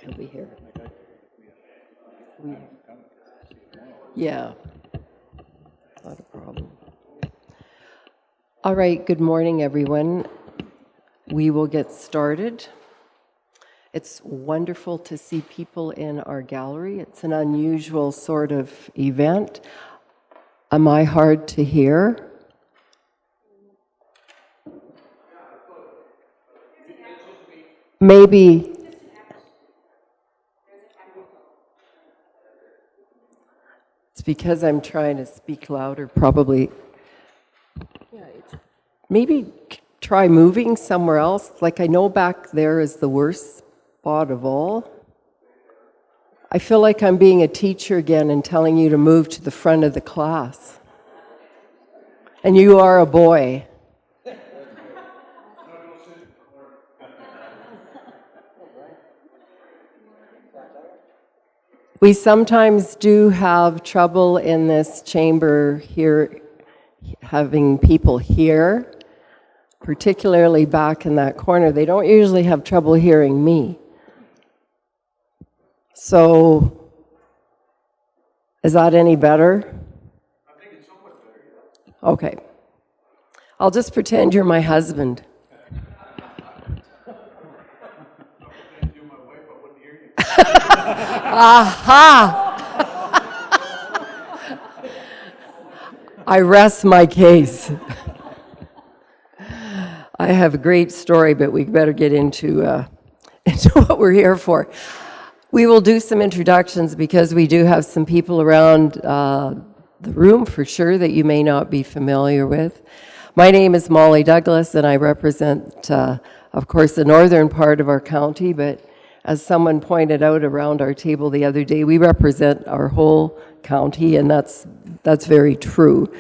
He'll be here. Yeah, not a problem. All right, good morning, everyone. We will get started. It's wonderful to see people in our gallery. It's an unusual sort of event. Am I hard to hear? Maybe. It's because I'm trying to speak louder, probably. Maybe try moving somewhere else. Like I know back there is the worst spot of all. I feel like I'm being a teacher again and telling you to move to the front of the class. And you are a boy. We sometimes do have trouble in this chamber here, having people here, particularly back in that corner. They don't usually have trouble hearing me. So, is that any better? I think it's somewhat better, yeah. Okay. I'll just pretend you're my husband. Aha! I rest my case. I have a great story, but we better get into what we're here for. We will do some introductions because we do have some people around the room for sure that you may not be familiar with. My name is Molly Douglas, and I represent, of course, the northern part of our county, but as someone pointed out around our table the other day, we represent our whole county, and that's very true.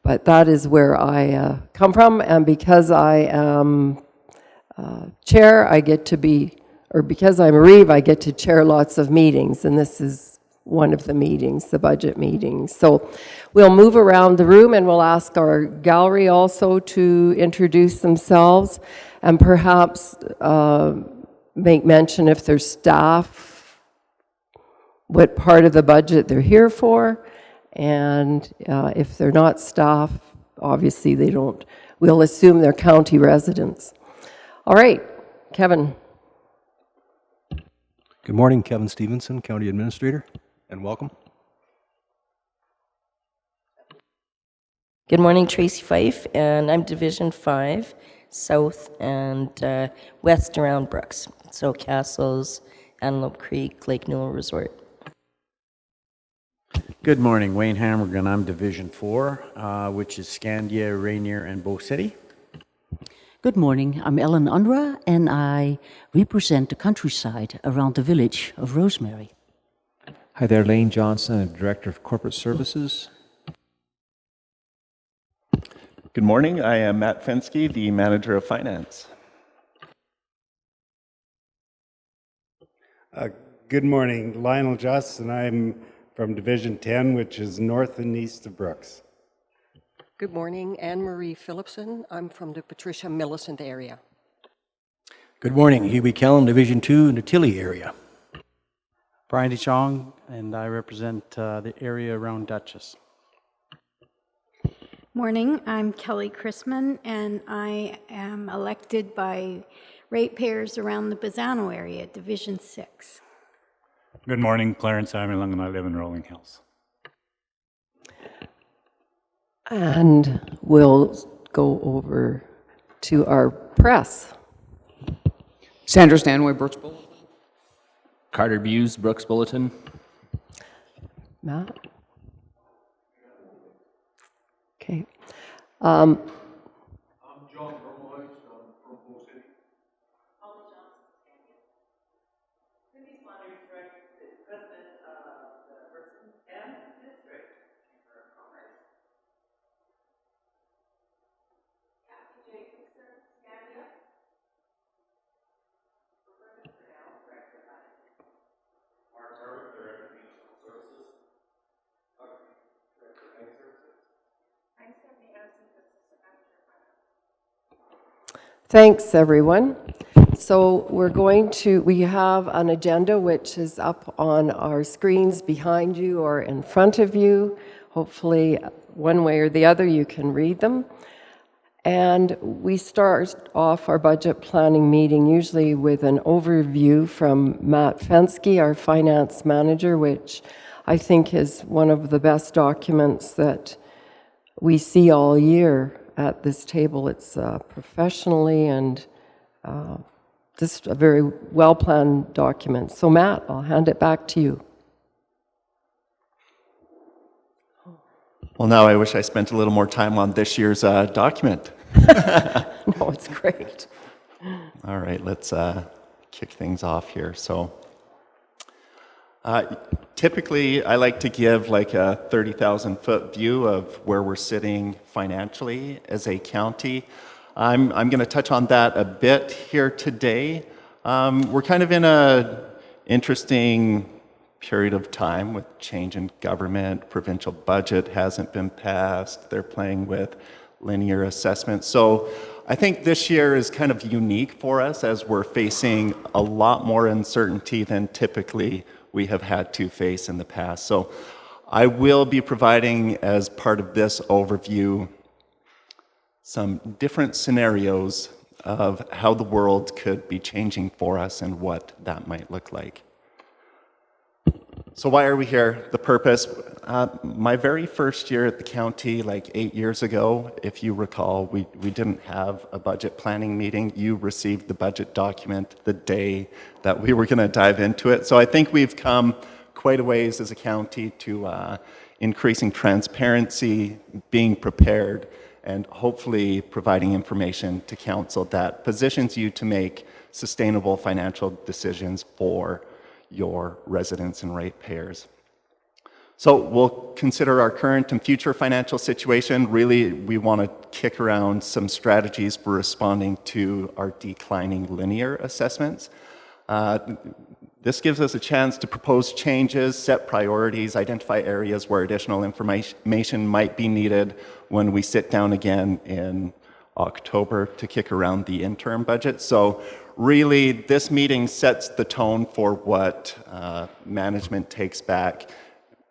But that is where I come from, and because I am chair, I get to be, or because I'm a Reeve, I get to chair lots of meetings, and this is one of the meetings, the budget meetings. So we'll move around the room, and we'll ask our gallery also to introduce themselves, and perhaps make mention if there's staff, what part of the budget they're here for, and if they're not staff, obviously they don't, we'll assume they're county residents. All right, Kevin. Good morning, Kevin Stevenson, County Administrator, and welcome. Good morning, Tracy Fife, and I'm Division 5, South and West around Brooks. So Castles, Antelope Creek, Lake Newell Resort. Good morning, Wayne Hammergan. I'm Division 4, which is Scandia, Rainier, and Bow City. Good morning, I'm Ellen Unruh, and I represent the countryside around the village of Rosemary. Hi there, Lane Johnson, I'm Director of Corporate Services. Good morning, I am Matt Fensky, the Manager of Finance. Good morning, Lionel Just, and I'm from Division 10, which is north and east of Brooks. Good morning, Anne-Marie Phillipson. I'm from the Patricia Millicent area. Good morning, Hubie Kellen, Division 2, Natilli area. Brian DeChong, and I represent the area around Dutchess. Morning, I'm Kelly Chrisman, and I am elected by ratepayers around the Bazzano area, Division 6. Good morning, Clarence Amelung, and I live in Rolling Hills. And we'll go over to our press. Sandra Stanway, Brooks Bulletin. Carter Buse, Brooks Bulletin. Matt? Okay. I'm John Bromwise from Bow City. Cindy Saunders, President of the Person and District Chamber of Commerce. Kathy Jacobson, Scandia. Roberta Purnell, Director of Finance. Mark Harvick, Director of Municipal Services. Director of Ag Services. I'm Stephanie Anderson, Assistant Manager of Finance. Thanks, everyone. So we have an agenda which is up on our screens behind you or in front of you. Hopefully, one way or the other, you can read them. And we start off our budget planning meeting usually with an overview from Matt Fensky, our finance manager, which I think is one of the best documents that we see all year at this table. It's professionally and just a very well-planned document. So Matt, I'll hand it back to you. Well, now I wish I spent a little more time on this year's document. No, it's great. All right, let's kick things off here. So typically, I like to give like a 30,000-foot view of where we're sitting financially as a county. I'm going to touch on that a bit here today. We're kind of in an interesting period of time with change in government. Provincial budget hasn't been passed. They're playing with linear assessment. So I think this year is kind of unique for us as we're facing a lot more uncertainty than typically we have had to face in the past. So I will be providing, as part of this overview, some different scenarios of how the world could be changing for us and what that might look like. So why are we here? The purpose. My very first year at the county, like 8 years ago, if you recall, we didn't have a budget planning meeting. You received the budget document the day that we were going to dive into it. So I think we've come quite a ways as a county to increasing transparency, being prepared, and hopefully providing information to council that positions you to make sustainable financial decisions for your residents and ratepayers. So we'll consider our current and future financial situation. Really, we want to kick around some strategies for responding to our declining linear assessments. This gives us a chance to propose changes, set priorities, identify areas where additional information might be needed when we sit down again in October to kick around the interim budget. So really, this meeting sets the tone for what management takes back,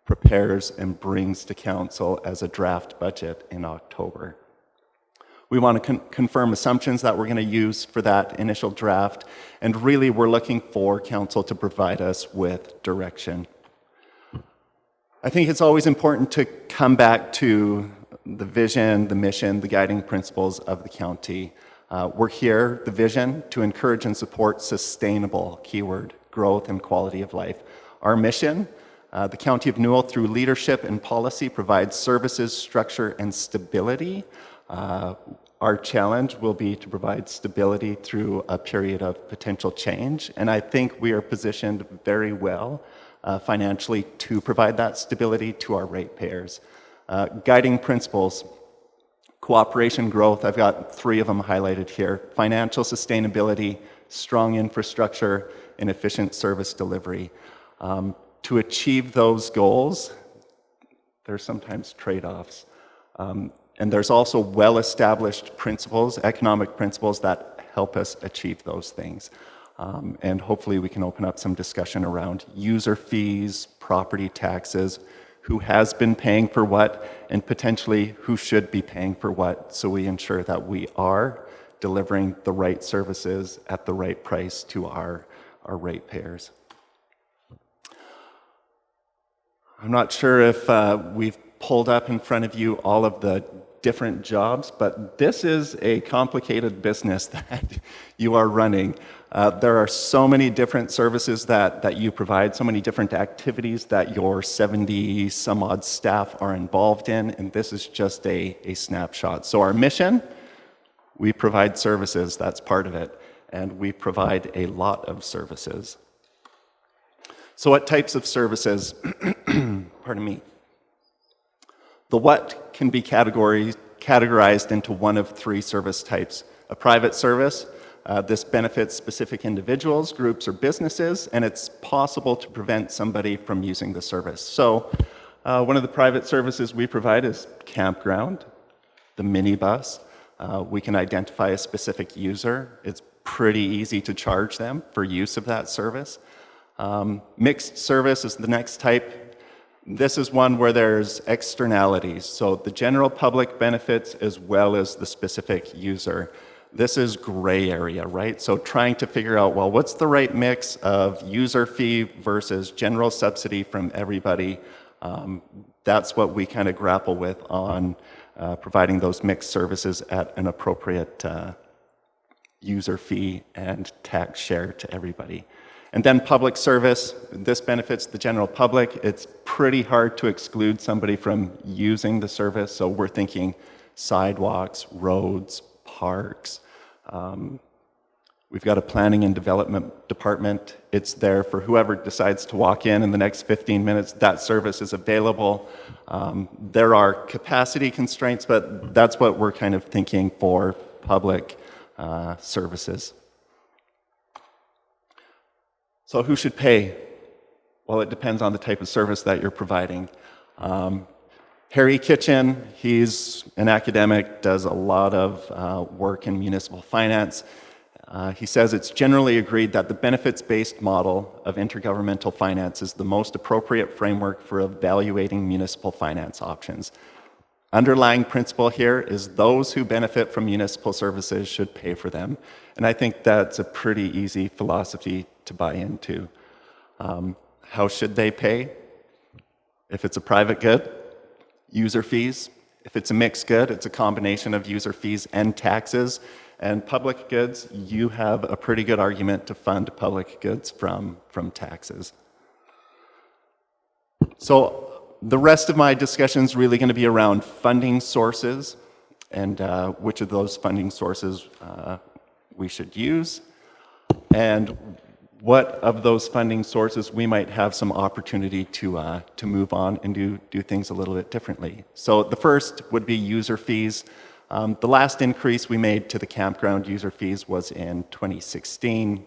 prepares, and brings to council as a draft budget in October. We want to confirm assumptions that we're going to use for that initial draft, and really we're looking for council to provide us with direction. I think it's always important to come back to the vision, the mission, the guiding principles of the county. We're here, the vision, to encourage and support sustainable, keyword, growth and quality of life. Our mission, the County of Newell, through leadership and policy, provides services, structure, and stability. Our challenge will be to provide stability through a period of potential change, and I think we are positioned very well financially to provide that stability to our ratepayers. Guiding principles, cooperation, growth, I've got 3 of them highlighted here. Financial sustainability, strong infrastructure, and efficient service delivery. To achieve those goals, there's sometimes trade-offs. And there's also well-established principles, economic principles, that help us achieve those things. And hopefully we can open up some discussion around user fees, property taxes, who has been paying for what, and potentially who should be paying for what, so we ensure that we are delivering the right services at the right price to our ratepayers. I'm not sure if we've pulled up in front of you all of the different jobs, but this is a complicated business that you are running. There are so many different services that you provide, so many different activities that your 70 some odd staff are involved in, and this is just a snapshot. So our mission, we provide services, that's part of it, and we provide a lot of services. So what types of services, pardon me, the what can be categorized into one of 3 service types. A private service, this benefits specific individuals, groups, or businesses, and it's possible to prevent somebody from using the service. So one of the private services we provide is campground, the minibus. We can identify a specific user. It's pretty easy to charge them for use of that service. Mixed service is the next type. This is one where there's externalities, so the general public benefits as well as the specific user. This is gray area, right? So trying to figure out, well, what's the right mix of user fee versus general subsidy from everybody? That's what we kind of grapple with on providing those mixed services at an appropriate user fee and tax share to everybody. And then public service, this benefits the general public. It's pretty hard to exclude somebody from using the service, so we're thinking sidewalks, roads, parks. We've got a planning and development department. It's there for whoever decides to walk in the next 15 minutes. That service is available. There are capacity constraints, but that's what we're kind of thinking for public services. So who should pay? Well, it depends on the type of service that you're providing. Harry Kitchen, he's an academic, does a lot of work in municipal finance. He says it's generally agreed that the benefits-based model of intergovernmental finance is the most appropriate framework for evaluating municipal finance options. Underlying principle here is those who benefit from municipal services should pay for them. And I think that's a pretty easy philosophy to buy into. How should they pay? If it's a private good, user fees. If it's a mixed good, it's a combination of user fees and taxes. And public goods, you have a pretty good argument to fund public goods from taxes. So the rest of my discussion is really going to be around funding sources and which of those funding sources we should use, and what of those funding sources we might have some opportunity to move on and do things a little bit differently. So the first would be user fees. The last increase we made to the campground user fees was in 2016.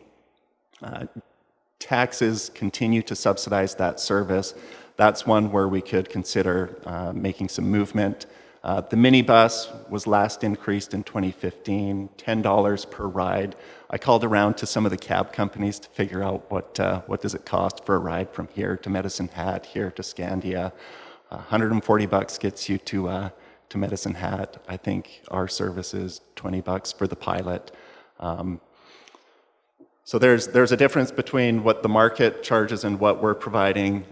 Taxes continue to subsidize that service. That's one where we could consider making some movement. The minibus was last increased in 2015, $10 per ride. I called around to some of the cab companies to figure out what does it cost for a ride from here to Medicine Hat, here to Scandia. $140 gets you to Medicine Hat. I think our service is $20 for the pilot. So there's a difference between what the market charges and what we're providing.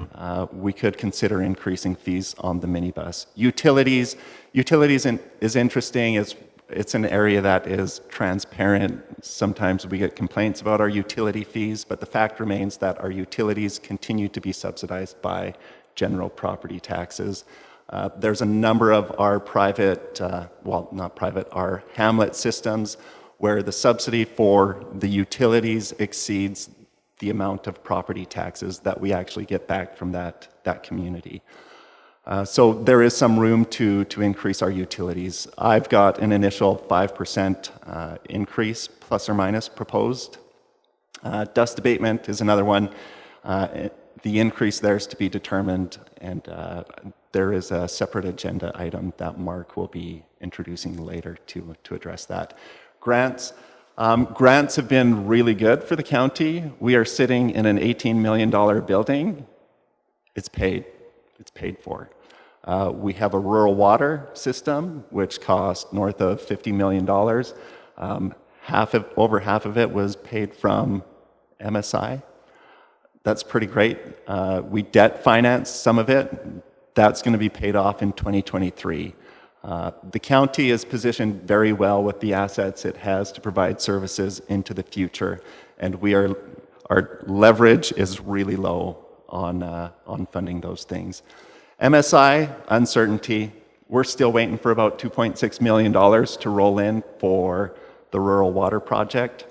We could consider increasing fees on the minibus. Utilities is interesting. It's an area that is transparent. Sometimes we get complaints about our utility fees, but the fact remains that our utilities continue to be subsidized by general property taxes. There's a number of our private, our hamlet systems where the subsidy for the utilities exceeds the amount of property taxes that we actually get back from that community. So there is some room to increase our utilities. I've got an initial 5% increase, plus or minus, proposed. Dust abatement is another one. The increase there is to be determined, and there is a separate agenda item that Mark will be introducing later to address that. Grants. Grants have been really good for the county. We are sitting in an $18 million building. It's paid for. We have a rural water system, which cost north of $50 million. Over half of it was paid from MSI. That's pretty great. We debt finance some of it. That's going to be paid off in 2023. The county is positioned very well with the assets it has to provide services into the future, and our leverage is really low on funding those things. MSI, uncertainty. We're still waiting for about $2.6 million to roll in for the rural water project.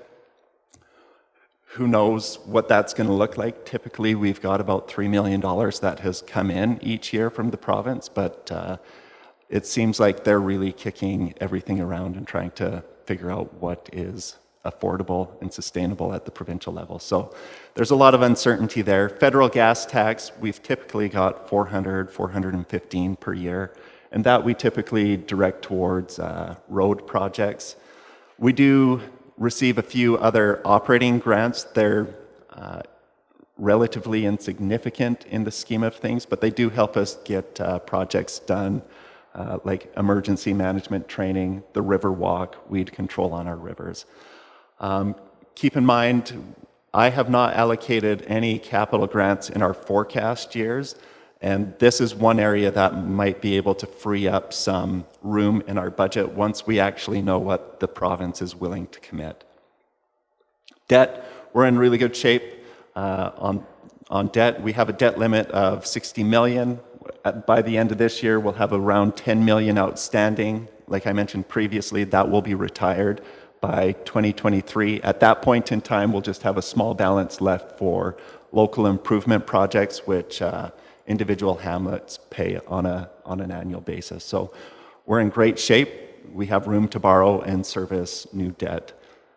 Who knows what that's going to look like? Typically, we've got about $3 million that has come in each year from the province, but it seems like they're really kicking everything around and trying to figure out what is affordable and sustainable at the provincial level. So there's a lot of uncertainty there. Federal gas tax, we've typically got $415 per year, and that we typically direct towards road projects. We do receive a few other operating grants. They're relatively insignificant in the scheme of things, but they do help us get projects done, like emergency management training, the river walk, weed control on our rivers. Keep in mind, I have not allocated any capital grants in our forecast years, and this is one area that might be able to free up some room in our budget once we actually know what the province is willing to commit. Debt, we're in really good shape. On debt, we have a debt limit of 60 million. By the end of this year, we'll have around 10 million outstanding. Like I mentioned previously, that will be retired by 2023. At that point in time, we'll just have a small balance left for local improvement projects, which individual hamlets pay on an annual basis. So we're in great shape. We have room to borrow and service new debt.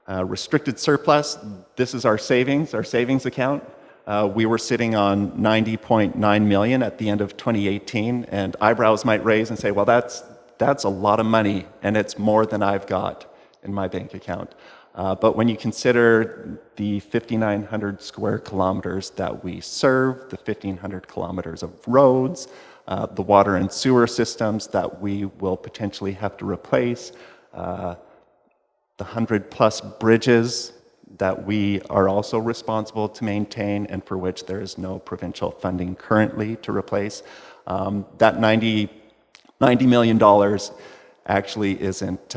Restricted surplus, this is our savings account. We were sitting on 90.9 million at the end of 2018, and eyebrows might raise and say, well, that's a lot of money, and it's more than I've got in my bank account. But when you consider the 5,900 square kilometers that we serve, the 1,500 kilometers of roads, the water and sewer systems that we will potentially have to replace, the 100+ bridges that we are also responsible to maintain and for which there is no provincial funding currently to replace, that $90 million actually isn't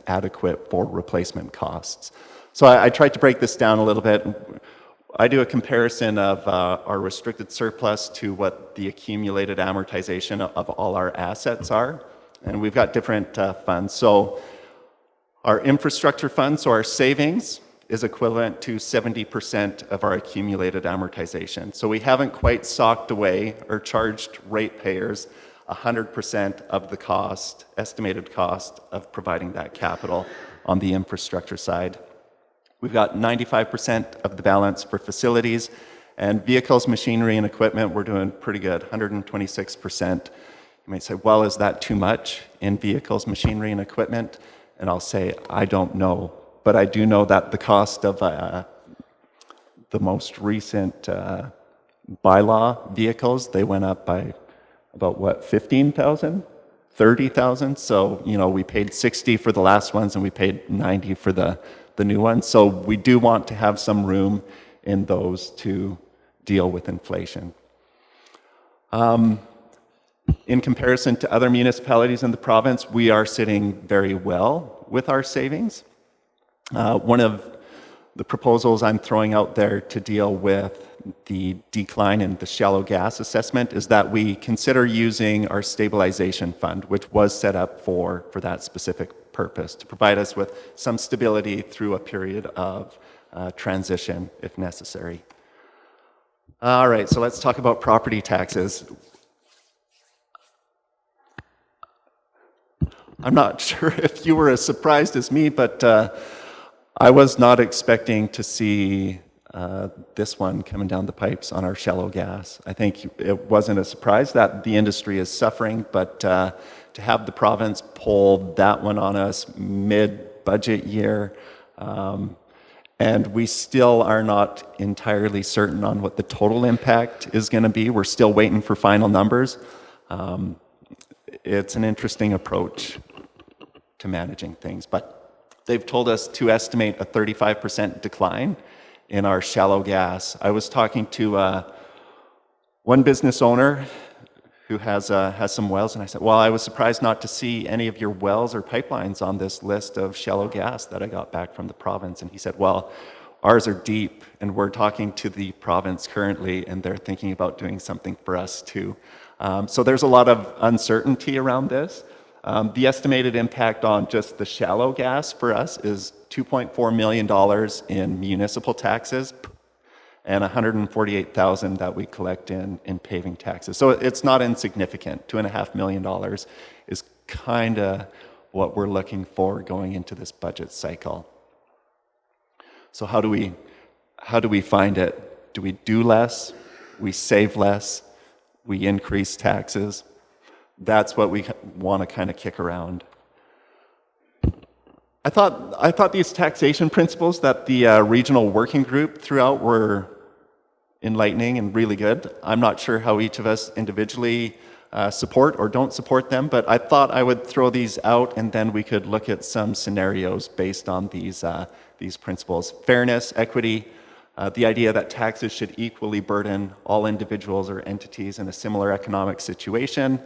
adequate for replacement costs. So I tried to break this down a little bit. I do a comparison of our restricted surplus to what the accumulated amortization of all our assets are. And we've got different funds. So our infrastructure fund, so our savings, is equivalent to 70% of our accumulated amortization. So we haven't quite socked away or charged ratepayers 100% of the cost, estimated cost of providing that capital on the infrastructure side. We've got 95% of the balance for facilities, and vehicles, machinery, and equipment, we're doing pretty good, 126%. You might say, well, is that too much in vehicles, machinery, and equipment? And I'll say, I don't know. But I do know that the cost of the most recent bylaw vehicles, they went up by about, what, 15,000? 30,000? So, we paid 60 for the last ones and we paid 90 for the new ones. So we do want to have some room in those to deal with inflation. In comparison to other municipalities in the province, we are sitting very well with our savings. One of the proposals I'm throwing out there to deal with the decline in the shallow gas assessment is that we consider using our stabilization fund, which was set up for that specific purpose, to provide us with some stability through a period of transition if necessary. All right, so let's talk about property taxes. I'm not sure if you were as surprised as me, but I was not expecting to see this one coming down the pipes on our shallow gas. I think it wasn't a surprise that the industry is suffering, but to have the province pull that one on us mid-budget year, and we still are not entirely certain on what the total impact is going to be. We're still waiting for final numbers. It's an interesting approach to managing things, but they've told us to estimate a 35% decline in our shallow gas. I was talking to one business owner who has some wells, and I said, well, I was surprised not to see any of your wells or pipelines on this list of shallow gas that I got back from the province. And he said, well, ours are deep, and we're talking to the province currently, and they're thinking about doing something for us too. So there's a lot of uncertainty around this. The estimated impact on just the shallow gas for us is $2.4 million in municipal taxes and $148,000 that we collect in paving taxes. So it's not insignificant. $2.5 million is kind of what we're looking for going into this budget cycle. So how do we find it? Do we do less? We save less? We increase taxes? That's what we want to kind of kick around. I thought these taxation principles that the regional working group threw out were enlightening and really good. I'm not sure how each of us individually support or don't support them, but I thought I would throw these out and then we could look at some scenarios based on these principles. Fairness, equity, the idea that taxes should equally burden all individuals or entities in a similar economic situation.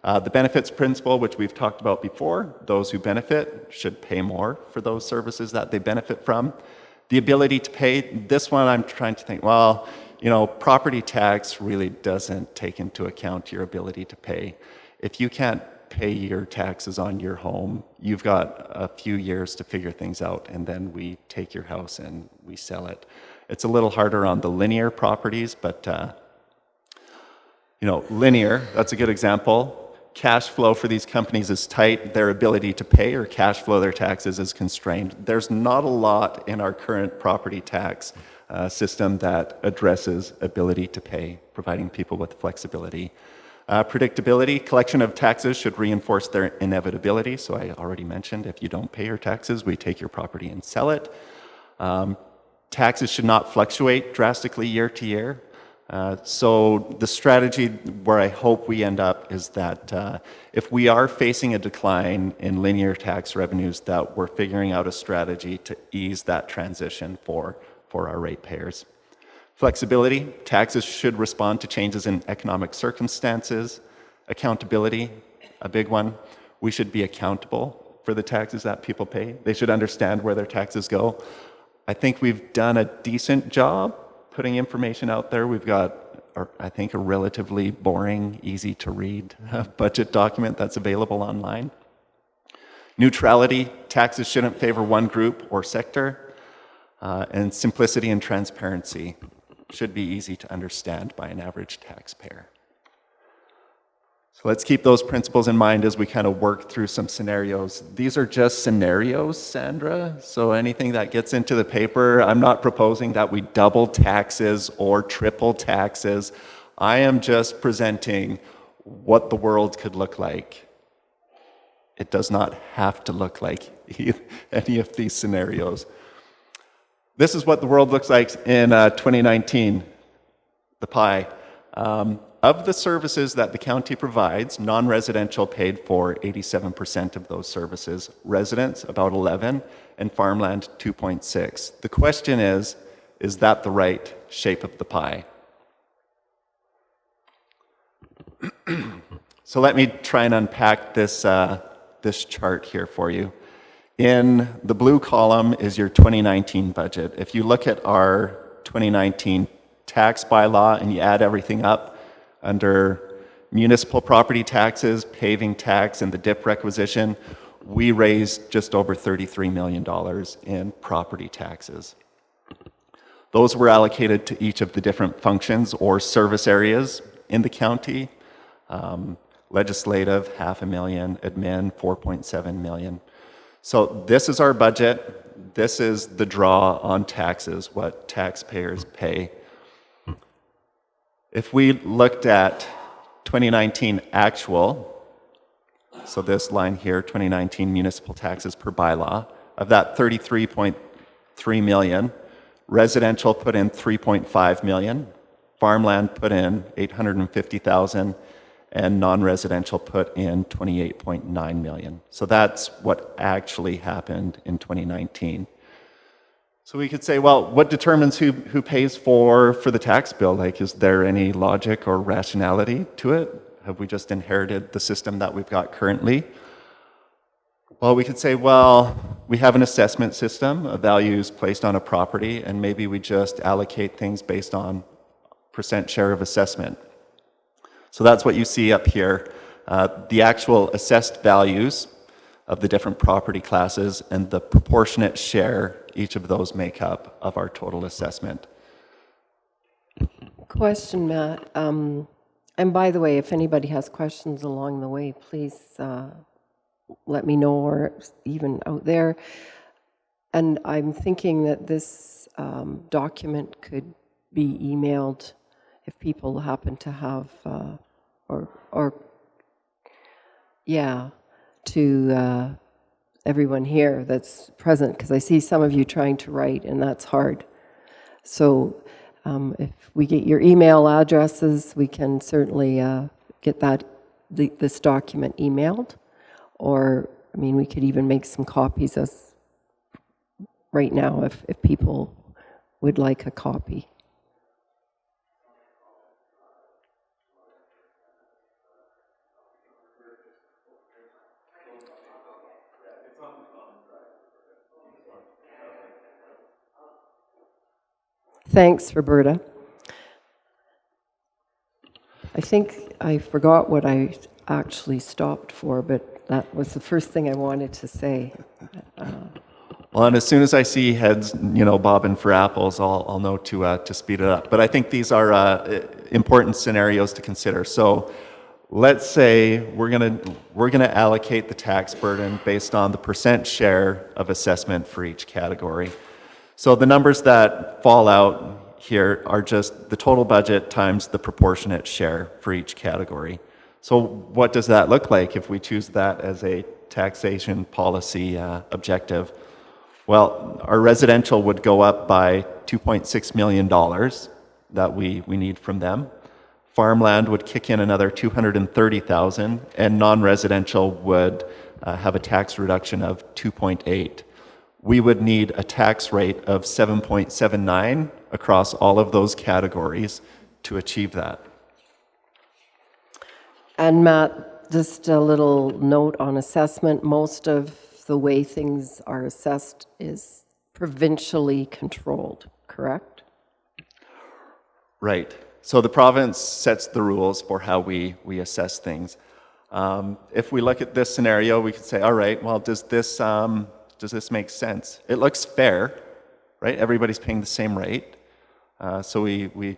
The benefits principle, which we've talked about before, those who benefit should pay more for those services that they benefit from. The ability to pay, this one I'm trying to think, well, you know, property tax really doesn't take into account your ability to pay. If you can't pay your taxes on your home, you've got a few years to figure things out, and then we take your house and we sell it. It's a little harder on the linear properties, but you know, linear, that's a good example. Cash flow for these companies is tight. Their ability to pay or cash flow their taxes is constrained. There's not a lot in our current property tax system that addresses ability to pay, providing people with flexibility. Predictability, collection of taxes should reinforce their inevitability. So I already mentioned, if you don't pay your taxes, we take your property and sell it. Taxes should not fluctuate drastically year to year. So the strategy where I hope we end up is that if we are facing a decline in linear tax revenues, that we're figuring out a strategy to ease that transition for our ratepayers. Flexibility, taxes should respond to changes in economic circumstances. Accountability, a big one. We should be accountable for the taxes that people pay. They should understand where their taxes go. I think we've done a decent job putting information out there. We've got, I think, a relatively boring, easy to read budget document that's available online. Neutrality, taxes shouldn't favor one group or sector. And simplicity and transparency should be easy to understand by an average taxpayer. So let's keep those principles in mind as we kind of work through some scenarios. These are just scenarios, Sandra. So anything that gets into the paper, I'm not proposing that we double taxes or triple taxes. I am just presenting what the world could look like. It does not have to look like any of these scenarios. This is what the world looks like in 2019, the pie. Of the services that the county provides, non-residential paid for 87% of those services, residents about 11, and farmland 2.6. The question is that the right shape of the pie? So let me try and unpack this chart here for you. In the blue column is your 2019 budget. If you look at our 2019 tax bylaw and you add everything up under municipal property taxes, paving tax, and the DIP requisition, we raised just over $33 million in property taxes. Those were allocated to each of the different functions or service areas in the county. Legislative, $500,000, admin, $4.7 million. So this is our budget. This is the draw on taxes, what taxpayers pay. If we looked at 2019 actual, so this line here, 2019 municipal taxes per bylaw, of that 33.3 million, residential put in 3.5 million, farmland put in 850,000, and non-residential put in 28.9 million. So that's what actually happened in 2019. So we could say, well, what determines who pays for the tax bill? Like, is there any logic or rationality to it? Have we just inherited the system that we've got currently? Well, we could say, well, we have an assessment system of values placed on a property, and maybe we just allocate things based on percent share of assessment. So that's what you see up here, the actual assessed values of the different property classes and the proportionate share each of those make up of our total assessment. Question, Matt. And by the way, if anybody has questions along the way, please let me know, or even out there. And I'm thinking that this document could be emailed if people happen to have, to everyone here that's present, because I see some of you trying to write, and that's hard. So if we get your email addresses, we can certainly get this document emailed. Or, I mean, we could even make some copies as right now if people would like a copy. Thanks, Roberta. I think I forgot what I actually stopped for, but that was the first thing I wanted to say. Well, and as soon as I see heads, bobbing for apples, I'll know to speed it up. But I think these are important scenarios to consider. So, let's say we're gonna allocate the tax burden based on the percent share of assessment for each category. So the numbers that fall out here are just the total budget times the proportionate share for each category. So what does that look like if we choose that as a taxation policy objective? Well, our residential would go up by $2.6 million that we need from them. Farmland would kick in another $230,000, and non-residential would have a tax reduction of 2.8. We would need a tax rate of 7.79 across all of those categories to achieve that. And Matt, just a little note on assessment. Most of the way things are assessed is provincially controlled, correct? Right. So the province sets the rules for how we assess things. If we look at this scenario, we could say, all right, well, does this make sense? It looks fair, right? Everybody's paying the same rate. So we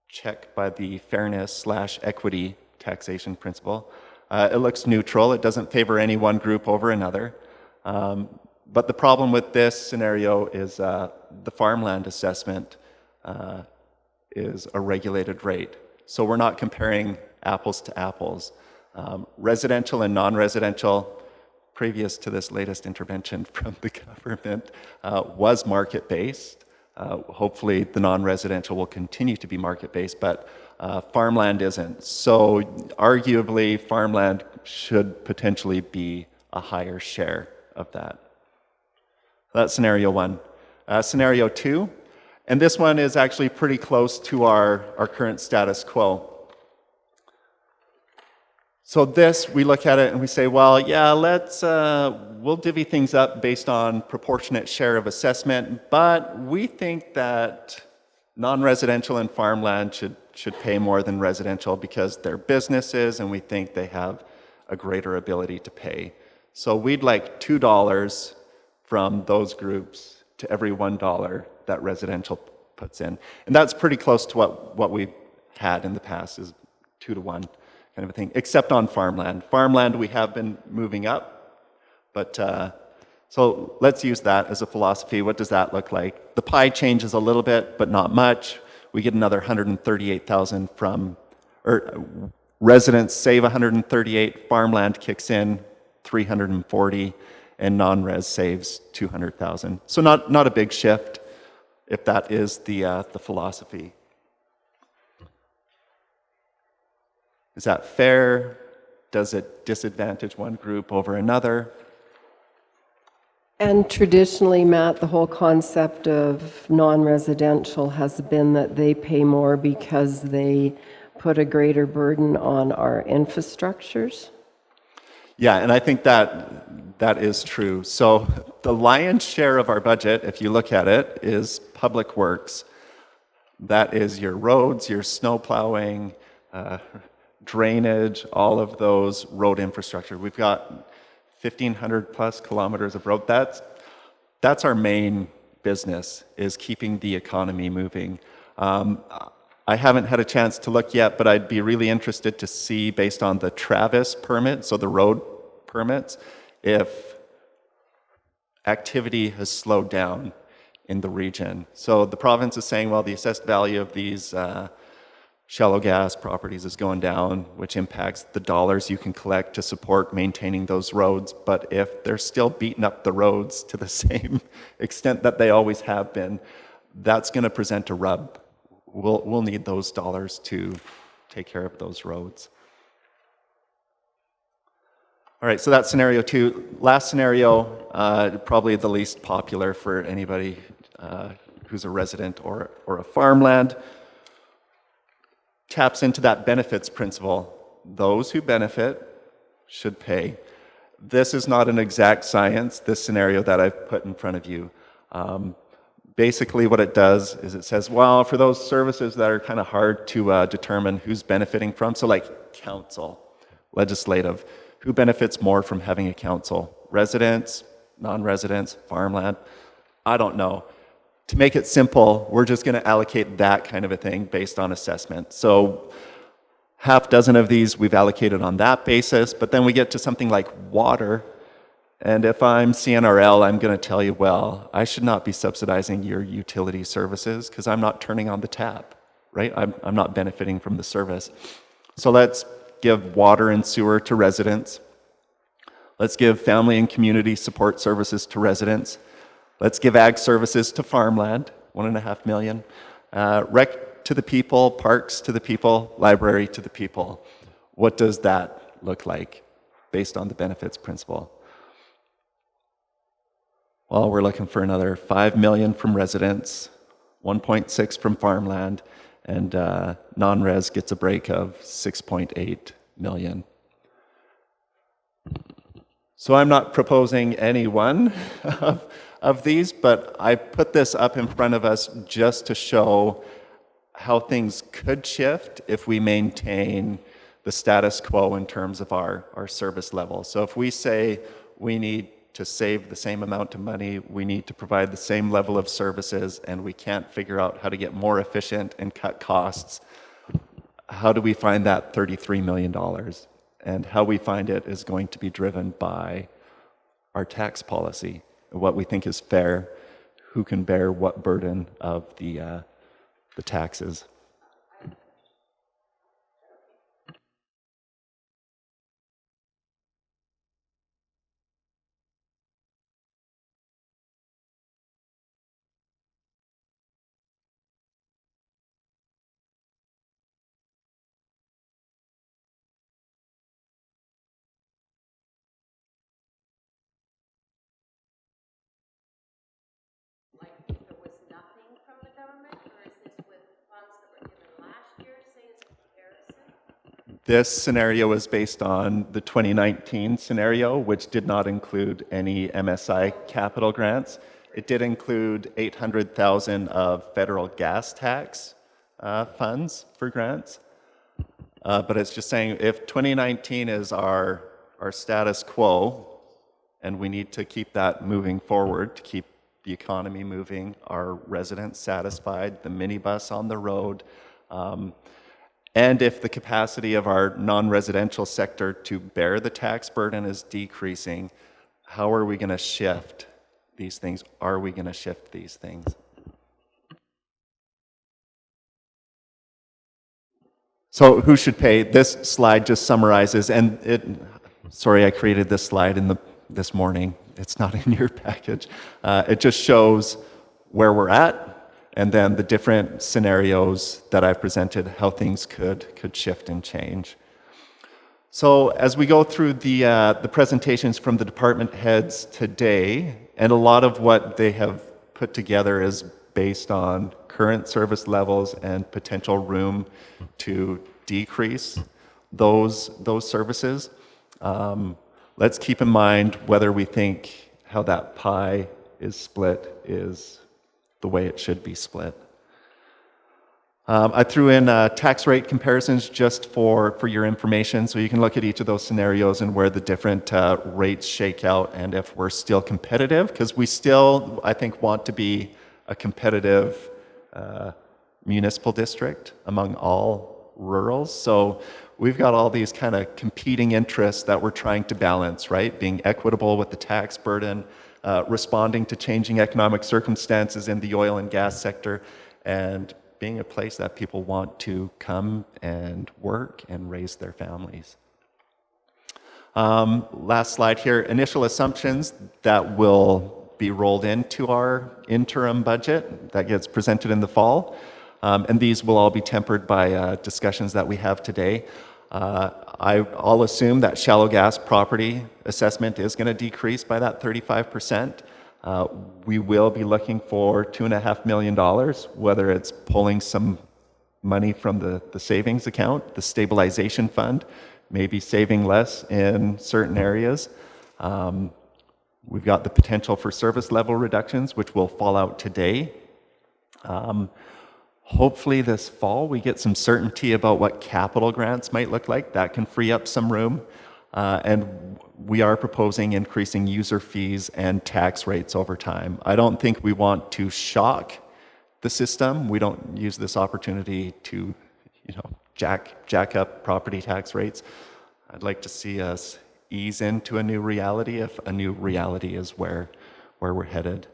check by the fairness/equity taxation principle. It looks neutral. It doesn't favor any one group over another. But the problem with this scenario is the farmland assessment is a regulated rate. So we're not comparing apples to apples. Residential and non-residential, previous to this latest intervention from the government, was market-based. Hopefully the non-residential will continue to be market-based, but farmland isn't. So arguably farmland should potentially be a higher share of that. That's scenario one. Scenario two, and this one is actually pretty close to our current status quo. So this, we look at it and we say, well, yeah, we'll divvy things up based on proportionate share of assessment, but we think that non-residential and farmland should pay more than residential because they're businesses and we think they have a greater ability to pay. So we'd like $2 from those groups to every $1 that residential puts in. And that's pretty close to what we've had in the past, is 2 to 1 kind of a thing, except on farmland. Farmland we have been moving up, but so let's use that as a philosophy. What does that look like? The pie changes a little bit, but not much. We get another 138,000 from, or residents save 138, farmland kicks in 340, and non-res saves 200,000. So not a big shift, if that is the philosophy. Is that fair? Does it disadvantage one group over another? And traditionally, Matt, the whole concept of non-residential has been that they pay more because they put a greater burden on our infrastructures. Yeah, and I think that is true. So the lion's share of our budget, if you look at it, is public works. That is your roads, your snow plowing, drainage, all of those road infrastructure. We've got 1,500 plus kilometers of road. That's our main business, is keeping the economy moving. I haven't had a chance to look yet, but I'd be really interested to see, based on the Travis permit, so the road permits, if activity has slowed down in the region. So the province is saying, well, the assessed value of these shallow gas properties is going down, which impacts the dollars you can collect to support maintaining those roads. But if they're still beating up the roads to the same extent that they always have been, that's going to present a rub. We'll need those dollars to take care of those roads. All right, so that's scenario 2. Last scenario, probably the least popular for anybody who's a resident or a farmland, taps into that benefits principle. Those who benefit should pay. This is not an exact science, this scenario that I've put in front of you. Basically what it does is it says, well, for those services that are kind of hard to determine who's benefiting from, so like council, legislative, who benefits more from having a council? Residents, non-residents, farmland? I don't know. To make it simple, we're just going to allocate that kind of a thing based on assessment. So half dozen of these we've allocated on that basis, but then we get to something like water. And if I'm CNRL, I'm going to tell you, well, I should not be subsidizing your utility services because I'm not turning on the tap, right? I'm not benefiting from the service. So let's give water and sewer to residents. Let's give family and community support services to residents. Let's give ag services to farmland, 1.5 million. Rec to the people, parks to the people, library to the people. What does that look like based on the benefits principle? Well, we're looking for another 5 million from residents, 1.6 from farmland, and non-res gets a break of 6.8 million. So I'm not proposing any one of these, but I put this up in front of us just to show how things could shift if we maintain the status quo in terms of our service level. So if we say we need to save the same amount of money, we need to provide the same level of services, and we can't figure out how to get more efficient and cut costs, how do we find that $33 million? And how we find it is going to be driven by our tax policy, what we think is fair, who can bear what burden of the taxes. This scenario is based on the 2019 scenario, which did not include any MSI capital grants. It did include 800,000 of federal gas tax funds for grants. But it's just saying if 2019 is our status quo, and we need to keep that moving forward to keep the economy moving, our residents satisfied, the minibus on the road, and if the capacity of our non-residential sector to bear the tax burden is decreasing, how are we going to shift these things? Are we going to shift these things? So who should pay? This slide just summarizes, and sorry I created this slide this morning. It's not in your package. It just shows where we're at, and then the different scenarios that I've presented, how things could shift and change. So as we go through the presentations from the department heads today, and a lot of what they have put together is based on current service levels and potential room to decrease those services. Let's keep in mind whether we think how that pie is split is the way it should be split. I threw in tax rate comparisons just for your information, so you can look at each of those scenarios and where the different rates shake out and if we're still competitive, because we still, I think, want to be a competitive municipal district among all rurals. So we've got all these kind of competing interests that we're trying to balance, right? Being equitable with the tax burden, responding to changing economic circumstances in the oil and gas sector, and being a place that people want to come and work and raise their families. Last slide here, initial assumptions that will be rolled into our interim budget that gets presented in the fall. And these will all be tempered by discussions that we have today. I'll assume that shallow gas property assessment is going to decrease by that 35%. We will be looking for $2.5 million, whether it's pulling some money from the savings account, the stabilization fund, maybe saving less in certain areas. We've got the potential for service level reductions, which will fall out today. Hopefully this fall we get some certainty about what capital grants might look like. That can free up some room. And we are proposing increasing user fees and tax rates over time. I don't think we want to shock the system. We don't use this opportunity to, jack up property tax rates. I'd like to see us ease into a new reality if a new reality is where we're headed.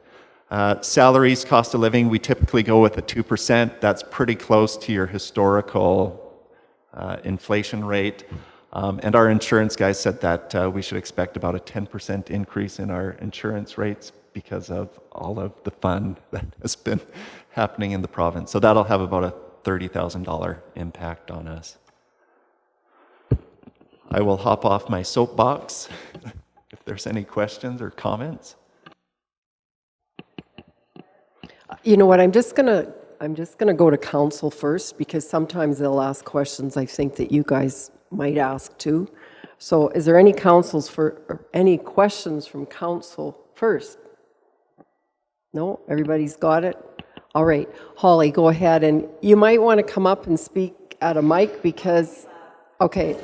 Salaries, cost of living, we typically go with a 2%. That's pretty close to your historical inflation rate. And our insurance guys said that we should expect about a 10% increase in our insurance rates because of all of the fun that has been happening in the province. So that'll have about a $30,000 impact on us. I will hop off my soapbox if there's any questions or comments. You know what, I'm just gonna go to council first, because sometimes they'll ask questions I think that you guys might ask too. So is there any any questions from council first? No, everybody's got it? All right, Holly, go ahead, and you might want to come up and speak at a mic because, okay.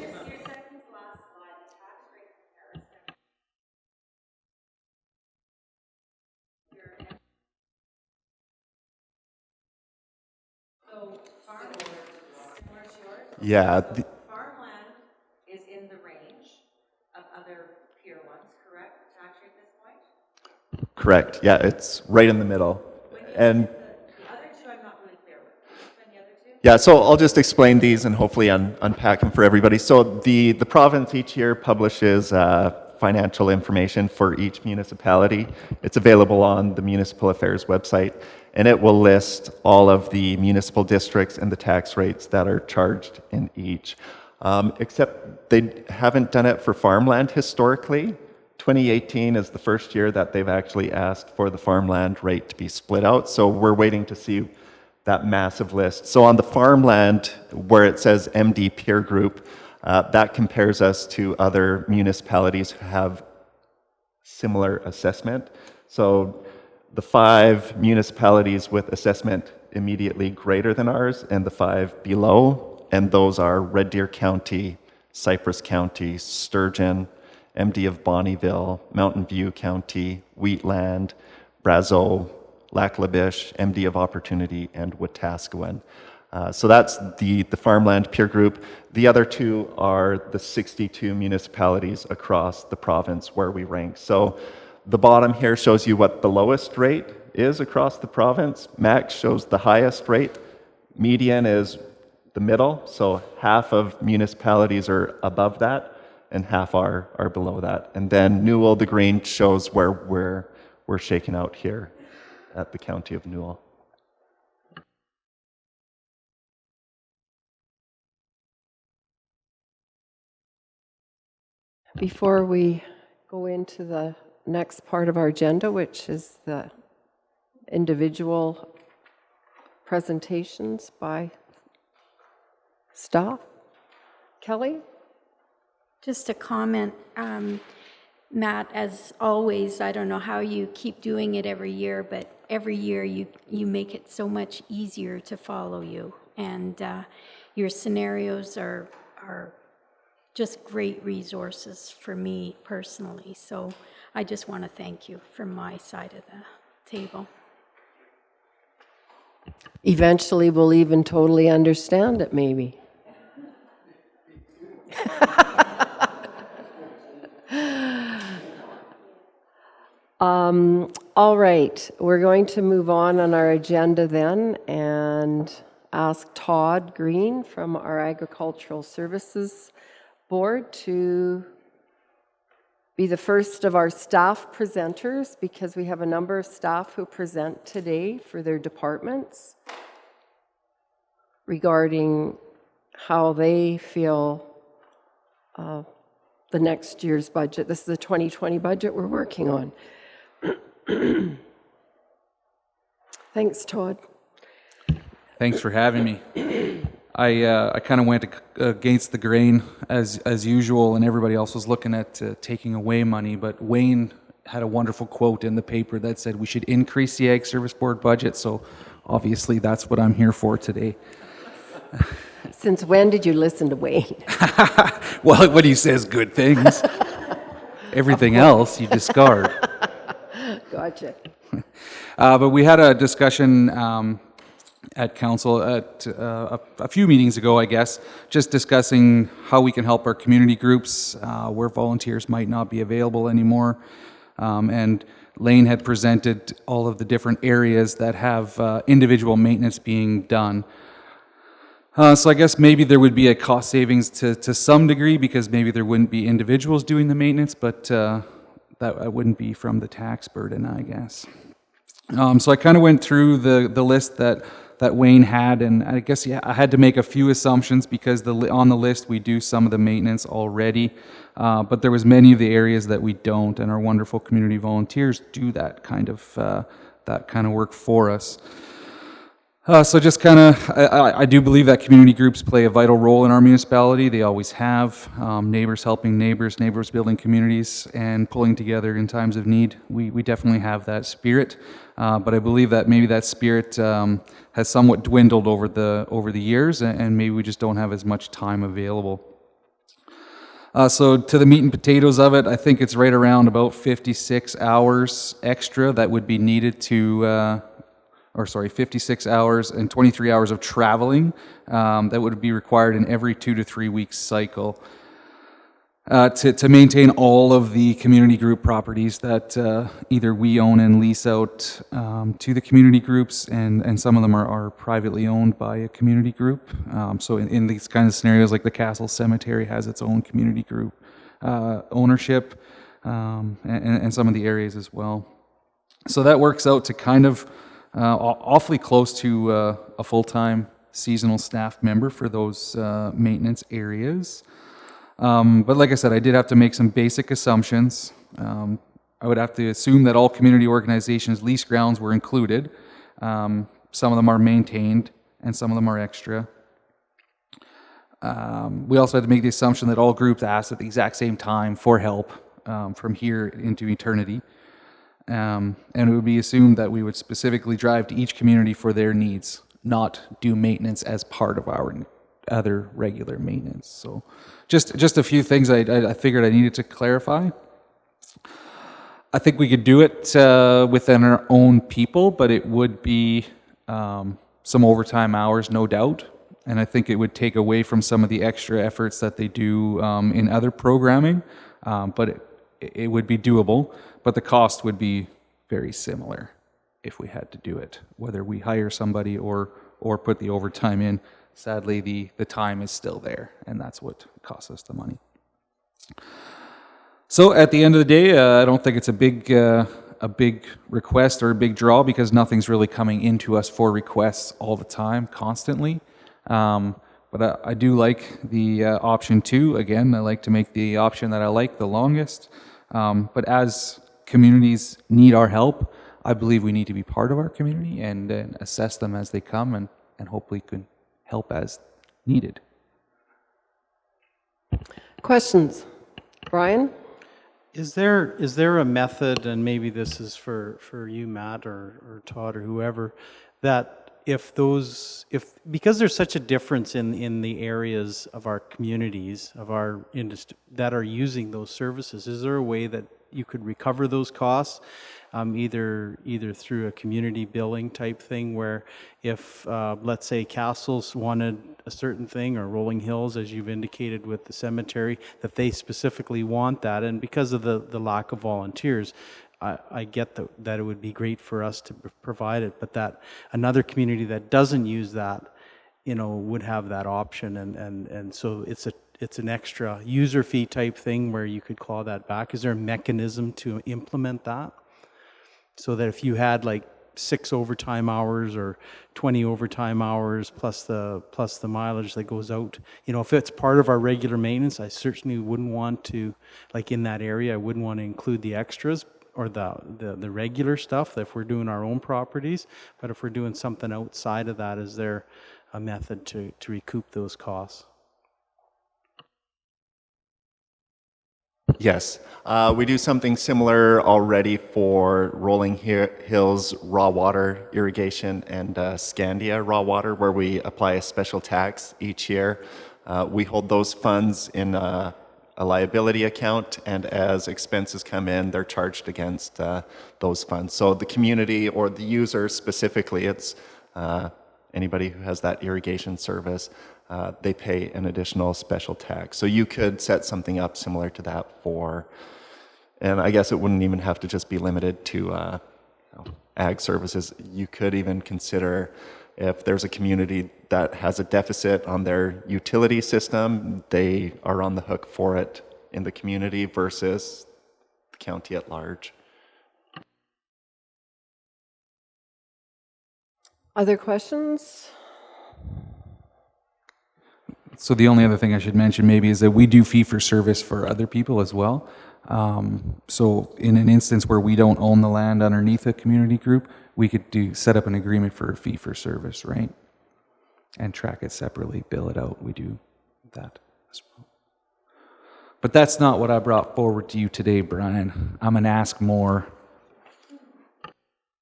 Yeah. Farmland is in the range of other peer ones, correct? Tax rate at this point? Correct. Yeah, it's right in the middle. And The other two I'm not really clear with. Can you explain the other two? yeah, so I'll just explain these and hopefully unpack them for everybody. So the province each year publishes financial information for each municipality. It's available on the Municipal Affairs website, and it will list all of the municipal districts and the tax rates that are charged in each. Except they haven't done it for farmland historically. 2018 is the first year that they've actually asked for the farmland rate to be split out, so we're waiting to see that massive list. So on the farmland, where it says MD peer group, that compares us to other municipalities who have similar assessment. So the 5 municipalities with assessment immediately greater than ours and the 5 below, and those are Red Deer County, Cypress County, Sturgeon, MD of Bonnyville, Mountain View County, Wheatland, Brazeau, Lac La Biche, MD of Opportunity, and Wetaskiwin. So that's the farmland peer group. The other 2 are the 62 municipalities across the province where we rank. So the bottom here shows you what the lowest rate is across the province. Max shows the highest rate. Median is the middle, so half of municipalities are above that and half are below that. And then Newell, the green, shows where we're shaking out here at the County of Newell. Before we go into the next part of our agenda, which is the individual presentations by staff. Kelly? Just a comment, Matt, as always, I don't know how you keep doing it every year, but every year you make it so much easier to follow you. And your scenarios are just great resources for me personally. So I just want to thank you from my side of the table. Eventually, we'll even totally understand it, maybe. All right, we're going to move on our agenda then, and ask Todd Green from our Agricultural Services Board to be the first of our staff presenters, because we have a number of staff who present today for their departments regarding how they feel the next year's budget. This is the 2020 budget we're working on. Thanks, Todd. Thanks for having me. I kind of went against the grain as usual, and everybody else was looking at taking away money. But Wayne had a wonderful quote in the paper that said we should increase the Ag Service Board budget. So obviously that's what I'm here for today. Since when did you listen to Wayne? Well, when he says good things, everything else you discard. Gotcha. But we had a discussion at council at a few meetings ago, I guess, just discussing how we can help our community groups where volunteers might not be available anymore. And Lane had presented all of the different areas that have individual maintenance being done. So I guess maybe there would be a cost savings to some degree, because maybe there wouldn't be individuals doing the maintenance, but that wouldn't be from the tax burden, I guess. So I kind of went through the list that Wayne had, and I guess I had to make a few assumptions, because on the list we do some of the maintenance already, but there was many of the areas that we don't, and our wonderful community volunteers do that kind of work for us. So just kind of, I do believe that community groups play a vital role in our municipality. They always have. Neighbors helping neighbors, neighbors building communities, and pulling together in times of need. We definitely have that spirit, but I believe that maybe that spirit has somewhat dwindled over the years, and maybe we just don't have as much time available. So to the meat and potatoes of it, I think it's right around about 56 hours extra that would be needed to 56 hours and 23 hours of traveling that would be required in every 2 to 3 weeks cycle to maintain all of the community group properties that either we own and lease out to the community groups, and some of them are privately owned by a community group. So in these kinds of scenarios, like the Castle Cemetery has its own community group ownership, and some of the areas as well. So that works out to kind of awfully close to a full-time seasonal staff member for those maintenance areas. But like I said, I did have to make some basic assumptions. I would have to assume that all community organizations' lease grounds were included. Some of them are maintained, and some of them are extra. We also had to make the assumption that all groups asked at the exact same time for help from here into eternity. And it would be assumed that we would specifically drive to each community for their needs, not do maintenance as part of our other regular maintenance. So just a few things I figured I needed to clarify. I think we could do it within our own people, but it would be some overtime hours, no doubt. And I think it would take away from some of the extra efforts that they do in other programming, but it would be doable. But the cost would be very similar if we had to do it, whether we hire somebody or put the overtime in. Sadly, the time is still there, and that's what costs us the money. So at the end of the day, I don't think it's a big request or a big draw, because nothing's really coming into us for requests all the time, constantly. But I do like the option 2. Again, I like to make the option that I like the longest. But as communities need our help, I believe we need to be part of our community and assess them as they come, and hopefully can help as needed. Questions? Brian? Is there a method, and maybe this is for you, Matt, or Todd, or whoever, that because there's such a difference in the areas of our communities, of our industry, that are using those services, is there a way that you could recover those costs, either through a community billing type thing, where if, let's say, Castles wanted a certain thing, or Rolling Hills, as you've indicated with the cemetery, that they specifically want that, and because of the lack of volunteers, I get that it would be great for us to provide it, but that another community that doesn't use that would have that option, and so it's an extra user fee type thing where you could claw that back. Is there a mechanism to implement that so that if you had like 6 overtime hours or 20 overtime hours plus the mileage that goes out, if it's part of our regular maintenance, I certainly wouldn't want to, like in that area, I wouldn't want to include the extras or the regular stuff if we're doing our own properties. But if we're doing something outside of that, is there a method to recoup those costs? Yes, we do something similar already for Rolling Hills raw water irrigation and Scandia raw water, where we apply a special tax each year. We hold those funds in a liability account, and as expenses come in, they're charged against those funds. So the community or the user specifically, it's anybody who has that irrigation service, they pay an additional special tax. So you could set something up similar to that for, and I guess it wouldn't even have to just be limited to ag services. You could even consider if there's a community that has a deficit on their utility system, they are on the hook for it in the community versus the county at large. Other questions? So the only other thing I should mention maybe is that we do fee for service for other people as well. So in an instance where we don't own the land underneath a community group, we could set up an agreement for a fee for service, right? And track it separately, bill it out. We do that as well. But that's not what I brought forward to you today, Brian. I'm gonna ask more.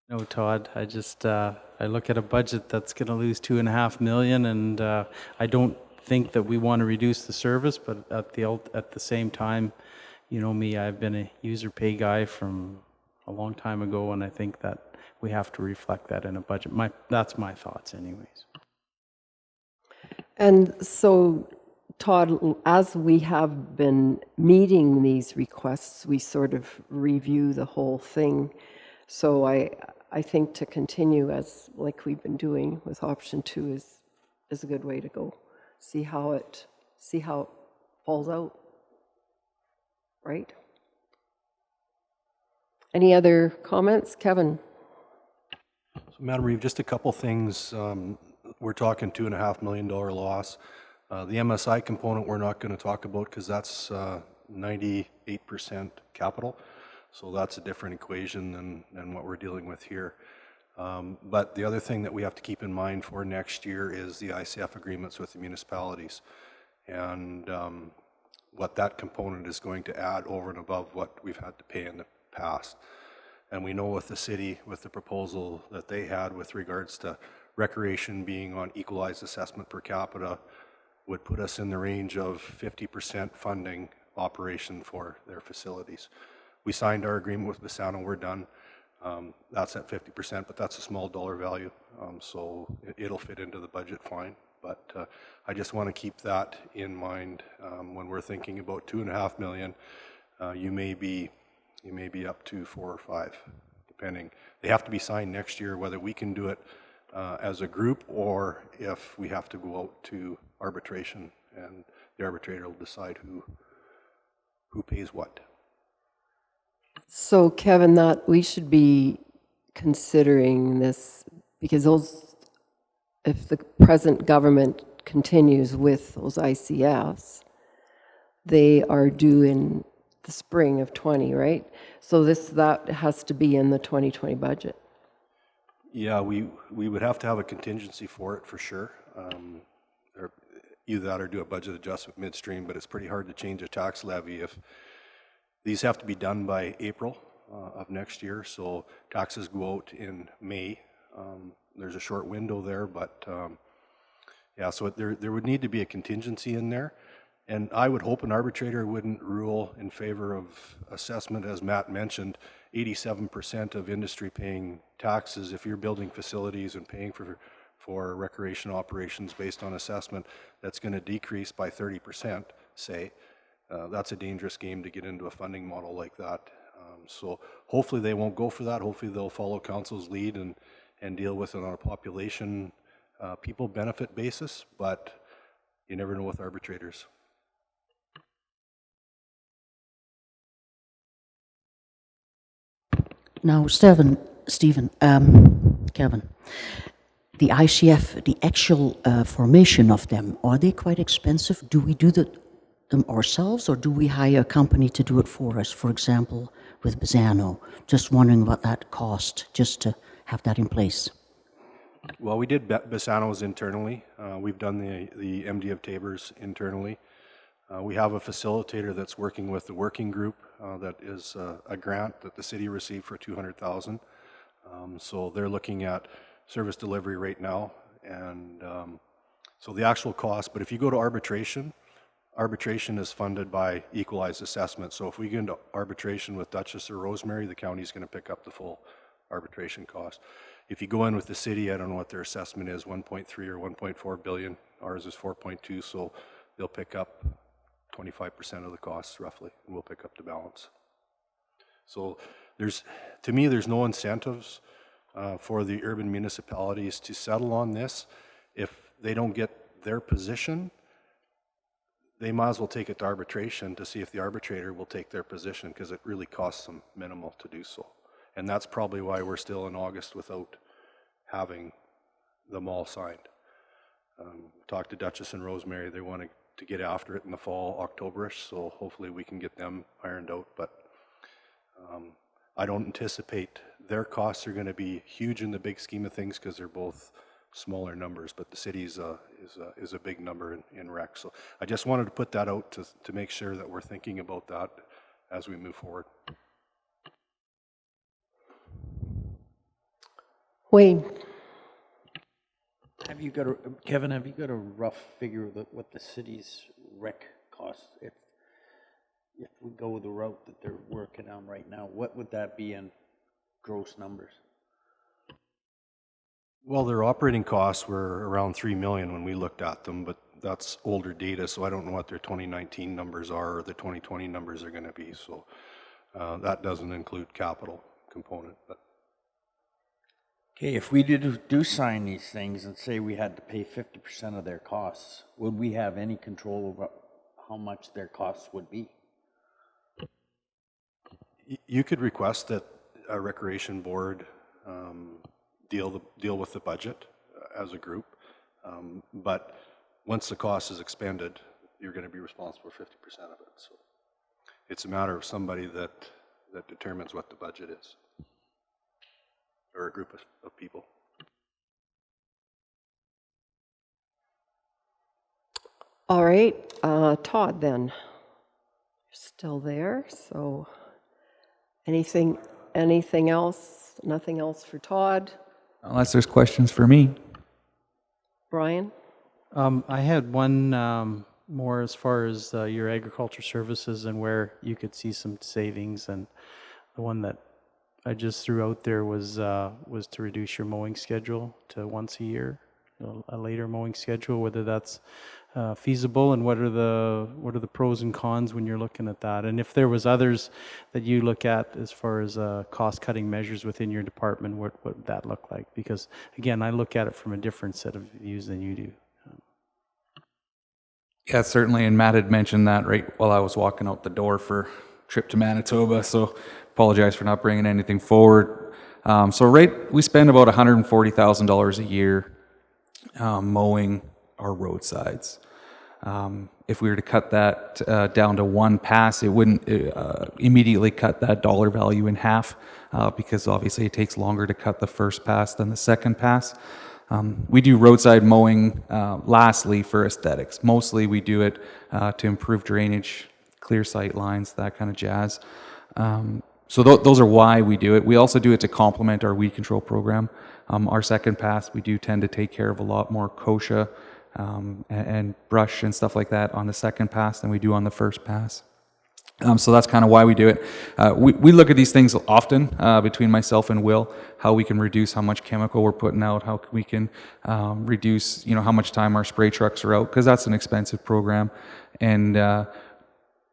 No, Todd, I just, I look at a budget that's going to lose $2.5 million, and I don't think that we want to reduce the service, but at the same time, you know me, I've been a user pay guy from a long time ago, and I think that we have to reflect that in a budget. That's my thoughts anyways. And so, Todd, as we have been meeting these requests, we sort of review the whole thing. So I think to continue as like we've been doing with option 2 is a good way to go. See how it falls out. Right? Any other comments, Kevin? So, Madam Reeve, just a couple things. We're talking $2.5 million loss. The MSI component we're not going to talk about because that's 98% capital. So that's a different equation than what we're dealing with here. But the other thing that we have to keep in mind for next year is the ICF agreements with the municipalities and what that component is going to add over and above what we've had to pay in the past. And we know with the city, with the proposal that they had with regards to recreation being on equalized assessment per capita, would put us in the range of 50% funding operation for their facilities. We signed our agreement with Bassano, we're done. That's at 50%, but that's a small dollar value, so it'll fit into the budget fine. But I just want to keep that in mind when we're thinking about $2.5 million. You may be up to 4 or 5, depending. They have to be signed next year, whether we can do it as a group or if we have to go out to arbitration, and the arbitrator will decide who pays what. So, Kevin, that we should be considering this because if the present government continues with those ICFs, they are due in the spring of 20, right? So that has to be in the 2020 budget. Yeah, we would have to have a contingency for it for sure. Either that or do a budget adjustment midstream, but it's pretty hard to change a tax levy if these have to be done by April of next year. So taxes go out in May. There's a short window there, but yeah, so there would need to be a contingency in there. And I would hope an arbitrator wouldn't rule in favor of assessment. As Matt mentioned, 87% of industry paying taxes. If you're building facilities and paying for recreation operations based on assessment, that's going to decrease by 30%, say. That's a dangerous game to get into a funding model like that. So hopefully they won't go for that. Hopefully they'll follow council's lead and deal with it on a population people benefit basis, but you never know with arbitrators. Now, Kevin, the ICF, the actual formation of them, are they quite expensive? Do we do them ourselves, or do we hire a company to do it for us? For example, with Bazzano. Just wondering what that cost, just to have that in place. Well, we did Bassano's internally. We've done the MD of Tabor's internally. We have a facilitator that's working with the working group that is a grant that the city received for $200,000. So they're looking at service delivery right now, and so the actual cost. But if you go to arbitration, arbitration is funded by equalized assessment. So if we get into arbitration with Dutchess or Rosemary, the county's going to pick up the full arbitration cost. If you go in with the city, I don't know what their assessment is, 1.3 or 1.4 billion. Ours is 4.2, so they'll pick up 25% of the costs roughly, and we'll pick up the balance. So to me, there's no incentives for the urban municipalities to settle on this. If they don't get their position, they might as well take it to arbitration to see if the arbitrator will take their position, because it really costs them minimal to do so. And that's probably why we're still in August without having them all signed. Talked to Dutchess and Rosemary. They want to get after it in the fall, Octoberish, so hopefully we can get them ironed out. But I don't anticipate their costs are going to be huge in the big scheme of things, because they're both smaller numbers, but the city's is a big number in rec. So I just wanted to put that out to make sure that we're thinking about that as we move forward. Wayne. Kevin, have you got a rough figure of what the city's rec costs? If we go the route that they're working on right now, what would that be in gross numbers? Well, their operating costs were around $3 million when we looked at them, but that's older data, so I don't know what their 2019 numbers are or the 2020 numbers are going to be. So that doesn't include capital component. But Okay, if we do sign these things and say we had to pay 50% of their costs, would we have any control over how much their costs would be? You could request that a recreation board deal with the budget as a group, but once the cost is expended, you're going to be responsible for 50% of it. So it's a matter of somebody that determines what the budget is, or a group of people. All right, Todd then. You're still there, so anything else? Nothing else for Todd? Unless there's questions for me. Brian? I had one more as far as your agriculture services and where you could see some savings, and the one that I just threw out there was to reduce your mowing schedule to once a year, a later mowing schedule, whether that's feasible, and what are the pros and cons when you're looking at that, and if there was others that you look at as far as cost-cutting measures within your department, what would that look like? Because again, I look at it from a different set of views than you do. Yeah, certainly, and Matt had mentioned that right while I was walking out the door for trip to Manitoba, so apologize for not bringing anything forward. We spend about $140,000 a year mowing our roadsides. If we were to cut that down to one pass, it wouldn't immediately cut that dollar value in half, because obviously it takes longer to cut the first pass than the second pass. We do roadside mowing lastly for aesthetics. Mostly we do it to improve drainage, clear sight lines, that kind of jazz. So those are why we do it. We also do it to complement our weed control program. Our second pass, we do tend to take care of a lot more kochia and brush and stuff like that on the second pass than we do on the first pass. So that's kind of why we do it. We look at these things often between myself and Will, how we can reduce how much chemical we're putting out, how we can reduce, how much time our spray trucks are out, because that's an expensive program. And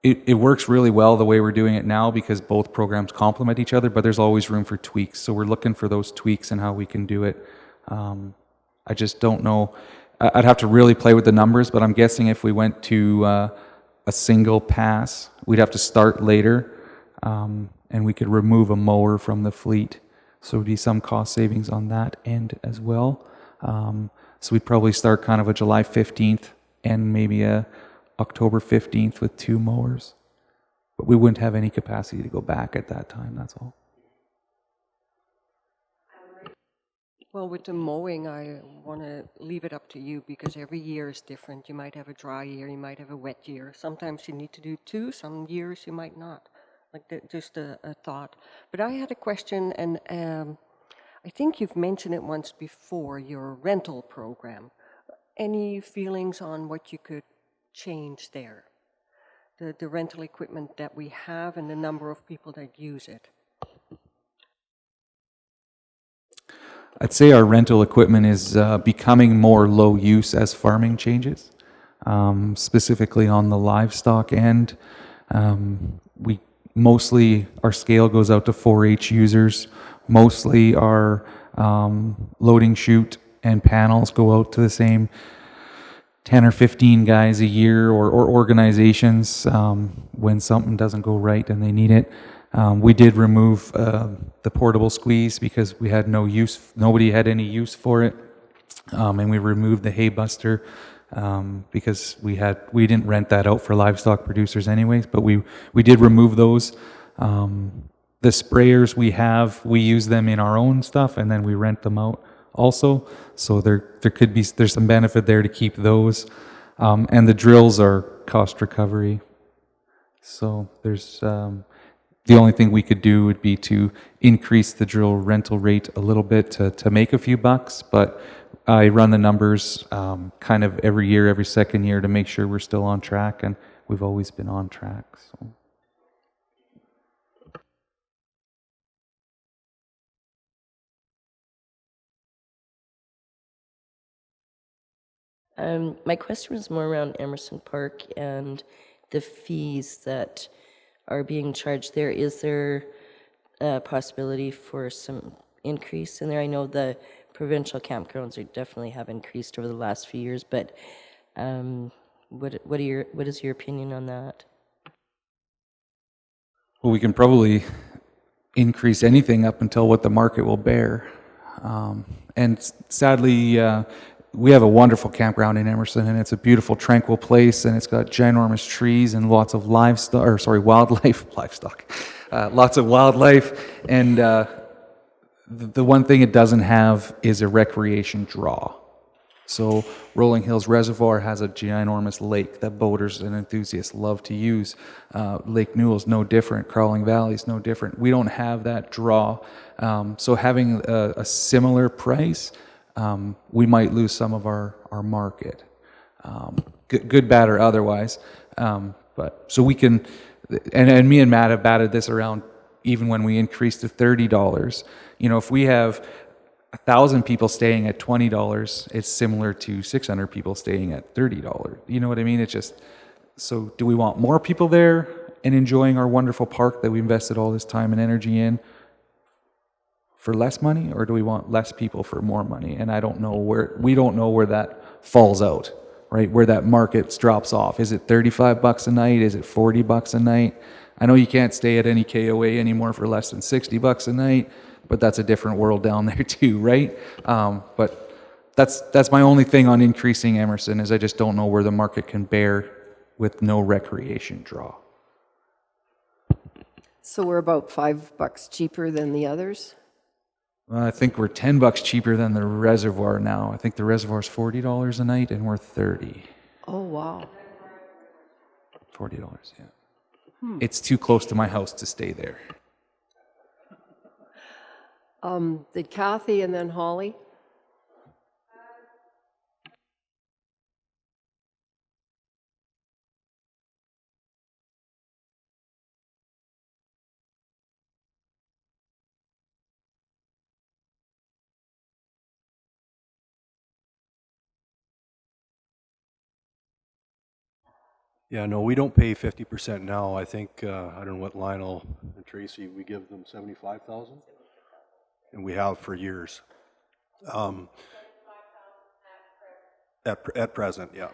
it works really well the way we're doing it now, because both programs complement each other, but there's always room for tweaks. So we're looking for those tweaks and how we can do it I just don't know. I'd have to really play with the numbers, but I'm guessing if we went to a single pass, we'd have to start later, and we could remove a mower from the fleet. So there'd be some cost savings on that end as well. So we'd probably start kind of a July 15th and maybe a October 15th with 2 mowers. But we wouldn't have any capacity to go back at that time, that's all. Well, with the mowing, I want to leave it up to you because every year is different. You might have a dry year, you might have a wet year. Sometimes you need to do 2, some years you might not. Like just a thought. But I had a question, and I think you've mentioned it once before, your rental program. Any feelings on what you could change there? The rental equipment that we have and the number of people that use it. I'd say our rental equipment is becoming more low use as farming changes, specifically on the livestock end. We mostly, our scale goes out to 4-H users. Mostly our loading chute and panels go out to the same 10 or 15 guys a year, or organizations when something doesn't go right and they need it. We did remove the portable squeeze because we had no use, nobody had any use for it. And we removed the hay buster because we didn't rent that out for livestock producers anyways, but we did remove those. The sprayers we use them in our own stuff and then we rent them out also. So there's some benefit there to keep those. And the drills are cost recovery. So there's the only thing we could do would be to increase the drill rental rate a little bit to make a few bucks, but I run the numbers kind of every year, every second year to make sure we're still on track, and we've always been on track. So. My question was more around Emerson Park and the fees that are being charged there. Is there a possibility for some increase in there? I know the provincial campgrounds definitely have increased over the last few years, but what is your opinion on that? Well, we can probably increase anything up until what the market will bear. And sadly, we have a wonderful campground in Emerson, and it's a beautiful, tranquil place, and it's got ginormous trees and lots of wildlife, lots of wildlife. And the one thing it doesn't have is a recreation draw. So Rolling Hills Reservoir has a ginormous lake that boaters and enthusiasts love to use. Lake Newell's no different. Crawling Valley's no different. We don't have that draw. So having a similar price, we might lose some of our market, good, bad, or otherwise. But so we can, and me and Matt have batted this around even when we increased to $30. If we have 1,000 people staying at $20, it's similar to 600 people staying at $30. You know what I mean? It's just, so do we want more people there and enjoying our wonderful park that we invested all this time and energy in for less money, or do we want less people for more money? And we don't know where that falls out, right? Where that market drops off. Is it $35 a night? Is it $40 a night? I know you can't stay at any KOA anymore for less than $60 a night, but that's a different world down there too, right? But that's my only thing on increasing Emerson, is I just don't know where the market can bear with no recreation draw. So we're about $5 cheaper than the others? I think we're $10 cheaper than the reservoir now. I think the reservoir's $40 a night, and we're $30. Oh, wow. $40, yeah. It's too close to my house to stay there. Did Kathy and then Holly? Yeah, no, we don't pay 50% now. I think, I don't know what Lionel and Tracy, we give them 75,000, and we have for years. At present, yeah.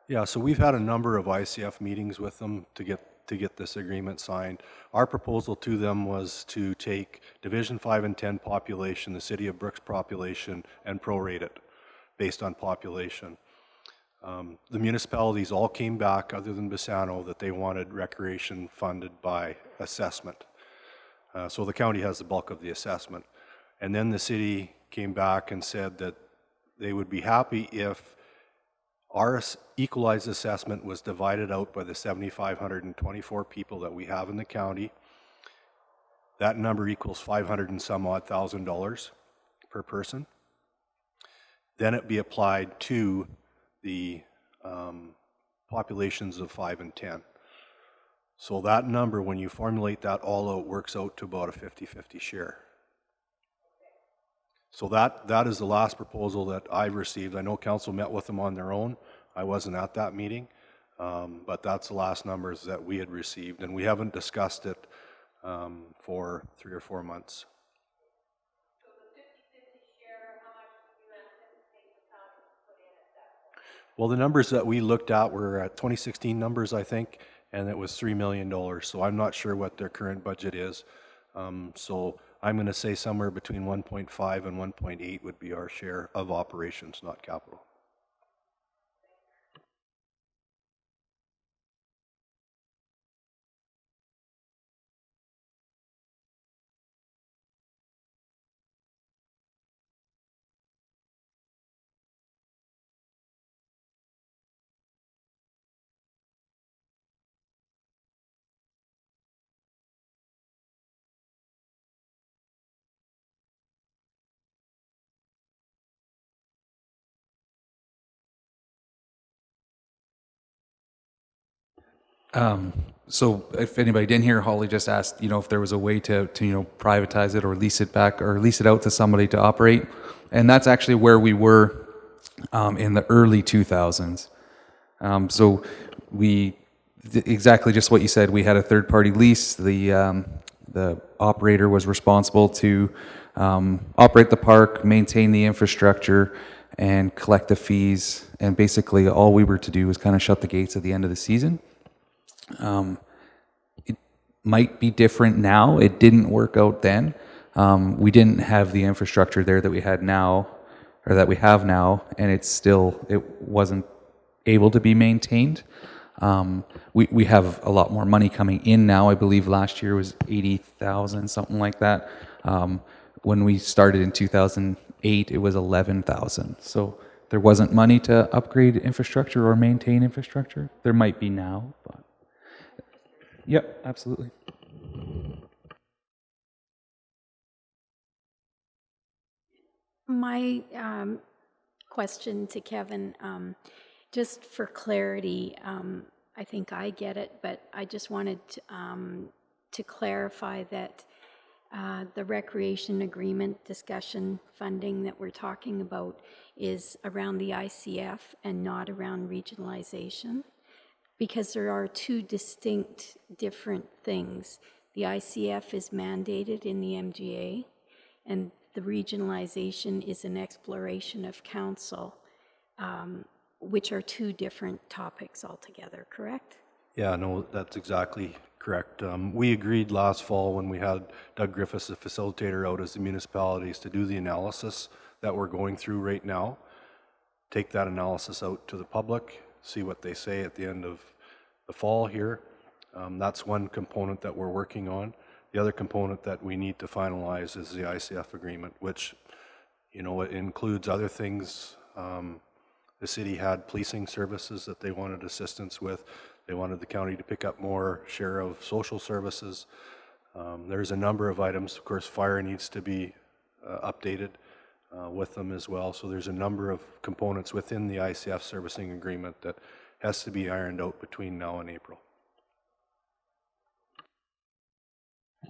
Yeah, so we've had a number of ICF meetings with them to get this agreement signed. Our proposal to them was to take Division 5 and 10 population, the City of Brooks population, and prorate it based on population. The municipalities all came back, other than Bassano, that they wanted recreation funded by assessment. So the county has the bulk of the assessment. And then the city came back and said that they would be happy if our equalized assessment was divided out by the 7,524 people that we have in the county. That number equals 500 and some odd thousand dollars per person. Then it be applied to the populations of 5 and 10. So that number, when you formulate that all out, works out to about a 50-50 share. So that is the last proposal that I've received. I know council met with them on their own. I wasn't at that meeting, but that's the last numbers that we had received, and we haven't discussed it for 3 or 4 months. Well, the numbers that we looked at were 2016 numbers, I think, and it was $3 million. So I'm not sure what their current budget is. So I'm going to say somewhere between 1.5 and 1.8 would be our share of operations, not capital. So if anybody didn't hear, Holly just asked, if there was a way to privatize it or lease it back or lease it out to somebody to operate. And that's actually where we were in the early 2000s. So we, exactly just what you said, we had a third-party lease. The operator was responsible to operate the park, maintain the infrastructure, and collect the fees. And basically all we were to do was kind of shut the gates at the end of the season. It might be different now. It didn't work out then. We didn't have the infrastructure there that we had now, or that we have now, and it wasn't able to be maintained. We have a lot more money coming in now. I believe last year was 80,000, something like that. When we started in 2008, it was 11,000. So there wasn't money to upgrade infrastructure or maintain infrastructure. There might be now, but yep, absolutely. My question to Kevin, just for clarity, I think I get it, but I just wanted to clarify that the recreation agreement discussion funding that we're talking about is around the ICF and not around regionalization, because there are two distinct different things. The ICF is mandated in the MGA, and the regionalization is an exploration of council, which are two different topics altogether, correct? Yeah, no, that's exactly correct. We agreed last fall when we had Doug Griffiths, the facilitator, out as the municipalities to do the analysis that we're going through right now, take that analysis out to the public, see what they say at the end of the fall here. That's one component that we're working on. The other component that we need to finalize is the ICF agreement, which, it includes other things. The city had policing services that they wanted assistance with. They wanted the county to pick up more share of social services. There's a number of items. Of course, fire needs to be updated with them as well. So there's a number of components within the ICF servicing agreement that has to be ironed out between now and April.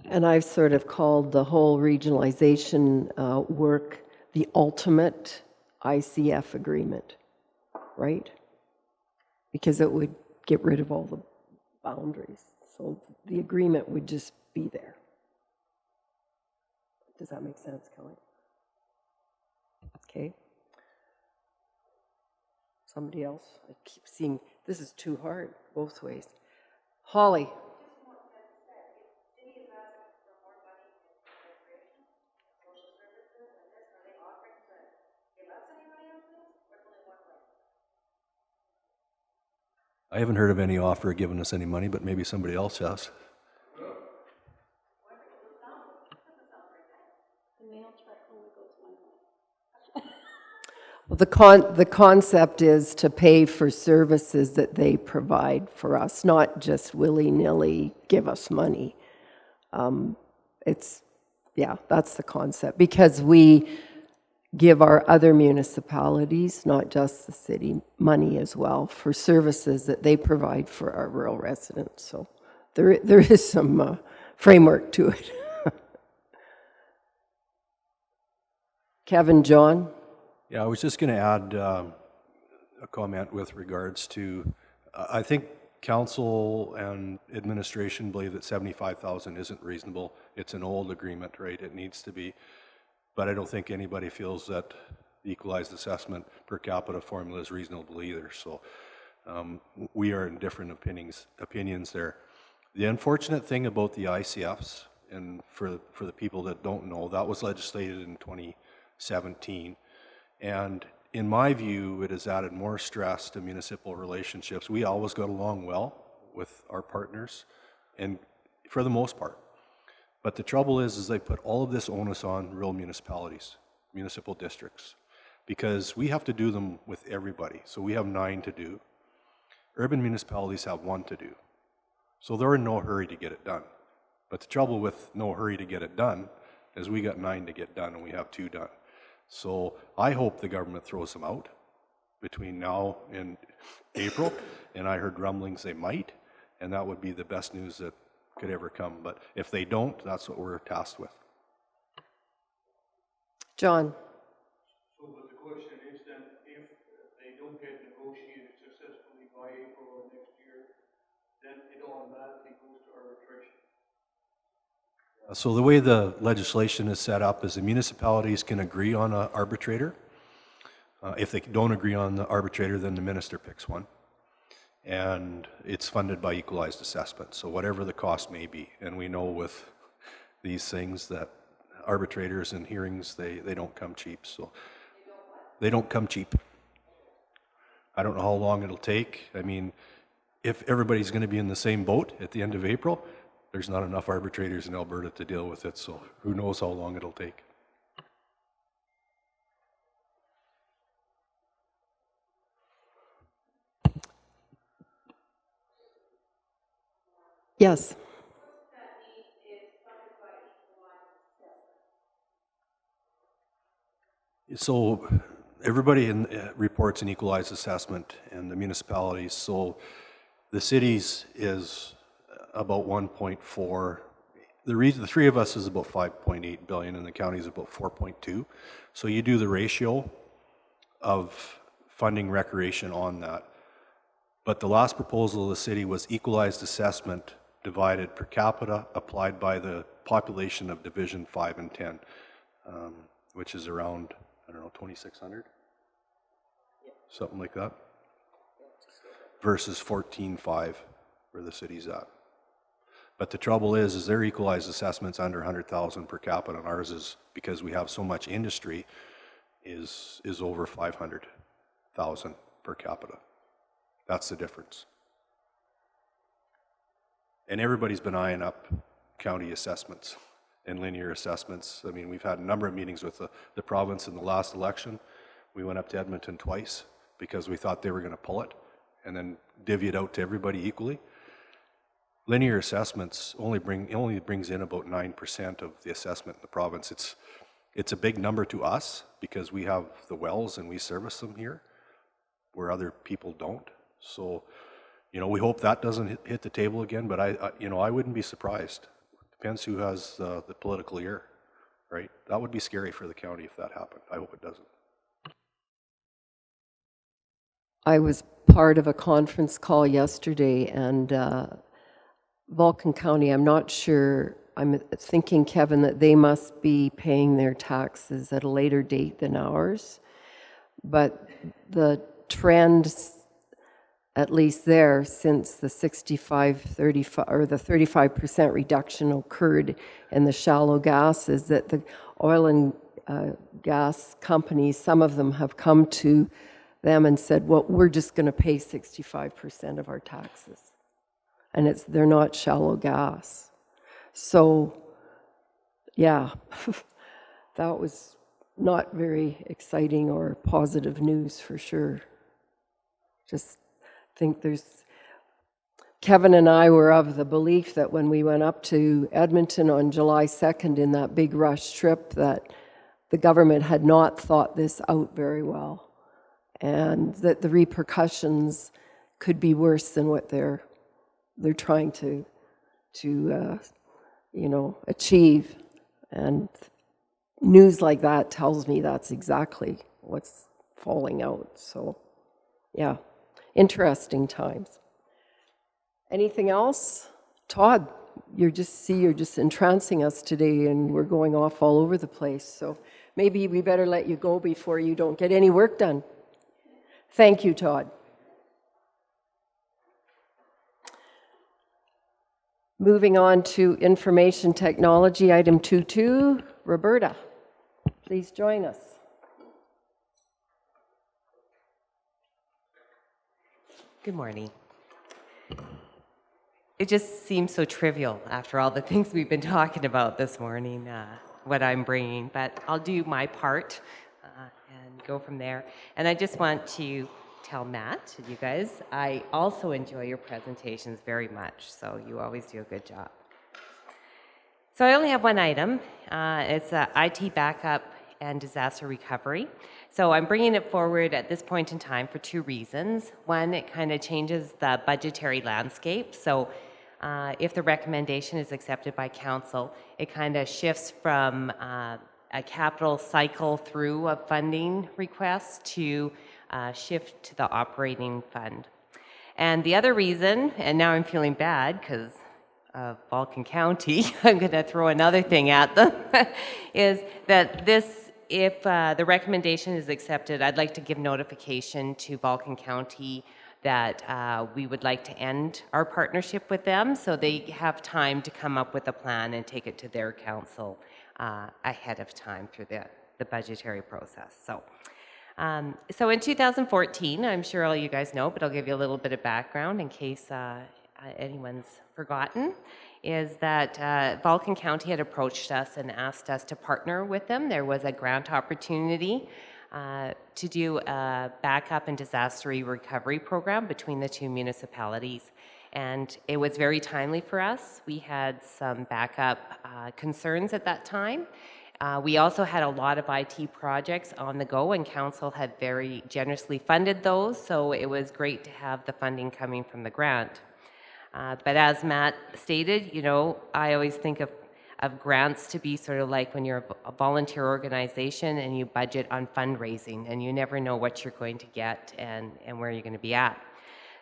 And I've sort of called the whole regionalization work the ultimate ICF agreement, right? Because it would get rid of all the boundaries. So the agreement would just be there. Does that make sense, Kelly? Okay. Somebody else? I keep seeing, this is too hard, both ways. Holly? I haven't heard of any offer giving us any money, but maybe somebody else has. Well, the concept is to pay for services that they provide for us, not just willy-nilly give us money. That's the concept, because we give our other municipalities, not just the city, money as well for services that they provide for our rural residents. So there is some framework to it. Kevin, John? Yeah, I was just going to add a comment with regards to, I think council and administration believe that 75,000 isn't reasonable. It's an old agreement, right? It needs to be. But I don't think anybody feels that the equalized assessment per capita formula is reasonable either. So we are in different opinions there. The unfortunate thing about the ICFs, and for the people that don't know, that was legislated in 2017. And in my view, it has added more stress to municipal relationships. We always got along well with our partners, and for the most part. But the trouble is they put all of this onus on rural municipalities, municipal districts, because we have to do them with everybody. So we have 9 to do. Urban municipalities have 1 to do. So they're in no hurry to get it done. But the trouble with no hurry to get it done is we got 9 to get done and we have 2 done. So I hope the government throws them out between now and April, and I heard rumblings they might, and that would be the best news that could ever come. But if they don't, that's what we're tasked with. John? So the question is then, if they don't get negotiated successfully by April of next year, then it automatically goes to arbitration. So the way the legislation is set up is the municipalities can agree on an arbitrator. If they don't agree on the arbitrator, then the minister picks one. And it's funded by equalized assessment, so whatever the cost may be. And we know with these things that arbitrators and hearings, they don't come cheap. So they don't come cheap. I don't know how long it'll take. I mean, if everybody's going to be in the same boat at the end of April, there's not enough arbitrators in Alberta to deal with it, so who knows how long it'll take. Yes. So everybody reports an equalized assessment in the municipalities. So the cities is about 1.4. The three of us is about 5.8 billion, and the county is about 4.2. So you do the ratio of funding recreation on that. But the last proposal of the city was equalized assessment divided per capita, applied by the population of Division 5 and 10, which is around, I don't know, 2,600? Something like that. Versus 14.5 where the city's at. But the trouble is their equalized assessment's under 100,000 per capita, and ours is, because we have so much industry, is over 500,000 per capita. That's the difference. And everybody's been eyeing up county assessments and linear assessments. I mean, we've had a number of meetings with the province in the last election. We went up to Edmonton twice because we thought they were going to pull it and then divvy it out to everybody equally. Linear assessments only brings in about 9% of the assessment in the province. It's a big number to us because we have the wells and we service them here where other people don't. So, you know, we hope that doesn't hit the table again, but I wouldn't be surprised. Depends who has the political ear, right? That would be scary for the county if that happened. I hope it doesn't. I was part of a conference call yesterday, and Vulcan County, I'm not sure I'm thinking, Kevin, that they must be paying their taxes at a later date than ours. But the trend, at least there, since the 35 or the 35% reduction occurred in the shallow gas, is that the oil and gas companies, some of them have come to them and said, well, we're just going to pay 65% of our taxes. And they're not shallow gas. So, yeah, that was not very exciting or positive news for sure. Just think Kevin and I were of the belief that when we went up to Edmonton on July 2nd in that big rush trip, that the government had not thought this out very well, and that the repercussions could be worse than what they're trying to achieve. And news like that tells me that's exactly what's falling out. So, yeah, interesting times. Anything else? Todd, you're just entrancing us today, and we're going off all over the place. So maybe we better let you go before you don't get any work done. Thank you, Todd. Moving on to information technology, item 2.2. Roberta, please join us. Good morning. It just seems so trivial after all the things we've been talking about this morning, what I'm bringing, but I'll do my part and go from there. And I just want to tell Matt and you guys, I also enjoy your presentations very much, so you always do a good job. So I only have one item. It's IT backup and disaster recovery. So I'm bringing it forward at this point in time for two reasons. One, it kind of changes the budgetary landscape. So if the recommendation is accepted by council, it kind of shifts from a capital cycle through of funding requests to shift to the operating fund. And the other reason, and now I'm feeling bad because of Vulcan County, I'm going to throw another thing at them, is that if the recommendation is accepted, I'd like to give notification to Vulcan County that we would like to end our partnership with them so they have time to come up with a plan and take it to their council ahead of time through the budgetary process. So in 2014, I'm sure all you guys know, but I'll give you a little bit of background in case anyone's forgotten, is that Vulcan County had approached us and asked us to partner with them. There was a grant opportunity to do a backup and disaster recovery program between the two municipalities. And it was very timely for us. We had some backup concerns at that time. We also had a lot of IT projects on the go, and council had very generously funded those, so it was great to have the funding coming from the grant. But as Matt stated, you know, I always think of grants to be sort of like when you're a volunteer organization and you budget on fundraising, and you never know what you're going to get and where you're going to be at.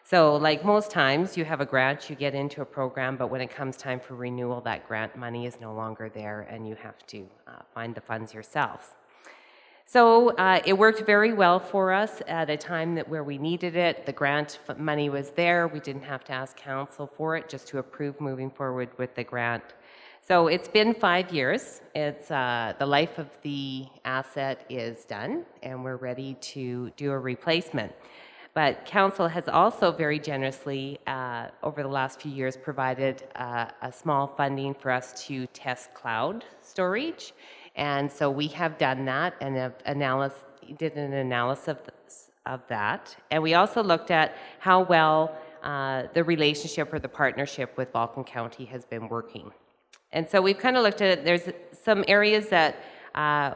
So like most times, you have a grant, you get into a program, but when it comes time for renewal, that grant money is no longer there and you have to find the funds yourselves. So it worked very well for us at a time where we needed it. The grant money was there. We didn't have to ask council for it, just to approve moving forward with the grant. So it's been 5 years. It's the life of the asset is done, and we're ready to do a replacement. But council has also very generously, over the last few years, provided a small funding for us to test cloud storage. And so we have done that and did an analysis of that. And we also looked at how well the relationship or the partnership with Vulcan County has been working. And so we've kind of looked at it. There's some areas that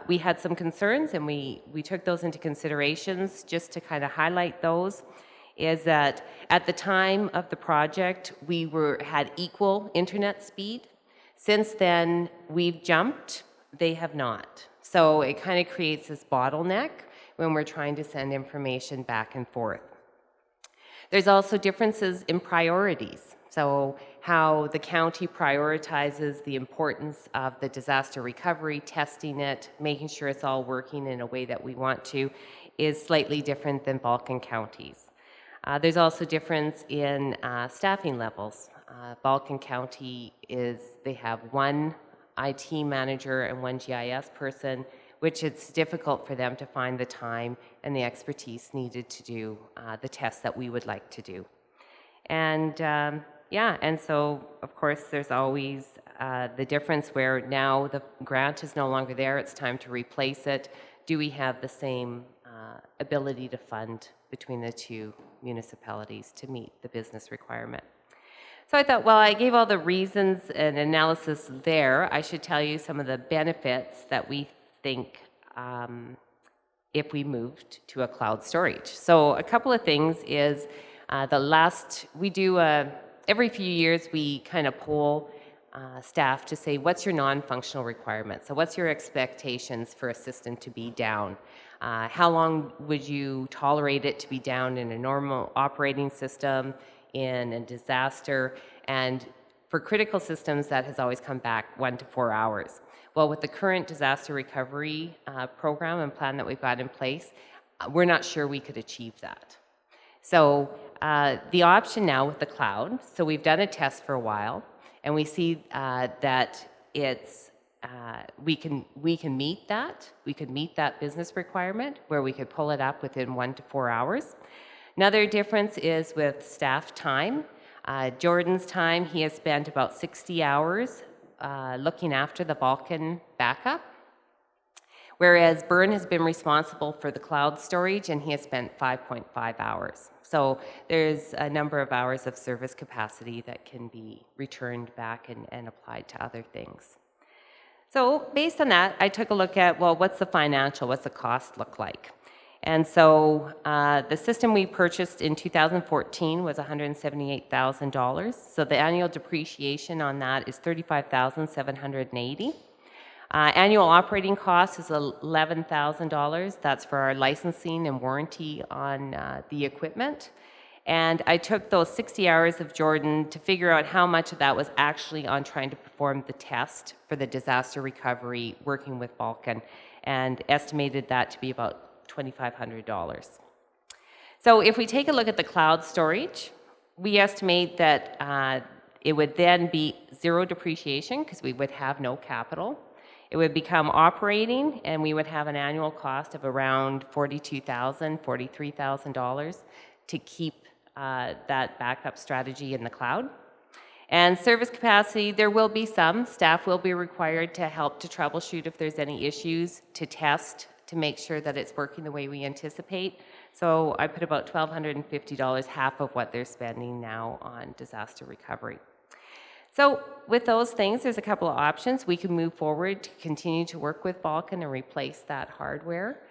we had some concerns, and we took those into considerations. Just to kind of highlight those, is that at the time of the project, we had equal internet speed. Since then, we've jumped. They have not. So it kind of creates this bottleneck when we're trying to send information back and forth. There's also differences in priorities. So how the county prioritizes the importance of the disaster recovery, testing it, making sure it's all working in a way that we want to, is slightly different than Balkan counties. There's also difference in staffing levels. Balkan County they have one IT manager and one GIS person, which it's difficult for them to find the time and the expertise needed to do the tests that we would like to do. And and so of course there's always the difference where now the grant is no longer there, it's time to replace it. Do we have the same ability to fund between the two municipalities to meet the business requirement? So I thought, well, I gave all the reasons and analysis there. I should tell you some of the benefits that we think if we moved to a cloud storage. So a couple of things is every few years we kind of poll staff to say, what's your non-functional requirement? So what's your expectations for a system to be down? How long would you tolerate it to be down in a normal operating system, in a disaster? And for critical systems, that has always come back 1 to 4 hours. Well, with the current disaster recovery program and plan that we've got in place, we're not sure we could achieve that. So the option now with the cloud, so we've done a test for a while, and we see that it's we can meet that. We could meet that business requirement where we could pull it up within 1 to 4 hours. Another difference is with staff time. Jordan's time, he has spent about 60 hours looking after the Balkan backup, whereas Byrne has been responsible for the cloud storage and he has spent 5.5 hours. So there's a number of hours of service capacity that can be returned back and applied to other things. So based on that, I took a look at, well, what's the cost look like? And so the system we purchased in 2014 was $178,000. So the annual depreciation on that is $35,780. Annual operating cost is $11,000. That's for our licensing and warranty on the equipment. And I took those 60 hours of Jordan to figure out how much of that was actually on trying to perform the test for the disaster recovery working with Balkan, and estimated that to be about $2,500. So if we take a look at the cloud storage, we estimate that it would then be zero depreciation because we would have no capital. It would become operating, and we would have an annual cost of around $42,000, $43,000 to keep that backup strategy in the cloud. And service capacity, there will be some. Staff will be required to help to troubleshoot if there's any issues, to test, to make sure that it's working the way we anticipate. So I put about $1,250, half of what they're spending now on disaster recovery. So with those things, there's a couple of options. We can move forward to continue to work with Balkan and replace that hardware.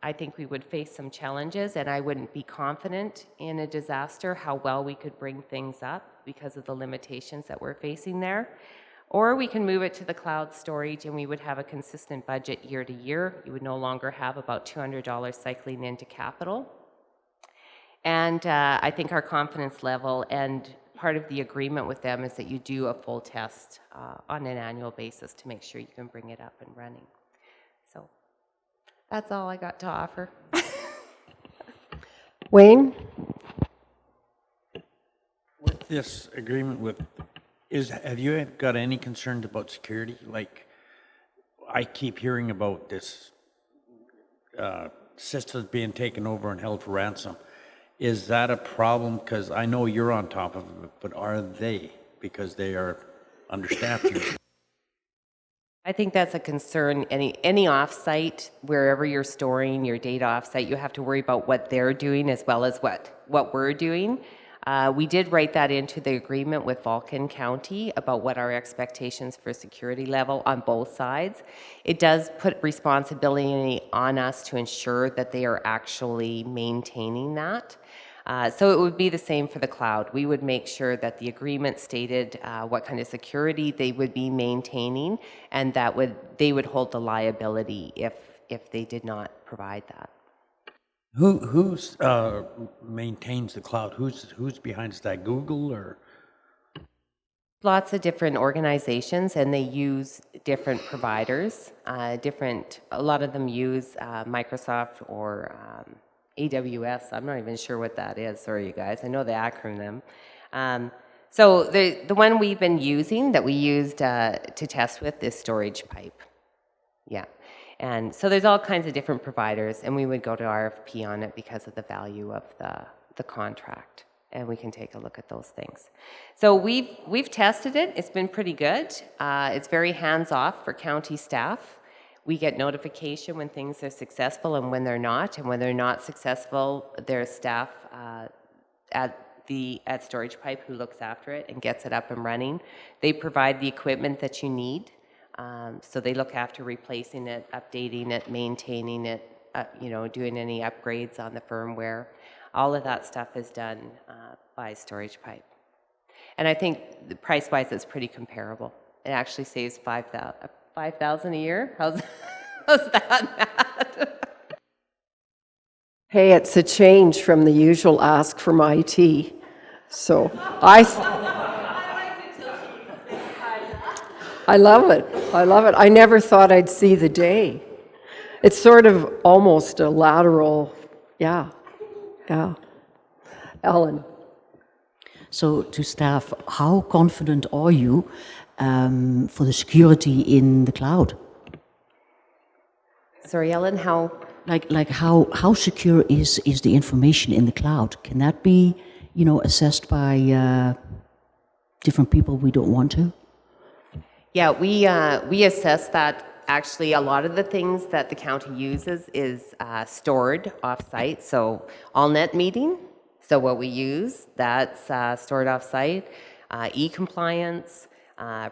I think we would face some challenges, and I wouldn't be confident in a disaster how well we could bring things up because of the limitations that we're facing there. Or we can move it to the cloud storage, and we would have a consistent budget year to year. You would no longer have about $200 cycling into capital. And I think our confidence level and part of the agreement with them is that you do a full test on an annual basis to make sure you can bring it up and running. So that's all I got to offer. Wayne? With this agreement have you got any concerns about security? Like, I keep hearing about this systems being taken over and held for ransom. Is that a problem? Because I know you're on top of it, but are they? Because they are understaffed. I think that's a concern. Any offsite, wherever you're storing your data offsite, you have to worry about what they're doing as well as what we're doing. We did write that into the agreement with Balkan County about what our expectations for security level on both sides. It does put responsibility on us to ensure that they are actually maintaining that. So it would be the same for the cloud. We would make sure that the agreement stated what kind of security they would be maintaining, and that they would hold the liability if they did not provide that. Who maintains the cloud? Who's behind? Is that Google or? Lots of different organizations, and they use different providers. A lot of them use Microsoft or AWS. I'm not even sure what that is. Sorry, you guys. I know the acronym. So the one we've been using that we used to test with is Storage Pipe. Yeah. And so there's all kinds of different providers, and we would go to RFP on it because of the value of the contract. And we can take a look at those things. So we've tested it. It's been pretty good. It's very hands-off for county staff. We get notification when things are successful and when they're not. And when they're not successful, there's staff at Storage Pipe who looks after it and gets it up and running. They provide the equipment that you need. So they look after replacing it, updating it, maintaining it, doing any upgrades on the firmware. All of that stuff is done by Storage Pipe. And I think price-wise, it's pretty comparable. It actually saves $5,000 a year. How's that, Matt? Hey, it's a change from the usual ask from IT. So I love it. I love it. I never thought I'd see the day. It's sort of almost a lateral, yeah. Ellen. So to staff, how confident are you for the security in the cloud? Sorry, Ellen, how? Like how secure is the information in the cloud? Can that be, assessed by different people we don't want to? Yeah, we assess that. Actually, a lot of the things that the county uses is stored off-site. So AllNet meeting, so what we use, that's stored off-site. E-compliance,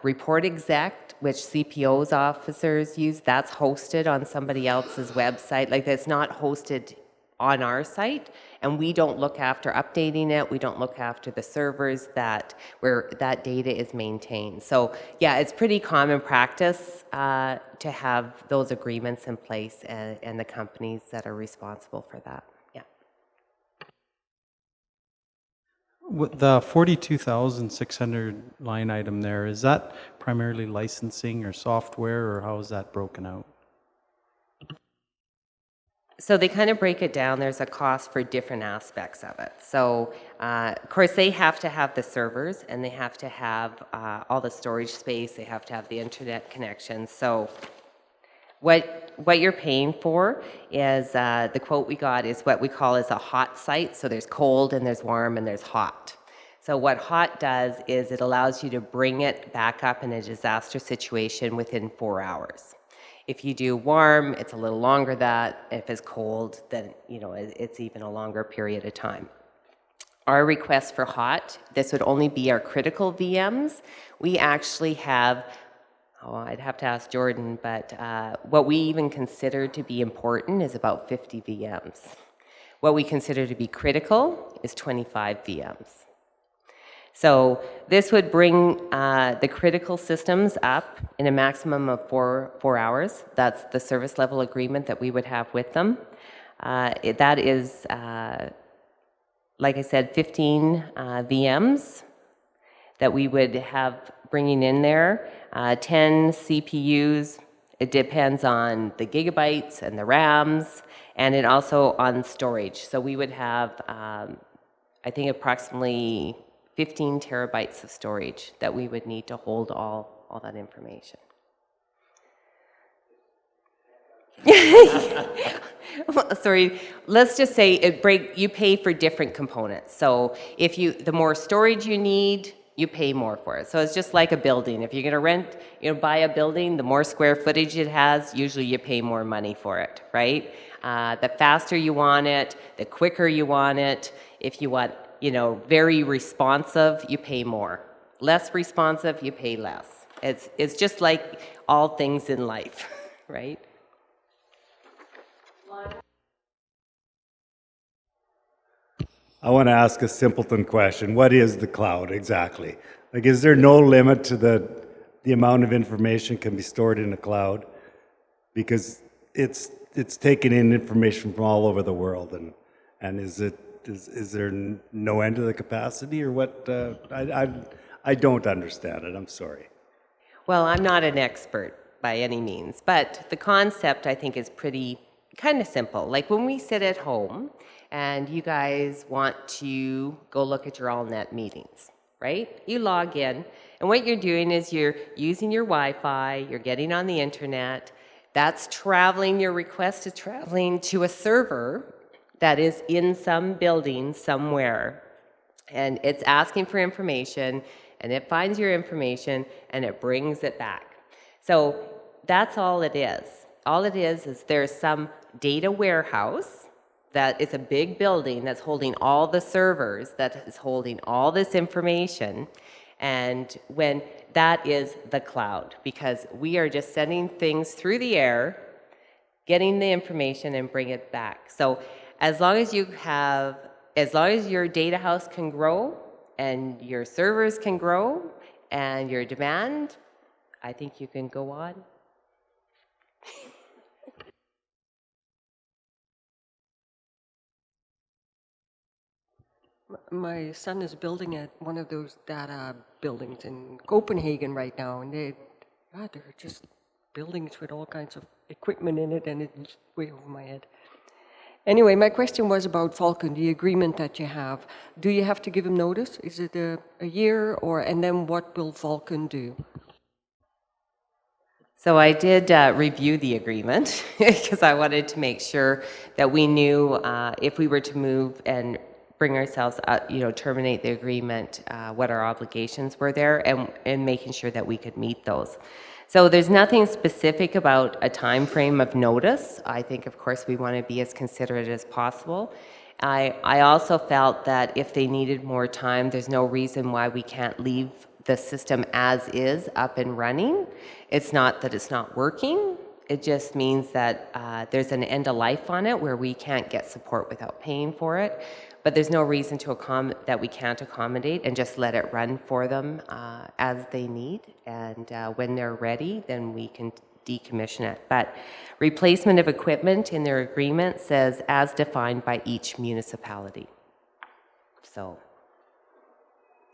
report exec, which CPO's officers use, that's hosted on somebody else's website. Like, it's not hosted on our site, and we don't look after updating it. We don't look after the servers where that data is maintained. So yeah, it's pretty common practice to have those agreements in place and the companies that are responsible for that. Yeah. With the 42,600 line item there, is that primarily licensing or software, or how is that broken out? So they kind of break it down. There's a cost for different aspects of it. So, of course, they have to have the servers, and they have to have all the storage space. They have to have the internet connection. So what you're paying for is the quote we got is what we call is a hot site. So there's cold, and there's warm, and there's hot. So what hot does is it allows you to bring it back up in a disaster situation within 4 hours. If you do warm, it's a little longer that. If it's cold, then it's even a longer period of time. Our request for hot, this would only be our critical VMs. We actually have, I'd have to ask Jordan, but what we even consider to be important is about 50 VMs. What we consider to be critical is 25 VMs. So this would bring the critical systems up in a maximum of 4 hours. That's the service level agreement that we would have with them. That is, like I said, 15 VMs that we would have bringing in there. 10 CPUs. It depends on the gigabytes and the RAMs, and it also on storage. So we would have, I think, approximately 15 terabytes of storage that we would need to hold all that information. Sorry, let's just say you pay for different components. So if the more storage you need, you pay more for it. So it's just like a building. If you're going to buy a building, the more square footage it has, usually you pay more money for it, right? The faster you want it, the quicker you want it. If you want very responsive, you pay more. Less responsive, you pay less. It's just like all things in life, right? I want to ask a simpleton question. What is the cloud exactly? Like, is there no limit to the amount of information can be stored in the cloud? Because it's taking in information from all over the world, and is there no end to the capacity, or what? I don't understand it, I'm sorry. Well, I'm not an expert by any means, but the concept I think is pretty kind of simple. Like when we sit at home and you guys want to go look at your AllNet meetings, right? You log in, and what you're doing is you're using your Wi-Fi, you're getting on the internet, that's traveling, your request is traveling to a server that is in some building somewhere, and it's asking for information, and it finds your information, and it brings it back. So that's all it is. All it is there's some data warehouse that is a big building that's holding all the servers, that is holding all this information, and when that is the cloud, because we are just sending things through the air, getting the information and bring it back. So as long as your data house can grow and your servers can grow and your demand, I think you can go on. My son is building at one of those data buildings in Copenhagen right now, and they're just buildings with all kinds of equipment in it, and it's way over my head. Anyway, my question was about Vulcan, the agreement that you have. Do you have to give him notice? Is it a year, and then what will Vulcan do? So I did review the agreement because I wanted to make sure that we knew if we were to move and bring ourselves up, terminate the agreement, what our obligations were there, and making sure that we could meet those. So there's nothing specific about a time frame of notice. I think, of course, we want to be as considerate as possible. I also felt that if they needed more time, there's no reason why we can't leave the system as is up and running. It's not that it's not working. It just means that there's an end of life on it where we can't get support without paying for it. But there's no reason that we can't accommodate and just let it run for them as they need. And when they're ready, then we can decommission it. But replacement of equipment in their agreement says as defined by each municipality. So,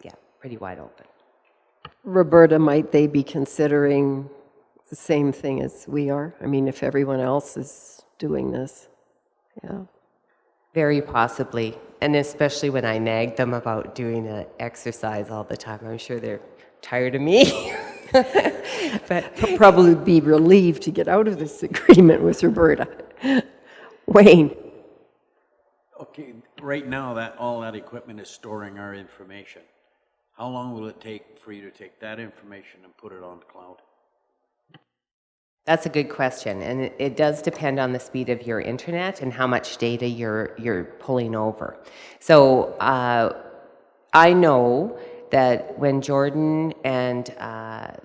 yeah, pretty wide open. Roberta, might they be considering the same thing as we are? I mean, if everyone else is doing this, yeah. Very possibly, and especially when I nag them about doing an exercise all the time. I'm sure they're tired of me. But they'll probably be relieved to get out of this agreement with Roberta. Wayne. Okay, right now all that equipment is storing our information. How long will it take for you to take that information and put it on the cloud? That's a good question, and it does depend on the speed of your internet and how much data you're pulling over. So I know that when Jordan and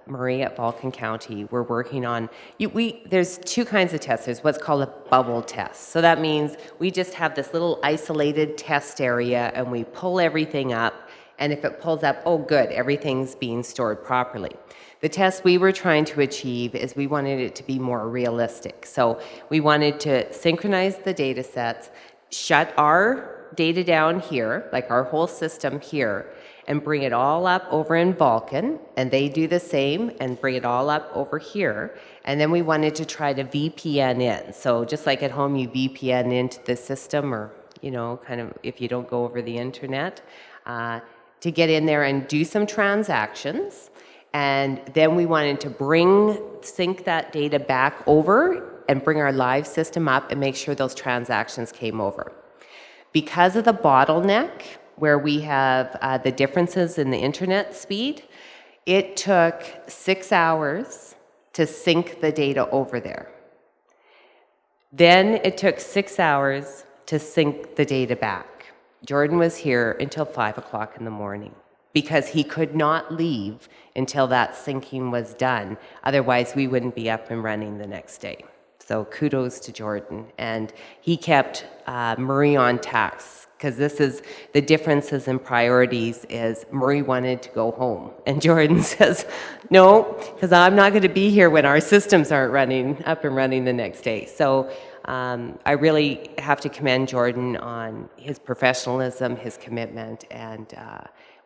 Marie at Vulcan County were working on, there's two kinds of tests. There's what's called a bubble test. So that means we just have this little isolated test area and we pull everything up, and if it pulls up, oh good, everything's being stored properly. The test we were trying to achieve is we wanted it to be more realistic. So we wanted to synchronize the data sets, shut our data down here, like our whole system here, and bring it all up over in Vulcan, and they do the same and bring it all up over here. And then we wanted to try to VPN in. So just like at home, you VPN into the system, or, kind of if you don't go over the internet, to get in there and do some transactions. And then we wanted to sync that data back over and bring our live system up and make sure those transactions came over. Because of the bottleneck, where we have the differences in the internet speed, it took 6 hours to sync the data over there. Then it took 6 hours to sync the data back. Jordan was here until 5 o'clock in the morning, because he could not leave until that syncing was done. Otherwise, we wouldn't be up and running the next day. So kudos to Jordan. And he kept Marie on task, because this is the differences in priorities is Marie wanted to go home. And Jordan says, no, because I'm not going to be here when our systems aren't up and running the next day. So I really have to commend Jordan on his professionalism, his commitment, and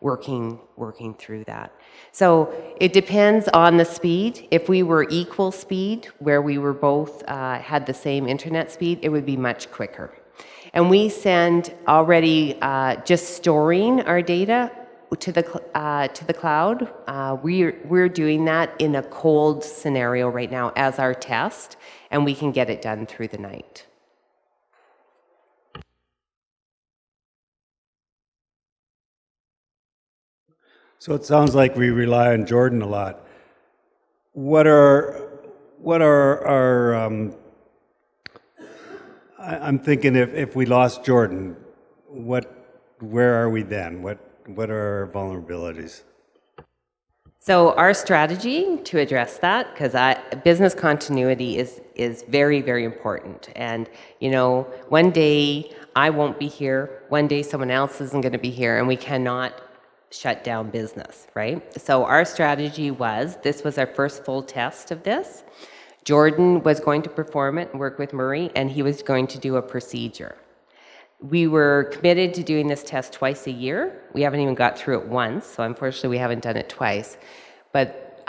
working through that. So it depends on the speed. If we were equal speed, where we were both had the same internet speed, it would be much quicker. And we send already just storing our data to the cloud. We're doing that in a cold scenario right now as our test, and we can get it done through the night. So it sounds like we rely on Jordan a lot. What are our I'm thinking if we lost Jordan, where are we then? What are our vulnerabilities? So our strategy to address that, because business continuity is very, very important. And, you know, one day I won't be here, one day someone else isn't going to be here, and we cannot shut down business, right? So our strategy this was our first full test of this. Jordan was going to perform it and work with Murray, and he was going to do a procedure. We were committed to doing this test twice a year. We haven't even got through it once, so unfortunately we haven't done it twice. But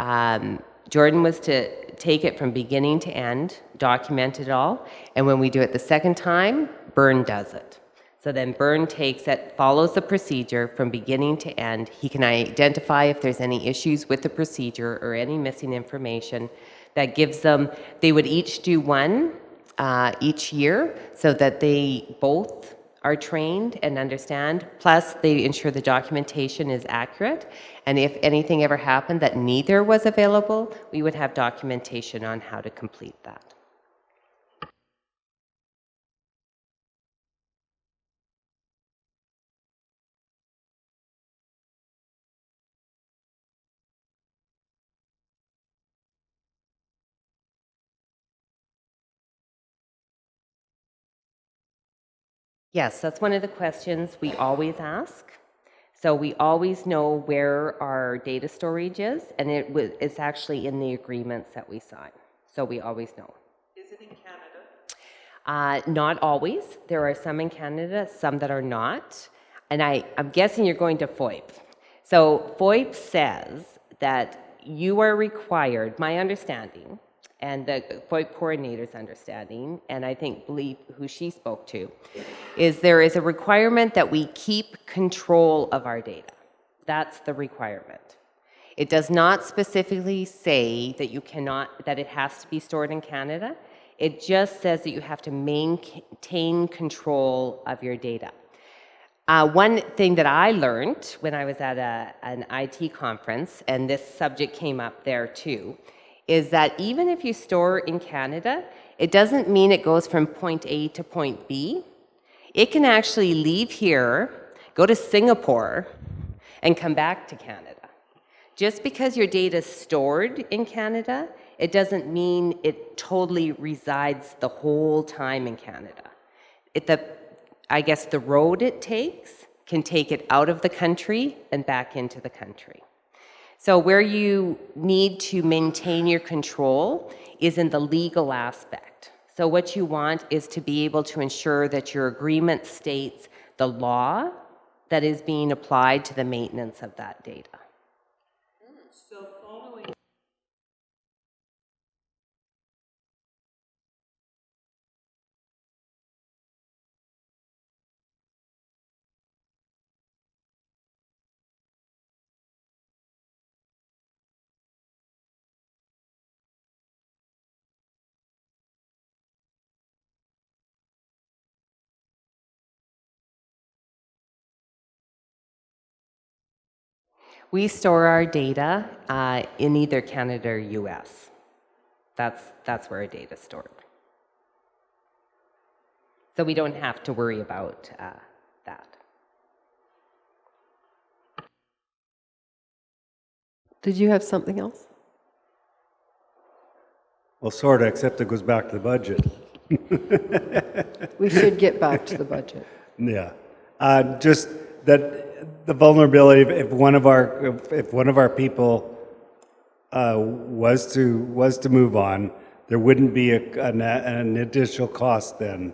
Jordan was to take it from beginning to end, document it all, and when we do it the second time, Byrne does it. So then Byrne takes it, follows the procedure from beginning to end. He can identify if there's any issues with the procedure or any missing information. That gives them, they would each do one each year so that they both are trained and understand. Plus, they ensure the documentation is accurate. And if anything ever happened that neither was available, we would have documentation on how to complete that. Yes, that's one of the questions we always ask. So we always know where our data storage is, and it's actually in the agreements that we sign. So we always know. Is it in Canada? Not always. There are some in Canada, some that are not. And I'm guessing you're going to FOIP. So FOIP says that you are required, my understanding, and the FOIP coordinator's understanding, and I believe who she spoke to, is there is a requirement that we keep control of our data. That's the requirement. It does not specifically say that that it has to be stored in Canada. It just says that you have to maintain control of your data. One thing that I learned when I was at an IT conference, and this subject came up there too, is that even if you store in Canada, it doesn't mean it goes from point A to point B. It can actually leave here, go to Singapore, and come back to Canada. Just because your data is stored in Canada, it doesn't mean it totally resides the whole time in Canada. I guess the road it takes can take it out of the country and back into the country. So where you need to maintain your control is in the legal aspect. So what you want is to be able to ensure that your agreement states the law that is being applied to the maintenance of that data. So following We store our data in either Canada or US. That's where our data is stored. So we don't have to worry about that. Did you have something else? Well, sort of, except it goes back to the budget. We should get back to the budget. Yeah, just that the vulnerability. If one of our people was to move on, there wouldn't be an additional cost then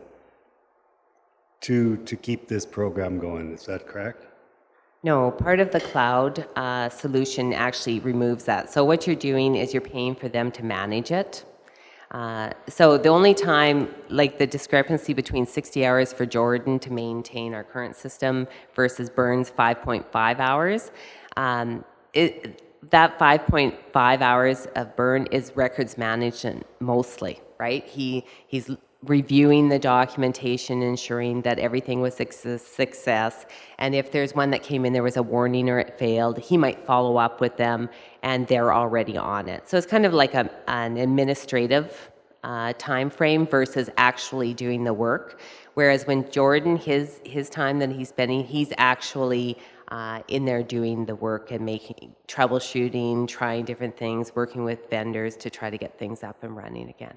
to keep this program going. Is that correct? No, part of the cloud solution actually removes that. So what you're doing is you're paying for them to manage it. So the only time, like the discrepancy between 60 hours for Jordan to maintain our current system versus Burns 5.5 hours, that 5.5 hours of Burn is records management mostly, right? He's reviewing the documentation, ensuring that everything was a success. And if there's one that came in, there was a warning or it failed, he might follow up with them and they're already on it. So it's kind of like an administrative time frame versus actually doing the work. Whereas when Jordan, his time that he's spending, he's actually in there doing the work and making troubleshooting, trying different things, working with vendors to try to get things up and running again.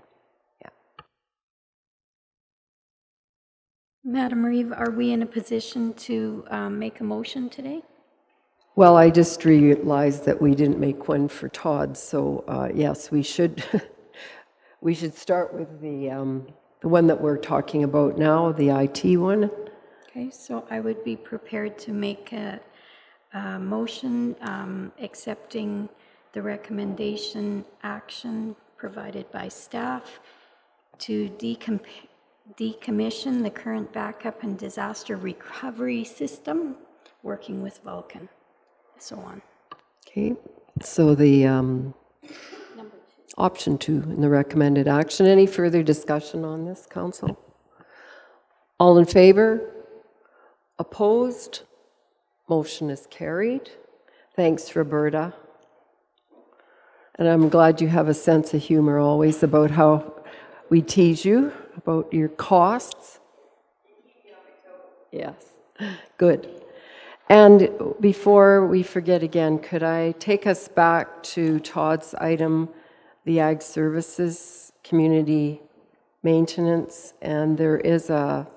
Madam Reeve, are we in a position to make a motion today? Well, I just realized that we didn't make one for Todd, so yes, we should we should start with the one that we're talking about now, the IT one. Okay, so I would be prepared to make a motion accepting the recommendation action provided by staff to decommission the current backup and disaster recovery system, working with Vulcan, so on. Okay, so the option 2 in the recommended action. Any further discussion on this, Council? All in favor? Opposed? Motion is carried. Thanks, Roberta. And I'm glad you have a sense of humor always about how we tease you about your costs. Yes, good. And before we forget again, could I take us back to Todd's item, the Ag Services Community Maintenance, and there is a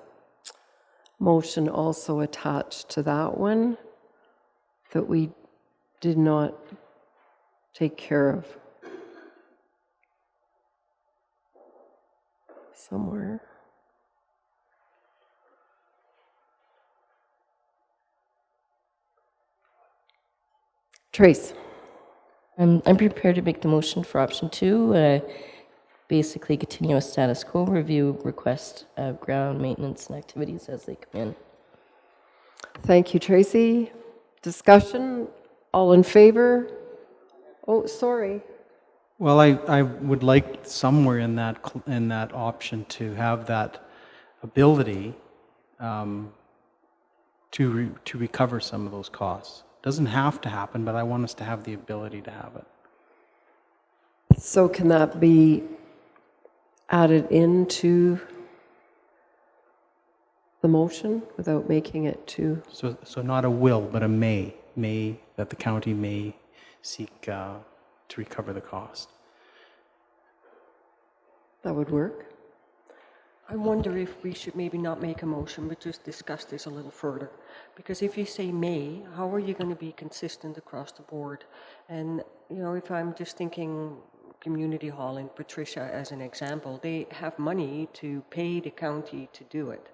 motion also attached to that one that we did not take care of somewhere. Trace. I'm prepared to make the motion for option 2. Basically, continue a status quo review request of ground maintenance and activities as they come in. Thank you, Tracy. Discussion? All in favor? Oh, sorry. Well, I would like somewhere in that option to have that ability to recover some of those costs. Doesn't have to happen, but I want us to have the ability to have it. So can that be added into the motion without making it too? So not a will, but a may that the county may seek to recover the cost. That would work. I wonder if we should maybe not make a motion, but just discuss this a little further. Because if you say may, how are you going to be consistent across the board? And, you know, if I'm just thinking Community Hall in Patricia as an example, they have money to pay the county to do it.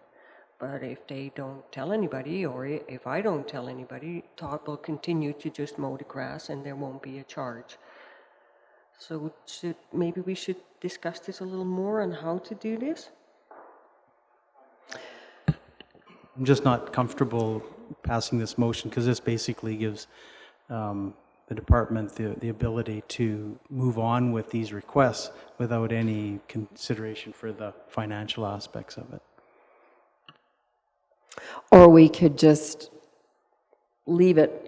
But if they don't tell anybody, or if I don't tell anybody, Todd will continue to just mow the grass and there won't be a charge. So maybe we should discuss this a little more on how to do this? I'm just not comfortable passing this motion because this basically gives the department the ability to move on with these requests without any consideration for the financial aspects of it. Or we could just leave it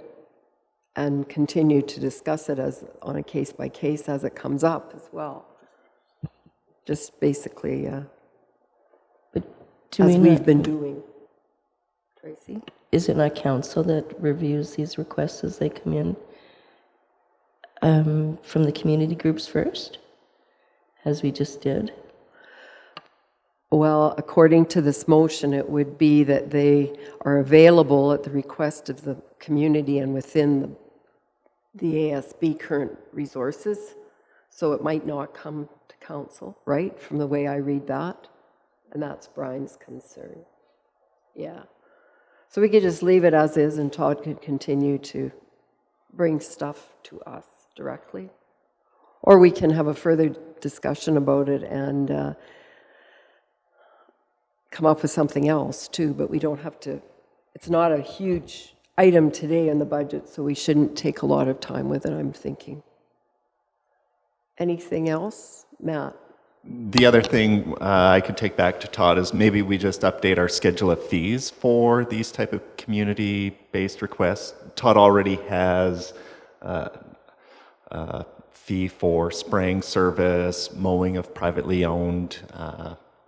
and continue to discuss it as on a case by case as it comes up as well. Just basically, But as we've been doing. Tracy? Is it not council that reviews these requests as they come in from the community groups first, as we just did? Well, according to this motion, it would be that they are available at the request of the community and within the ASB current resources. So it might not come to council, right? From the way I read that. And that's Brian's concern. Yeah. So we could just leave it as is and Todd could continue to bring stuff to us directly. Or we can have a further discussion about it and come up with something else too, but we don't have to, it's not a huge item today in the budget, so we shouldn't take a lot of time with it, I'm thinking. Anything else? Matt? The other thing I could take back to Todd is maybe we just update our schedule of fees for these type of community-based requests. Todd already has a fee for spraying service, mowing of privately owned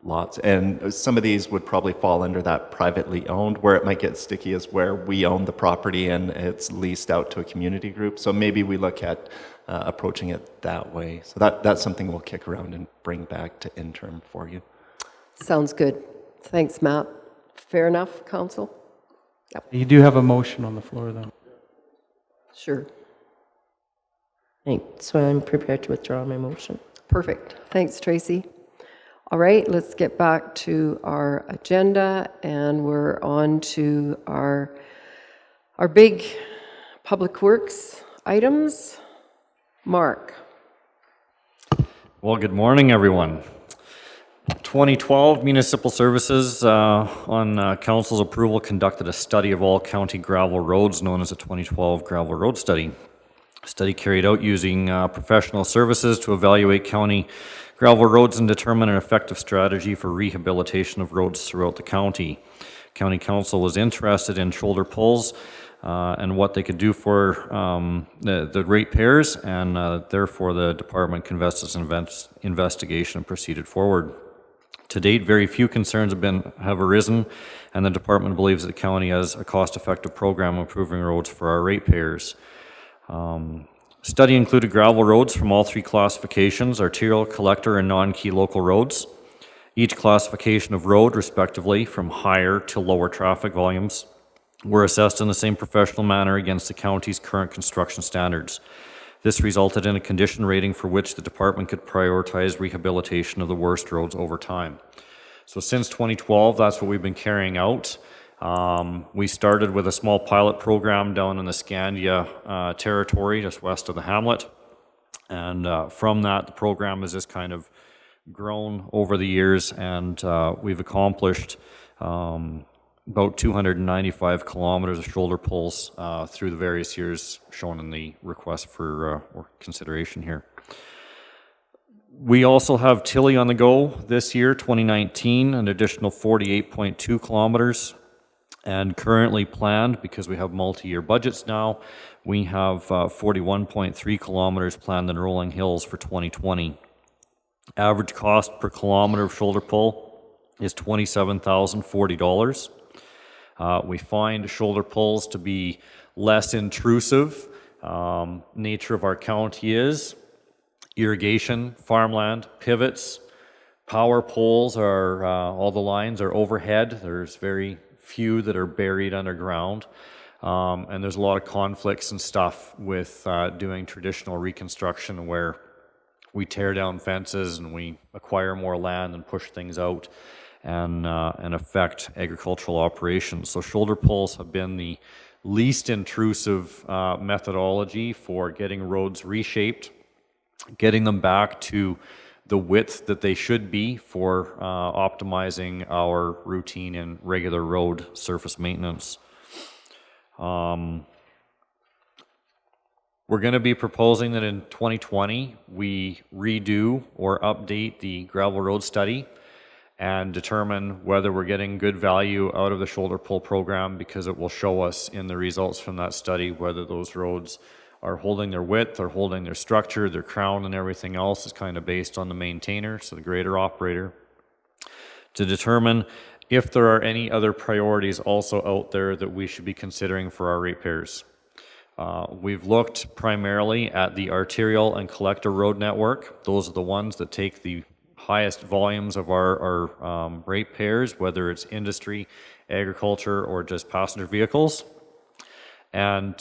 lots, and some of these would probably fall under that privately owned. Where it might get sticky is where we own the property and it's leased out to a community group. So maybe we look at approaching it that way. So that's something we'll kick around and bring back to interim for you. Sounds good. Thanks, Matt. Fair enough, Council? Yep. You do have a motion on the floor, though. Sure. So I'm prepared to withdraw my motion. Perfect. Thanks, Tracy. All right, let's get back to our agenda, and we're on to our big public works items. Mark. Well, good morning, everyone. 2012 Municipal Services, on Council's approval, conducted a study of all county gravel roads known as the 2012 Gravel Road Study. A study carried out using professional services to evaluate county gravel roads and determine an effective strategy for rehabilitation of roads throughout the county. County Council was interested in shoulder pulls and what they could do for the ratepayers, and therefore the department conducted its investigation and proceeded forward. To date, very few concerns have arisen, and the department believes that the county has a cost-effective program improving roads for our ratepayers. Study included gravel roads from all three classifications: arterial, collector, and non-key local roads. Each classification of road, respectively, from higher to lower traffic volumes, were assessed in the same professional manner against the county's current construction standards. This resulted in a condition rating for which the department could prioritize rehabilitation of the worst roads over time. So since 2012, that's what we've been carrying out. We started with a small pilot program down in the Scandia territory, just west of the hamlet. And from that, the program has just kind of grown over the years, and we've accomplished about 295 kilometers of shoulder pulls through the various years shown in the request for or consideration here. We also have Tilly on the go this year, 2019, an additional 48.2 kilometers. And currently planned, because we have multi-year budgets now, we have 41.3 kilometers planned in Rolling Hills for 2020. Average cost per kilometer of shoulder pull is $27,040. We find shoulder pulls to be less intrusive. Nature of our county is irrigation, farmland, pivots, power poles are, all the lines are overhead. There's very few that are buried underground. And there's a lot of conflicts and stuff with doing traditional reconstruction where we tear down fences and we acquire more land and push things out and affect agricultural operations. So shoulder pulls have been the least intrusive methodology for getting roads reshaped, getting them back to the width that they should be for optimizing our routine and regular road surface maintenance. We're going to be proposing that in 2020 we redo or update the gravel road study and determine whether we're getting good value out of the shoulder pull program, because it will show us in the results from that study whether those roads are holding their width, or holding their structure, their crown, and everything else is kind of based on the maintainer, so the grader operator, to determine if there are any other priorities also out there that we should be considering for our ratepayers. We've looked primarily at the arterial and collector road network. Those are the ones that take the highest volumes of our ratepayers, whether it's industry, agriculture, or just passenger vehicles. And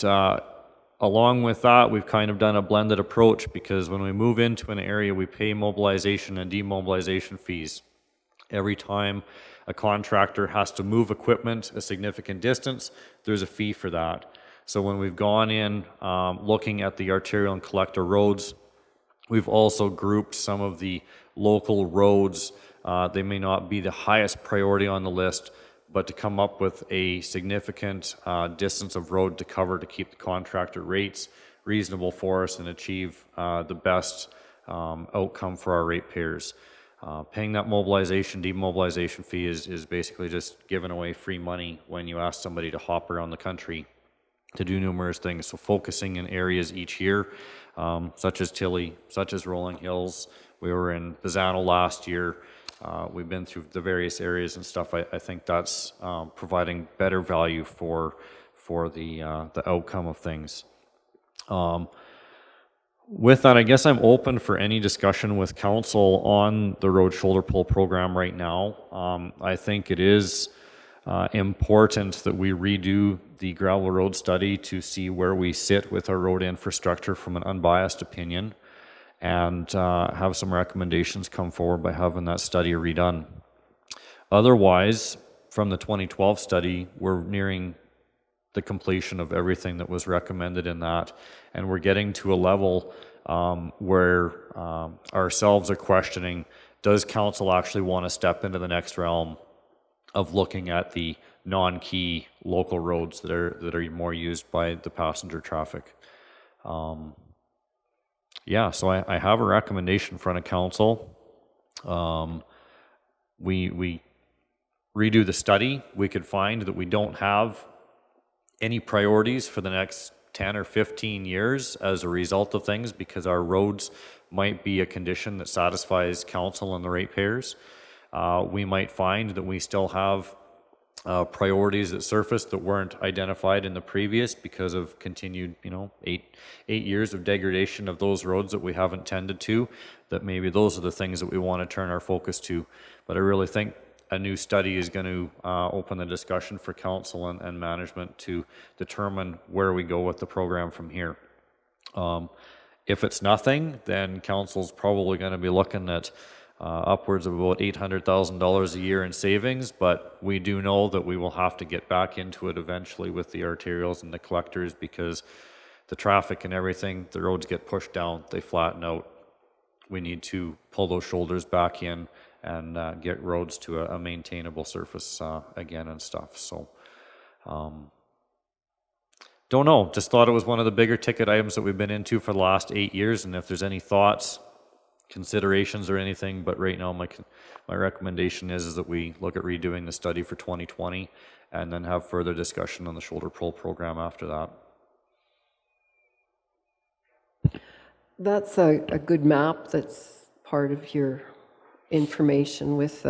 along with that, we've kind of done a blended approach, because when we move into an area, we pay mobilization and demobilization fees every time a contractor has to move equipment a significant distance, there's a fee for that. So when we've gone in looking at the arterial and collector roads, we've also grouped some of the local roads. They may not be the highest priority on the list, but to come up with a significant distance of road to cover to keep the contractor rates reasonable for us and achieve the best outcome for our ratepayers. Paying that mobilization, demobilization fee is basically just giving away free money when you ask somebody to hop around the country to do numerous things. So focusing in areas each year, such as Tilly, such as Rolling Hills. We were in Pisano last year. We've been through the various areas and stuff. I think that's providing better value for the outcome of things. With that, I guess I'm open for any discussion with council on the road shoulder pull program right now. I think it is important that we redo the gravel road study to see where we sit with our road infrastructure from an unbiased opinion, and have some recommendations come forward by having that study redone. Otherwise, from the 2012 study, we're nearing the completion of everything that was recommended in that, and we're getting to a level where ourselves are questioning, does council actually want to step into the next realm of looking at the non-key local roads that are more used by the passenger traffic? Yeah, so I have a recommendation in front of council. We redo the study. We could find that we don't have any priorities for the next 10 or 15 years as a result of things, because our roads might be a condition that satisfies council and the ratepayers. We might find that we still have priorities that surface that weren't identified in the previous because of continued, 8 years of degradation of those roads that we haven't tended to, that maybe those are the things that we want to turn our focus to. But I really think a new study is going to open the discussion for council and management to determine where we go with the program from here. If it's nothing, then council's probably going to be looking at upwards of about $800,000 a year in savings, but we do know that we will have to get back into it eventually with the arterials and the collectors, because the traffic and everything, the roads get pushed down, they flatten out. We need to pull those shoulders back in and get roads to a maintainable surface again and stuff. So, don't know, just thought it was one of the bigger ticket items that we've been into for the last 8 years, and if there's any thoughts, considerations or anything, but right now my recommendation is that we look at redoing the study for 2020 and then have further discussion on the shoulder pull program after that. That's a good map that's part of your information with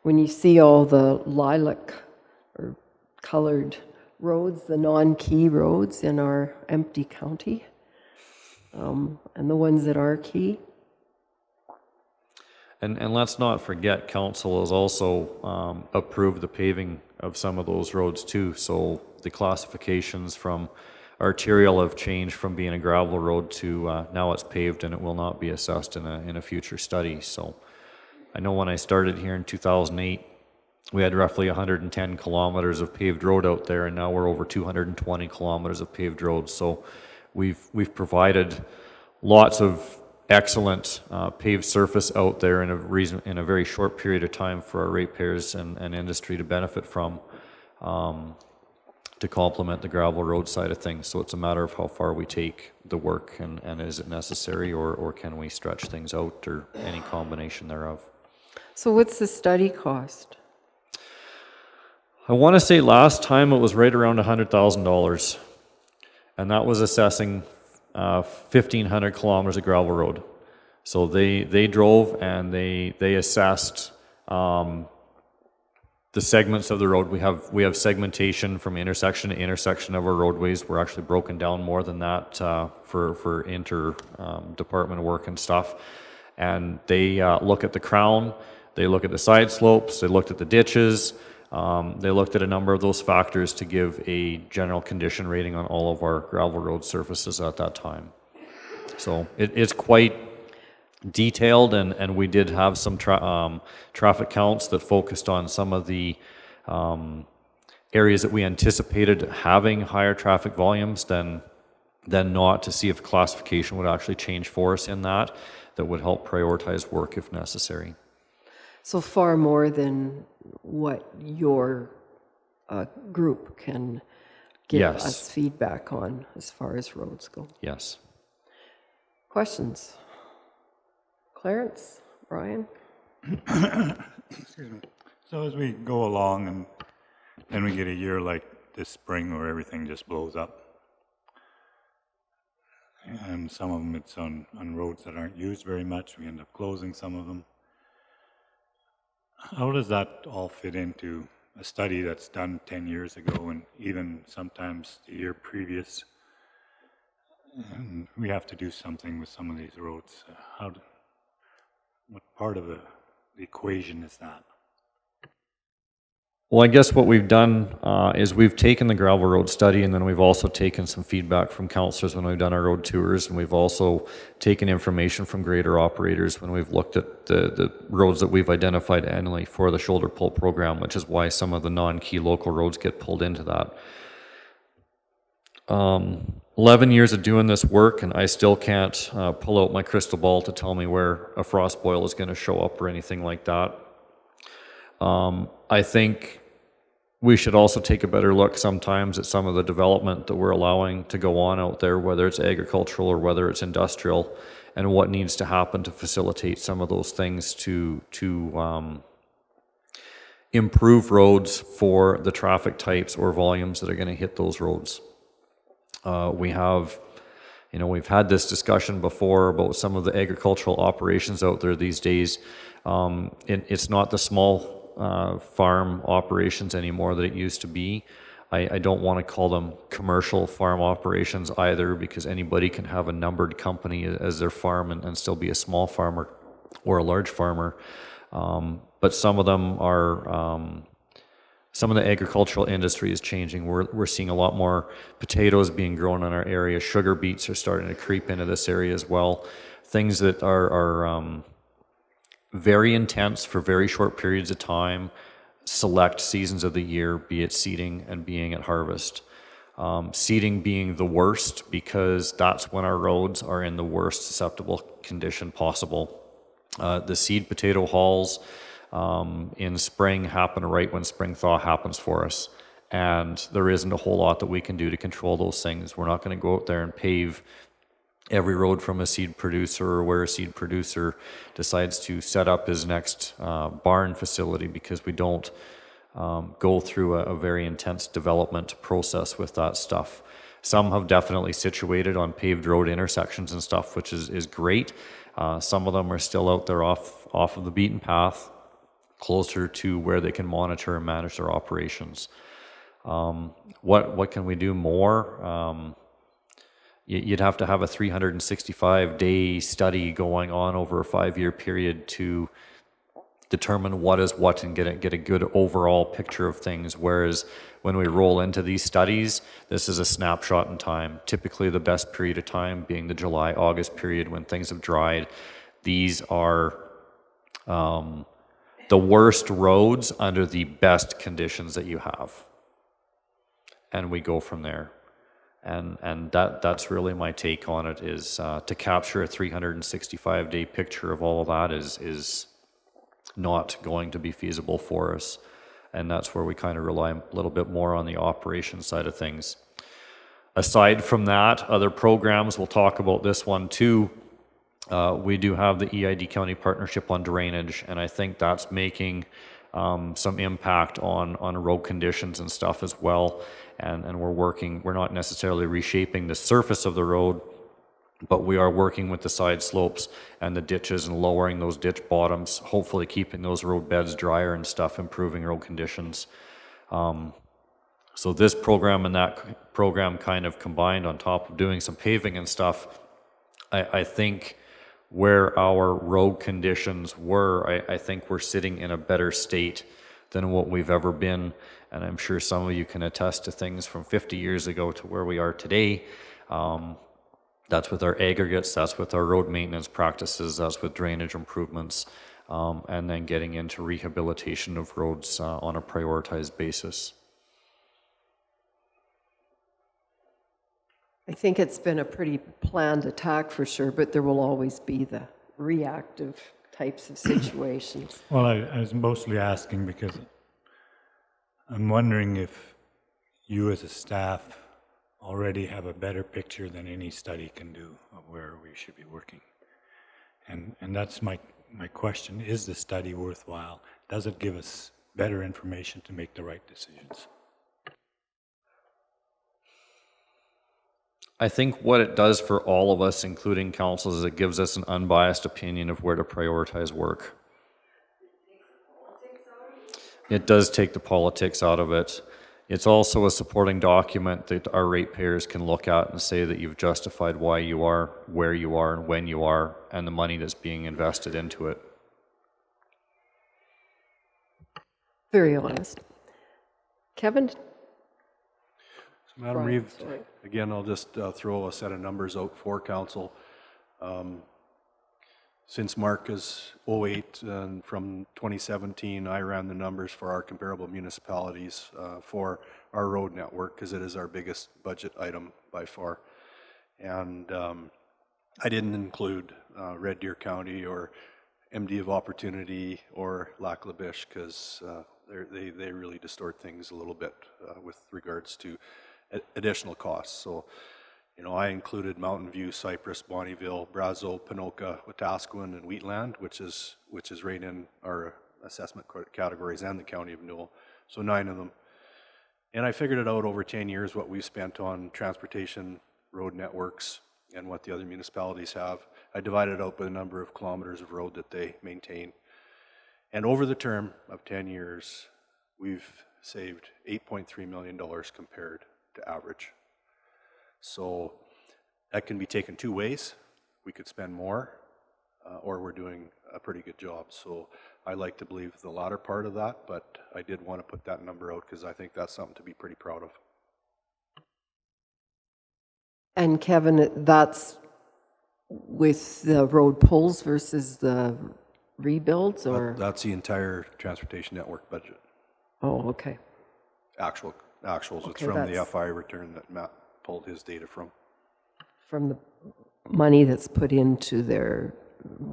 when you see all the lilac or colored roads, the non-key roads in our empty county, and the ones that are key. And let's not forget, council has also approved the paving of some of those roads too. So the classifications from arterial have changed from being a gravel road to now it's paved, and it will not be assessed in a future study. So I know when I started here in 2008, we had roughly 110 kilometers of paved road out there, and now we're over 220 kilometers of paved roads. So we've provided lots of excellent paved surface out there in a very short period of time for our ratepayers and industry to benefit from, to complement the gravel road side of things. So it's a matter of how far we take the work, and is it necessary, or can we stretch things out, or any combination thereof. So what's the study cost? I want to say last time it was right around $100,000, and that was assessing 1,500 kilometers of gravel road. So they drove and they assessed the segments of the road. We have segmentation from intersection to intersection of our roadways. We're actually broken down more than that for inter-department work and stuff. And they look at the crown, they look at the side slopes, they looked at the ditches, they looked at a number of those factors to give a general condition rating on all of our gravel road surfaces at that time. So it's quite detailed, and we did have some traffic counts that focused on some of the areas that we anticipated having higher traffic volumes than not, to see if classification would actually change for us in that would help prioritize work if necessary. So far more than what your group can give Yes. us feedback on as far as roads go. Yes. Questions? Clarence? Brian? Excuse me. So as we go along and then we get a year like this spring where everything just blows up, and some of them it's on roads that aren't used very much, we end up closing some of them. How does that all fit into a study that's done 10 years ago and even sometimes the year previous? And we have to do something with some of these roads. What part of the equation is that? Well, I guess what we've done is we've taken the gravel road study, and then we've also taken some feedback from councillors when we've done our road tours, and we've also taken information from grader operators when we've looked at the roads that we've identified annually for the shoulder pull program, which is why some of the non-key local roads get pulled into that. 11 years of doing this work, and I still can't pull out my crystal ball to tell me where a frost boil is going to show up or anything like that. I think we should also take a better look sometimes at some of the development that we're allowing to go on out there, whether it's agricultural or whether it's industrial, and what needs to happen to facilitate some of those things to improve roads for the traffic types or volumes that are going to hit those roads. We've had this discussion before about some of the agricultural operations out there these days. It's not the small farm operations anymore that it used to be. I don't want to call them commercial farm operations either, because anybody can have a numbered company as their farm and still be a small farmer or a large farmer. But some of them are, some of the agricultural industry is changing. We're seeing a lot more potatoes being grown in our area. Sugar beets are starting to creep into this area as well. Things that are very intense for very short periods of time, select seasons of the year, be it seeding and being at harvest. Seeding being the worst, because that's when our roads are in the worst susceptible condition possible. The seed potato hauls in spring happen right when spring thaw happens for us, and there isn't a whole lot that we can do to control those things. We're not going to go out there and pave every road from a seed producer, or where a seed producer decides to set up his next barn facility, because we don't go through a very intense development process with that stuff. Some have definitely situated on paved road intersections and stuff, which is great. Some of them are still out there off of the beaten path, closer to where they can monitor and manage their operations. What can we do more? You'd have to have a 365-day study going on over a 5-year period to determine what is what and get a good overall picture of things. Whereas when we roll into these studies, this is a snapshot in time. Typically the best period of time being the July-August period when things have dried. These are the worst roads under the best conditions that you have. And we go from there. And that's really my take on it, is to capture a 365-day picture of all of that is not going to be feasible for us. And that's where we kind of rely a little bit more on the operation side of things. Aside from that, other programs, we'll talk about this one too. We do have the EID County Partnership on Drainage, and I think that's making some impact on road conditions and stuff as well. And we're not necessarily reshaping the surface of the road, but we are working with the side slopes and the ditches and lowering those ditch bottoms, hopefully keeping those road beds drier and stuff, improving road conditions. So this program and that program kind of combined, on top of doing some paving and stuff, I think where our road conditions were, I think we're sitting in a better state than what we've ever been. And I'm sure some of you can attest to things from 50 years ago to where we are today. That's with our aggregates, that's with our road maintenance practices, that's with drainage improvements, and then getting into rehabilitation of roads on a prioritized basis. I think it's been a pretty planned attack for sure, but there will always be the reactive types of situations. Well, I was mostly asking because I'm wondering if you as a staff already have a better picture than any study can do of where we should be working. And that's my question. Is the study worthwhile? Does it give us better information to make the right decisions? I think what it does for all of us, including council, is it gives us an unbiased opinion of where to prioritize work. It does take the politics out of it. It's also a supporting document that our ratepayers can look at and say that you've justified why you are, where you are, and when you are, and the money that's being invested into it. Very honest. Kevin? Madam Reeve, again, I'll just throw a set of numbers out for council. Since Mark is 08 and from 2017, I ran the numbers for our comparable municipalities for our road network because it is our biggest budget item by far. And I didn't include Red Deer County or MD of Opportunity or Lac La Biche because they really distort things a little bit with regards to additional costs. So, you know, I included Mountain View, Cypress, Bonnyville, Brazeau, Pinoka, Wetaskiwin, and Wheatland, which is right in our assessment categories, and the County of Newell. So 9 of them. And I figured it out over 10 years what we've spent on transportation, road networks, and what the other municipalities have. I divided it out by the number of kilometers of road that they maintain. And over the term of 10 years, we've saved $8.3 million compared to average. So that can be taken two ways. We could spend more, or we're doing a pretty good job. So I like to believe the latter part of that, but I did want to put that number out because I think that's something to be pretty proud of. And Kevin, that's with the road pulls versus the rebuilds, or? That's the entire transportation network budget. Oh, okay. Actuals. Okay, it's from the FI return that Matt pulled his data from. From the money that's put into their,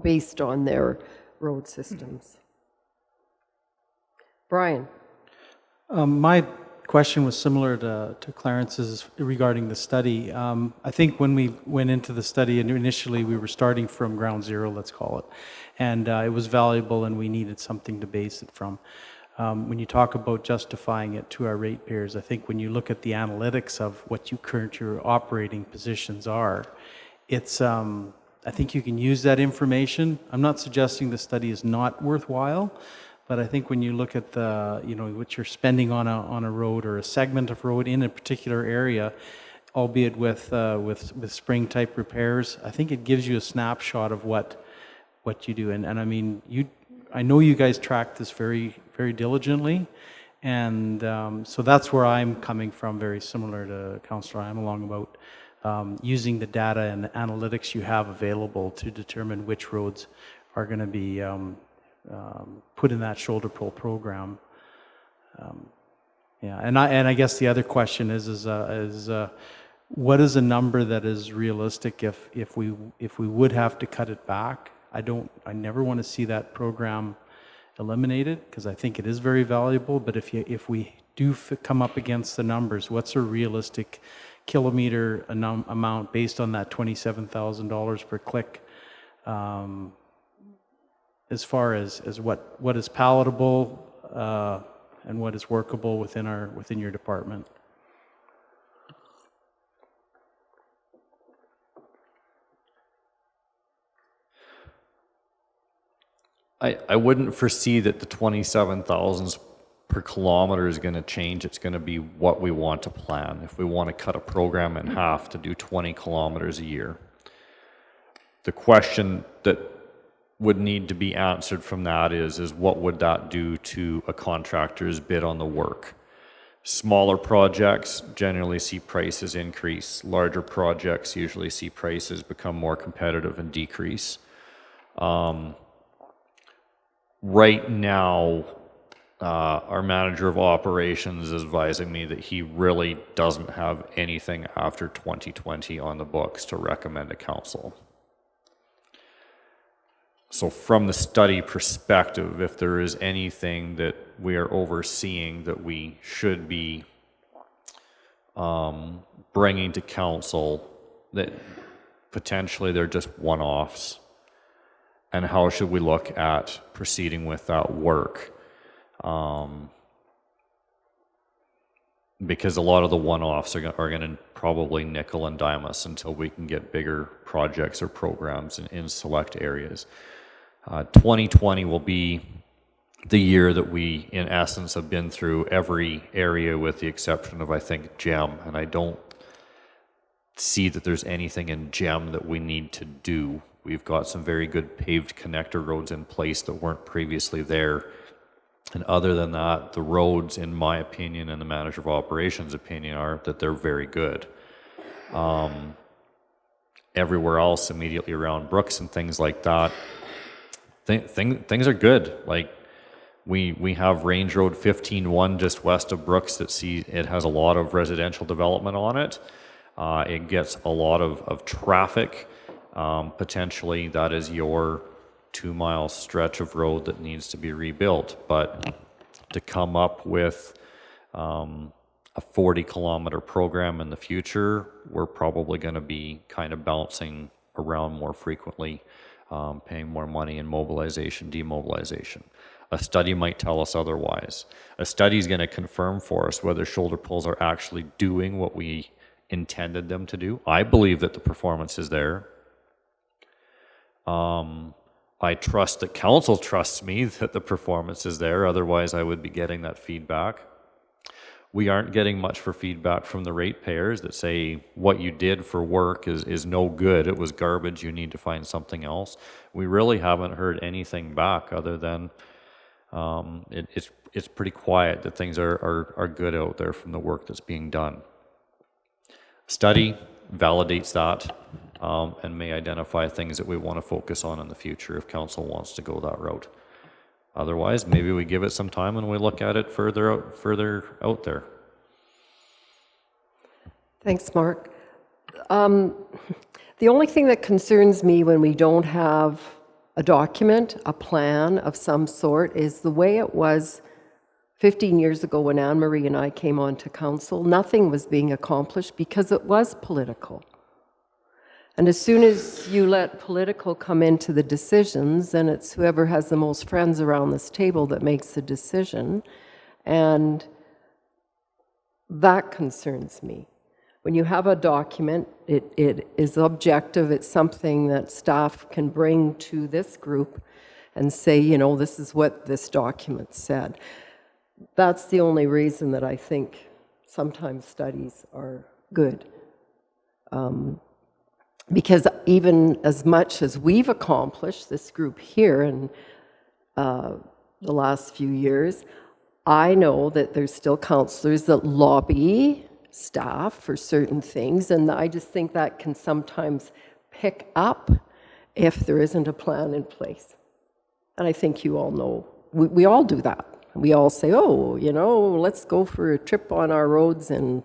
based on their road systems. Brian? My question was similar to Clarence's regarding the study. I think when we went into the study, and initially we were starting from ground zero, let's call it, and it was valuable and we needed something to base it from. When you talk about justifying it to our ratepayers, I think when you look at the analytics of what your operating positions are, it's, I think you can use that information. I'm not suggesting the study is not worthwhile, but I think when you look at the, you know, what you're spending on a road or a segment of road in a particular area, albeit with spring type repairs, I think it gives you a snapshot of what you do. And I mean, I know you guys track this very, very diligently, and so that's where I'm coming from, very similar to Councillor Amelong about using the data and the analytics you have available to determine which roads are going to be put in that shoulder pull program. Yeah, and I guess the other question is what is a number that is realistic if we would have to cut it back? I never want to see that program eliminated because I think it is very valuable. But if we do come up against the numbers, what's a realistic kilometer amount based on that $27,000 per click? As far as what is palatable and what is workable within your department. I wouldn't foresee that the 27,000 per kilometer is going to change. It's going to be what we want to plan. If we want to cut a program in half to do 20 kilometers a year, the question that would need to be answered from that is what would that do to a contractor's bid on the work? Smaller projects generally see prices increase. Larger projects usually see prices become more competitive and decrease. Right now, our manager of operations is advising me that he really doesn't have anything after 2020 on the books to recommend to council. So from the study perspective, if there is anything that we are overseeing that we should be bringing to council, that potentially they're just one-offs, and how should we look at proceeding with that work? Because a lot of the one-offs are going to probably nickel and dime us until we can get bigger projects or programs in select areas. 2020 will be the year that we, in essence, have been through every area with the exception of, I think, GEM, and I don't see that there's anything in GEM that we need to do. We've got some very good paved connector roads in place that weren't previously there. And other than that, the roads, in my opinion, and the manager of operations' opinion, are that they're very good. Everywhere else, immediately around Brooks and things like that, things are good. Like we have Range Road 15-1 just west of Brooks it has a lot of residential development on it. It gets a lot of traffic. Potentially that is your 2-mile stretch of road that needs to be rebuilt. But to come up with a 40-kilometer program in the future, we're probably going to be kind of bouncing around more frequently, paying more money in mobilization, demobilization. A study might tell us otherwise. A study is going to confirm for us whether shoulder pulls are actually doing what we intended them to do. I believe that the performance is there. I trust that council trusts me that the performance is there, otherwise I would be getting that feedback. We aren't getting much for feedback from the ratepayers that say what you did for work is no good, it was garbage, you need to find something else. We really haven't heard anything back other than it's pretty quiet that things are good out there from the work that's being done. Study validates that and may identify things that we want to focus on in the future if council wants to go that route. Otherwise, maybe we give it some time and we look at it further out there. Thanks, Mark. The only thing that concerns me when we don't have a document, a plan of some sort, is the way it was 15 years ago when Anne-Marie and I came on to council. Nothing was being accomplished because it was political. And as soon as you let political come into the decisions, then it's whoever has the most friends around this table that makes the decision. And that concerns me. When you have a document, it is objective. It's something that staff can bring to this group and say, you know, this is what this document said. That's the only reason that I think sometimes studies are good. Because even as much as we've accomplished, this group here, in the last few years, I know that there's still councillors that lobby staff for certain things, and I just think that can sometimes pick up if there isn't a plan in place. And I think you all know, we all do that. We all say, oh, you know, let's go for a trip on our roads, and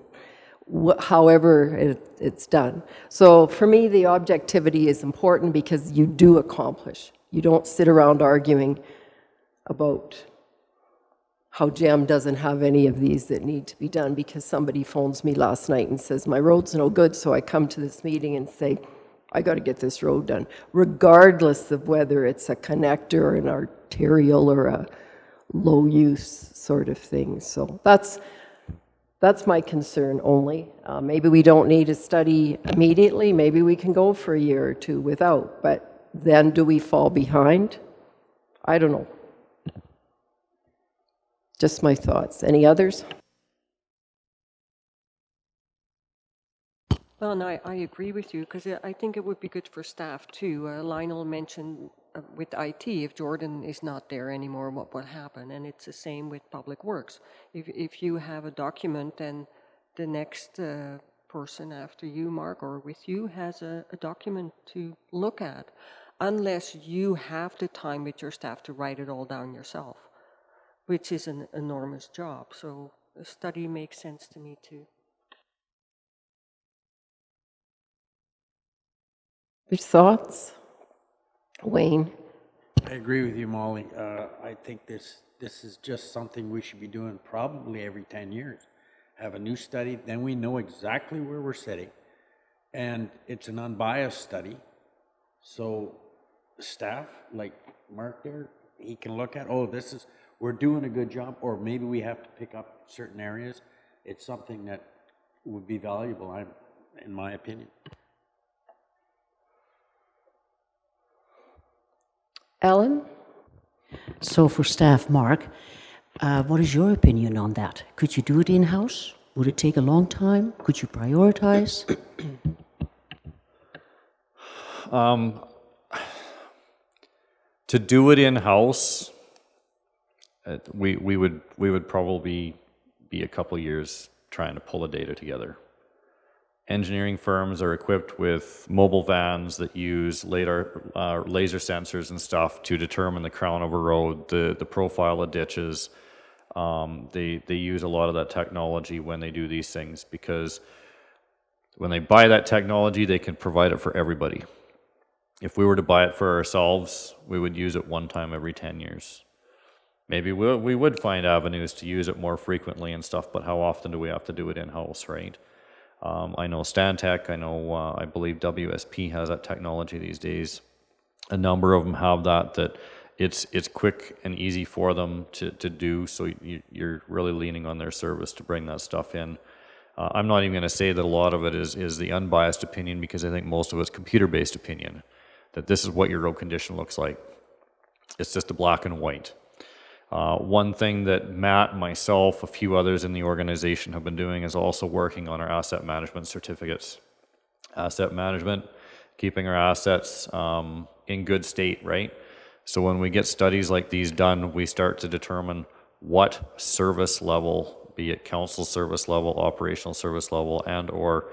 however it's done. So for me, the objectivity is important because you do accomplish. You don't sit around arguing about how GEM doesn't have any of these that need to be done because somebody phones me last night and says, my road's no good, so I come to this meeting and say, I got to get this road done, regardless of whether it's a connector or an arterial or a low-use sort of thing. So that's my concern only. Maybe we don't need a study immediately. Maybe we can go for a year or two without. But then do we fall behind? I don't know. Just my thoughts. Any others? Well, no, I agree with you because I think it would be good for staff too. Lionel mentioned with IT, if Jordan is not there anymore, what will happen? And it's the same with Public Works. If you have a document, then the next person after you, Mark, or with you, has a document to look at, unless you have the time with your staff to write it all down yourself, which is an enormous job. So a study makes sense to me too. Your thoughts? Wayne? I agree with you, Molly. I think this is just something we should be doing probably every 10 years. Have a new study, then we know exactly where we're sitting. And it's an unbiased study. So staff, like Mark there, he can look at, oh, we're doing a good job, or maybe we have to pick up certain areas. It's something that would be valuable, in my opinion. Ellen? So for staff, Mark, what is your opinion on that? Could you do it in-house? Would it take a long time? Could you prioritize? To do it in-house, we would probably be a couple years trying to pull the data together. Engineering firms are equipped with mobile vans that use laser sensors and stuff to determine the crown of a road, the profile of ditches. They use a lot of that technology when they do these things, because when they buy that technology, they can provide it for everybody. If we were to buy it for ourselves, we would use it one time every 10 years. Maybe we would find avenues to use it more frequently and stuff, but how often do we have to do it in-house, right? I know Stantec, I believe WSP has that technology these days. A number of them have that it's quick and easy for them to do, so you're really leaning on their service to bring that stuff in. I'm not even going to say that a lot of it is the unbiased opinion, because I think most of it's computer-based opinion, that this is what your road condition looks like. It's just a black and white. One thing that Matt, myself, a few others in the organization have been doing is also working on our asset management certificates. Asset management, keeping our assets in good state, right? So when we get studies like these done, we start to determine what service level, be it council service level, operational service level, and or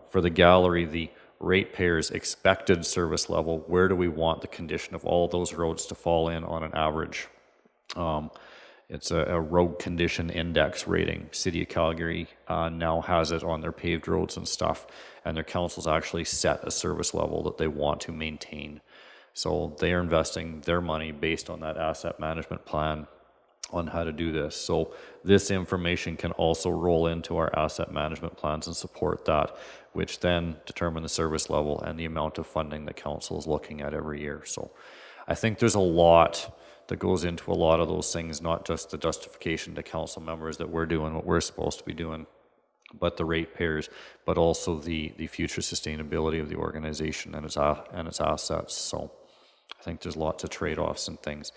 for the gallery, the ratepayers' expected service level, where do we want the condition of all those roads to fall in on an average? It's a road condition index rating. City of Calgary now has it on their paved roads and stuff, and their councils actually set a service level that they want to maintain. So they are investing their money based on that asset management plan on how to do this. So this information can also roll into our asset management plans and support that, which then determine the service level and the amount of funding the council is looking at every year. So I think there's a lot that goes into a lot of those things, not just the justification to council members that we're doing what we're supposed to be doing, but the ratepayers, but also the future sustainability of the organization and its assets. So I think there's lots of trade-offs and things.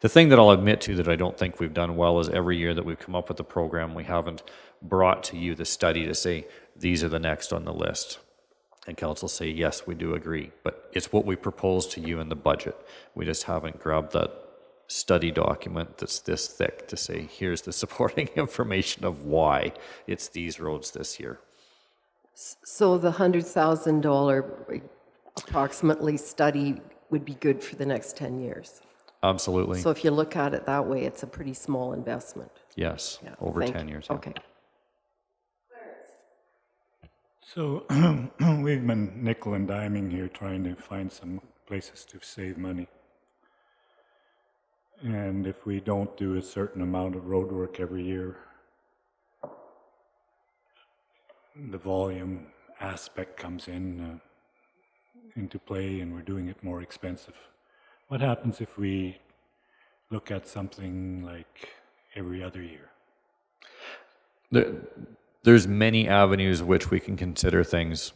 The thing that I'll admit to that I don't think we've done well is every year that we've come up with the program, we haven't brought to you the study to say, these are the next on the list. And council say, yes, we do agree, but it's what we propose to you in the budget. We just haven't grabbed that study document that's this thick to say, here's the supporting information of why it's these roads this year. So the $100,000 approximately study would be good for the next 10 years? Absolutely. So if you look at it that way, it's a pretty small investment. Yes, Yeah, over 10 years. Yeah. Okay. So we've been nickel and diming here trying to find some places to save money. And if we don't do a certain amount of road work every year, the volume aspect comes into play, and we're doing it more expensive. What happens if we look at something like every other year? There's many avenues which we can consider things.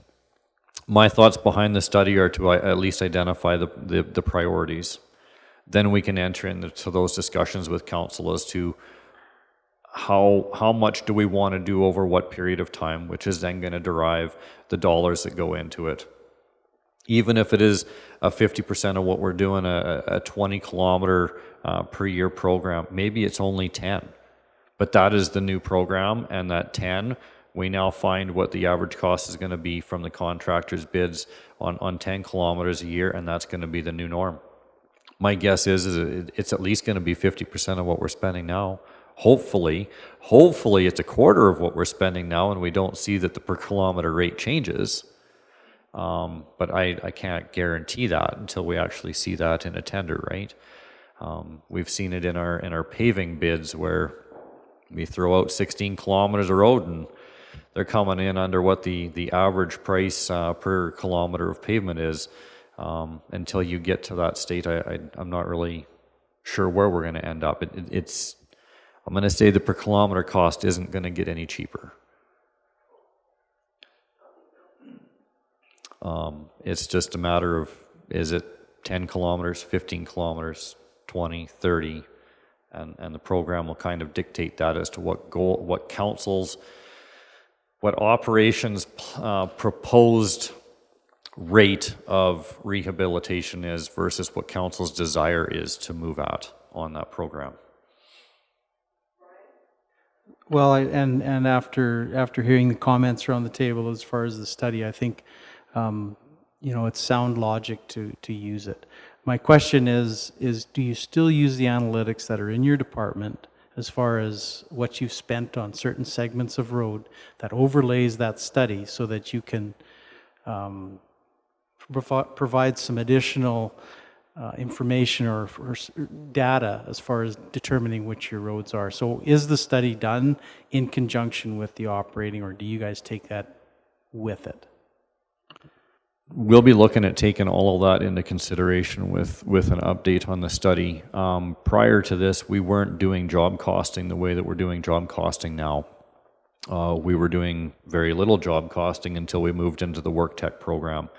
My thoughts behind the study are to at least identify the priorities. Then we can enter into those discussions with council as to how much do we want to do over what period of time, which is then going to derive the dollars that go into it. Even if it is a 50% of what we're doing, a 20 kilometer per year program, maybe it's only 10. But that is the new program, and that 10, we now find what the average cost is going to be from the contractor's bids on 10 kilometers a year, and that's going to be the new norm. My guess is it's at least going to be 50% of what we're spending now. Hopefully it's a quarter of what we're spending now, and we don't see that the per kilometer rate changes. But I can't guarantee that until we actually see that in a tender, right? We've seen it in our paving bids where we throw out 16 kilometers of road and they're coming in under what the average price per kilometer of pavement is. Until you get to that state, I'm not really sure where we're going to end up. I'm going to say the per kilometer cost isn't going to get any cheaper. It's just a matter of, is it 10 kilometers, 15 kilometers, 20, 30, and the program will kind of dictate that as to what councils, what operations proposed rate of rehabilitation is versus what council's desire is to move at on that program. Well, and after hearing the comments around the table as far as the study, I think it's sound logic to use it. My question is do you still use the analytics that are in your department as far as what you've spent on certain segments of road that overlays that study so that you can provide some additional information or data as far as determining which your roads are? So is the study done in conjunction with the operating, or do you guys take that with it? We'll be looking at taking all of that into consideration with an update on the study. Prior to this, we weren't doing job costing the way that we're doing job costing now. We were doing very little job costing until we moved into the work tech program.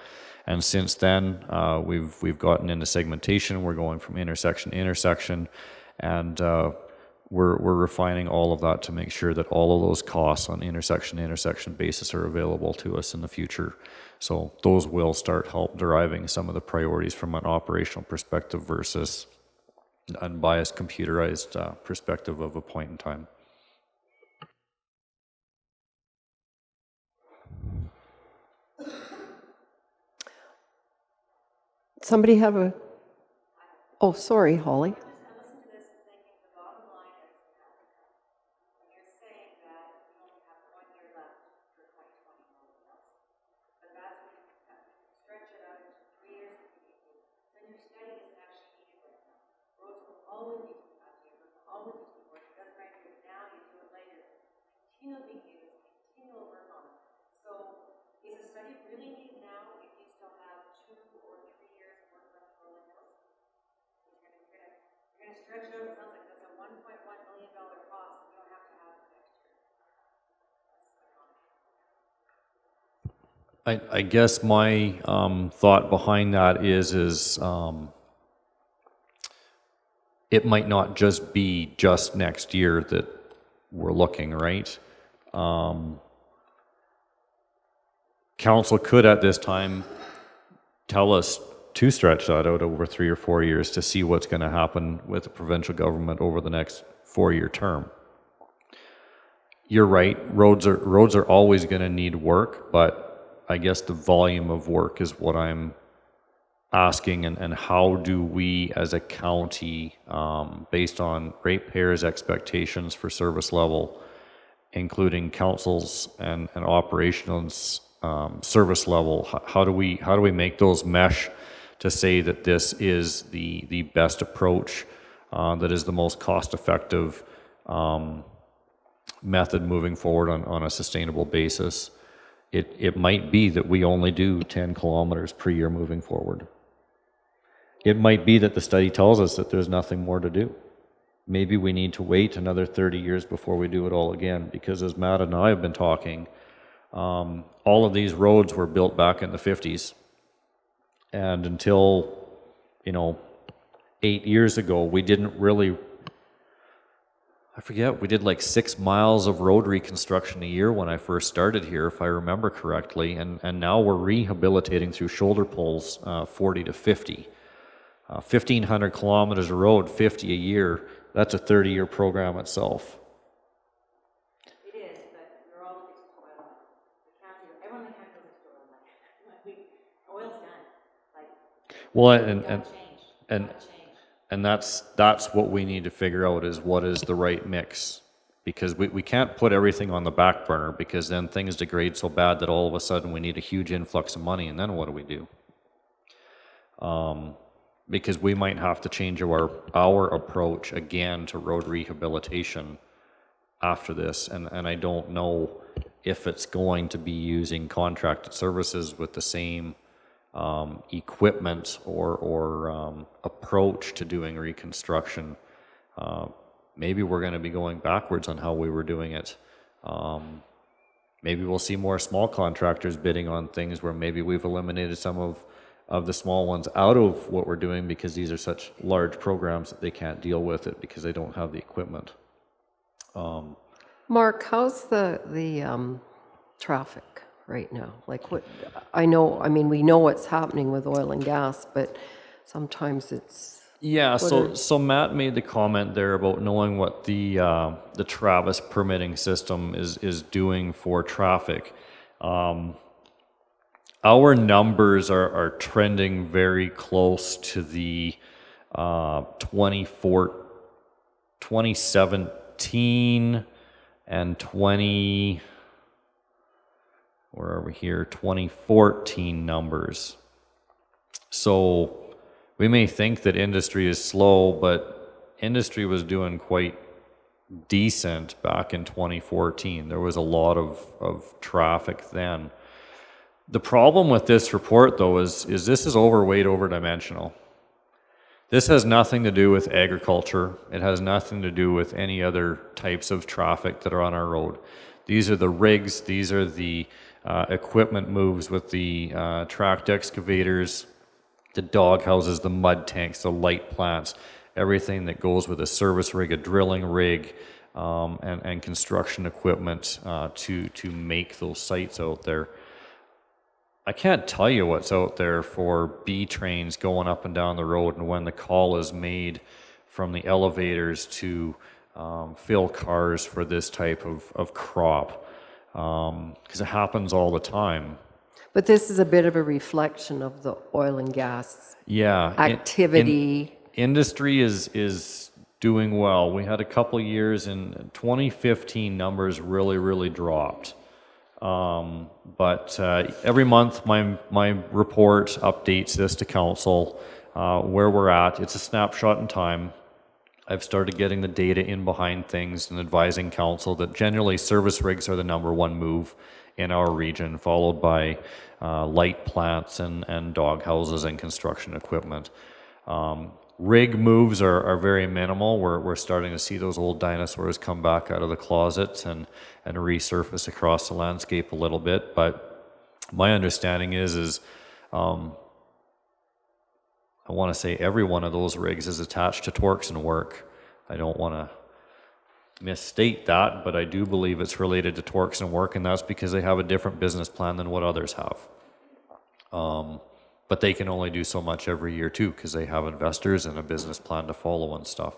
And since then, we've gotten into segmentation. We're going from intersection to intersection, and we're refining all of that to make sure that all of those costs on intersection to intersection basis are available to us in the future. So those will start help deriving some of the priorities from an operational perspective versus an unbiased computerized perspective of a point in time. Somebody have a... Oh, sorry, Holly. I guess my thought behind that is it might not just be just next year that we're looking, right? Council could at this time tell us to stretch that out over 3 or 4 years to see what's going to happen with the provincial government over the next 4-year term. You're right, roads are always going to need work, but I guess the volume of work is what I'm asking, and how do we as a county, based on ratepayers' expectations for service level, including councils and operations service level, how do we make those mesh to say that this is the best approach, that is the most cost-effective method moving forward on a sustainable basis? It might be that we only do 10 kilometers per year moving forward. It might be that the study tells us that there's nothing more to do. Maybe we need to wait another 30 years before we do it all again, because as Matt and I have been talking, all of these roads were built back in the 50s. And until, 8 years ago, we didn't really I forget, we did like 6 miles of road reconstruction a year when I first started here, if I remember correctly, and now we're rehabilitating through shoulder pulls 40 to 50. 1,500 kilometers of road, 50 a year, that's a 30-year program itself. It is, but we're all fixed to oil. The county, everyone in the county knows it's oil. Oil's done. Like, Well, and that's what we need to figure out, is what is the right mix, because we can't put everything on the back burner, because then things degrade so bad that all of a sudden we need a huge influx of money, and then what do we do? Because we might have to change our approach again to road rehabilitation after this, and I don't know if it's going to be using contracted services with the same equipment or approach to doing reconstruction. Maybe we're going to be going backwards on how we were doing it. Maybe we'll see more small contractors bidding on things where maybe we've eliminated some of the small ones out of what we're doing, because these are such large programs that they can't deal with it because they don't have the equipment. Mark, how's the traffic right now? Like, what, I mean, we know what's happening with oil and gas, but sometimes it's... Yeah, so Matt made the comment there about knowing what the Travis permitting system is doing for traffic. Our numbers are trending very close to the 2017 and 2014 numbers. So we may think that industry is slow, but industry was doing quite decent back in 2014. There was a lot of traffic then. The problem with this report, though, is this is overweight, overdimensional. This has nothing to do with agriculture. It has nothing to do with any other types of traffic that are on our road. These are the rigs, these are the equipment moves with the tracked excavators, the dog houses, the mud tanks, the light plants, everything that goes with a service rig, a drilling rig, and construction equipment to make those sites out there. I can't tell you what's out there for B trains going up and down the road, and when the call is made from the elevators to fill cars for this type of crop, because it happens all the time. But this is a bit of a reflection of the oil and gas activity. Industry is doing well. We had a couple years in 2015, numbers really dropped. But every month my report updates this to council, where we're at. It's a snapshot in time. I've started getting the data in behind things and advising council that generally service rigs are the #1 move in our region, followed by light plants and dog houses and construction equipment. Rig moves are very minimal. We're starting to see those old dinosaurs come back out of the closets and resurface across the landscape a little bit. But my understanding is I want to say every one of those rigs is attached to Torques and work. I don't want to misstate that, but I do believe it's related to Torques and work, and that's because they have a different business plan than what others have. But they can only do so much every year too, because they have investors and a business plan to follow and stuff.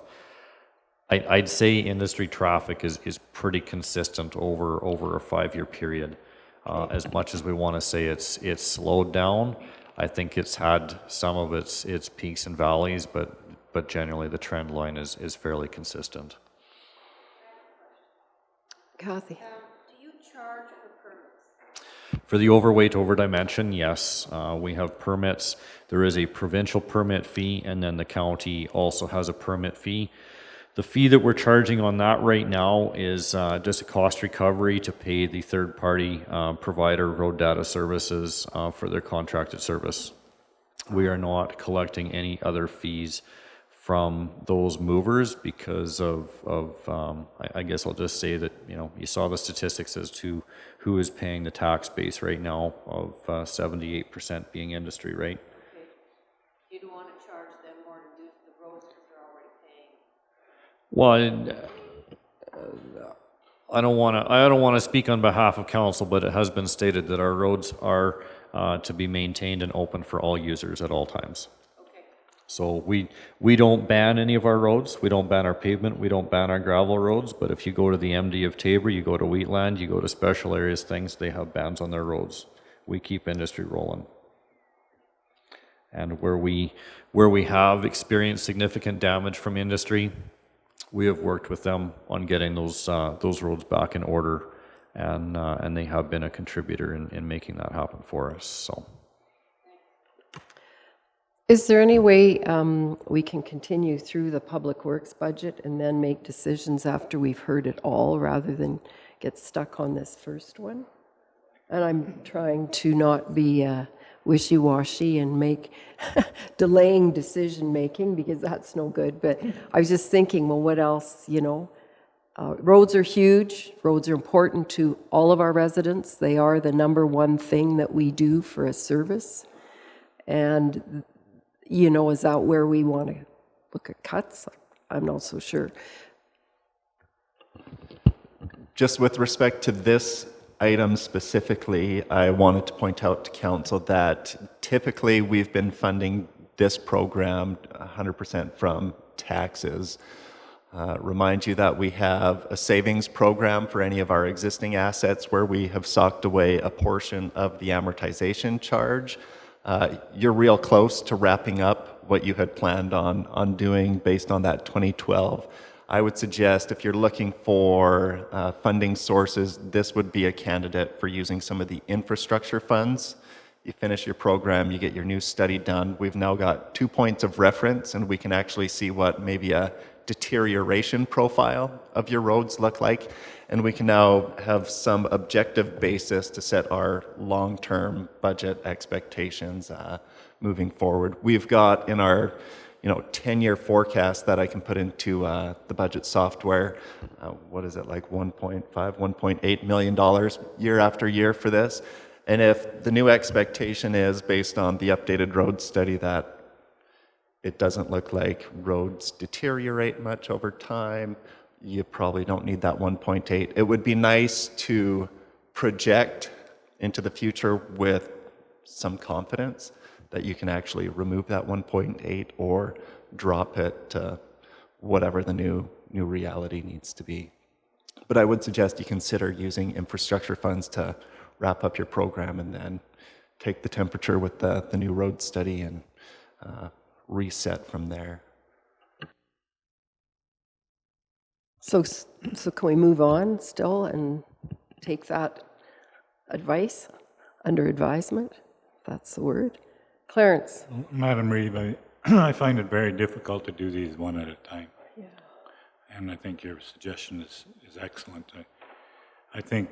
I'd say industry traffic is pretty consistent over a 5-year period. As much as we want to say it's slowed down, I think it's had some of its peaks and valleys, but generally the trend line is fairly consistent. Kathy. Do you charge for permits? For the overweight, overdimension, yes. We have permits. There is a provincial permit fee, and then the county also has a permit fee. The fee that we're charging on that right now is just a cost recovery to pay the third-party provider, Road Data Services, for their contracted service. We are not collecting any other fees from those movers because of I guess I'll just say that, you saw the statistics as to who is paying the tax base right now of 78% being industry, right? Okay. You don't want to charge them more to do the roads because they're already paying. Well, I don't want to speak on behalf of council, but it has been stated that our roads are to be maintained and open for all users at all times. So we don't ban any of our roads. We don't ban our pavement. We don't ban our gravel roads. But if you go to the MD of Tabor, you go to Wheatland, you go to special areas, things, they have bans on their roads. We keep industry rolling. And where we have experienced significant damage from industry, we have worked with them on getting those roads back in order, and they have been a contributor in making that happen for us. So. Is there any way we can continue through the public works budget and then make decisions after we've heard it all rather than get stuck on this first one? And I'm trying to not be wishy-washy and make delaying decision making, because that's no good. But I was just thinking, well, what else, roads are huge. Roads are important to all of our residents. They are the number one thing that we do for a service. And is that where we want to look at cuts? I'm not so sure. Just with respect to this item specifically, I wanted to point out to council that typically we've been funding this program 100% from taxes. Remind you that we have a savings program for any of our existing assets where we have socked away a portion of the amortization charge. You're real close to wrapping up what you had planned on doing based on that 2012. I would suggest if you're looking for funding sources, this would be a candidate for using some of the infrastructure funds. You finish your program, you get your new study done. We've now got 2 points of reference, and we can actually see what maybe a deterioration profile of your roads look like. And we can now have some objective basis to set our long-term budget expectations moving forward. We've got in our 10-year forecast that I can put into the budget software, what is it, like $1.5, $1.8 million year after year for this. And if the new expectation is based on the updated road study that it doesn't look like roads deteriorate much over time, you probably don't need that 1.8. It would be nice to project into the future with some confidence that you can actually remove that 1.8 or drop it to whatever the new reality needs to be. But I would suggest you consider using infrastructure funds to wrap up your program and then take the temperature with the new road study and reset from there. So can we move on still and take that advice under advisement? If that's the word. Clarence. Madam Reeve, I find it very difficult to do these one at a time. Yeah. And I think your suggestion is excellent. I think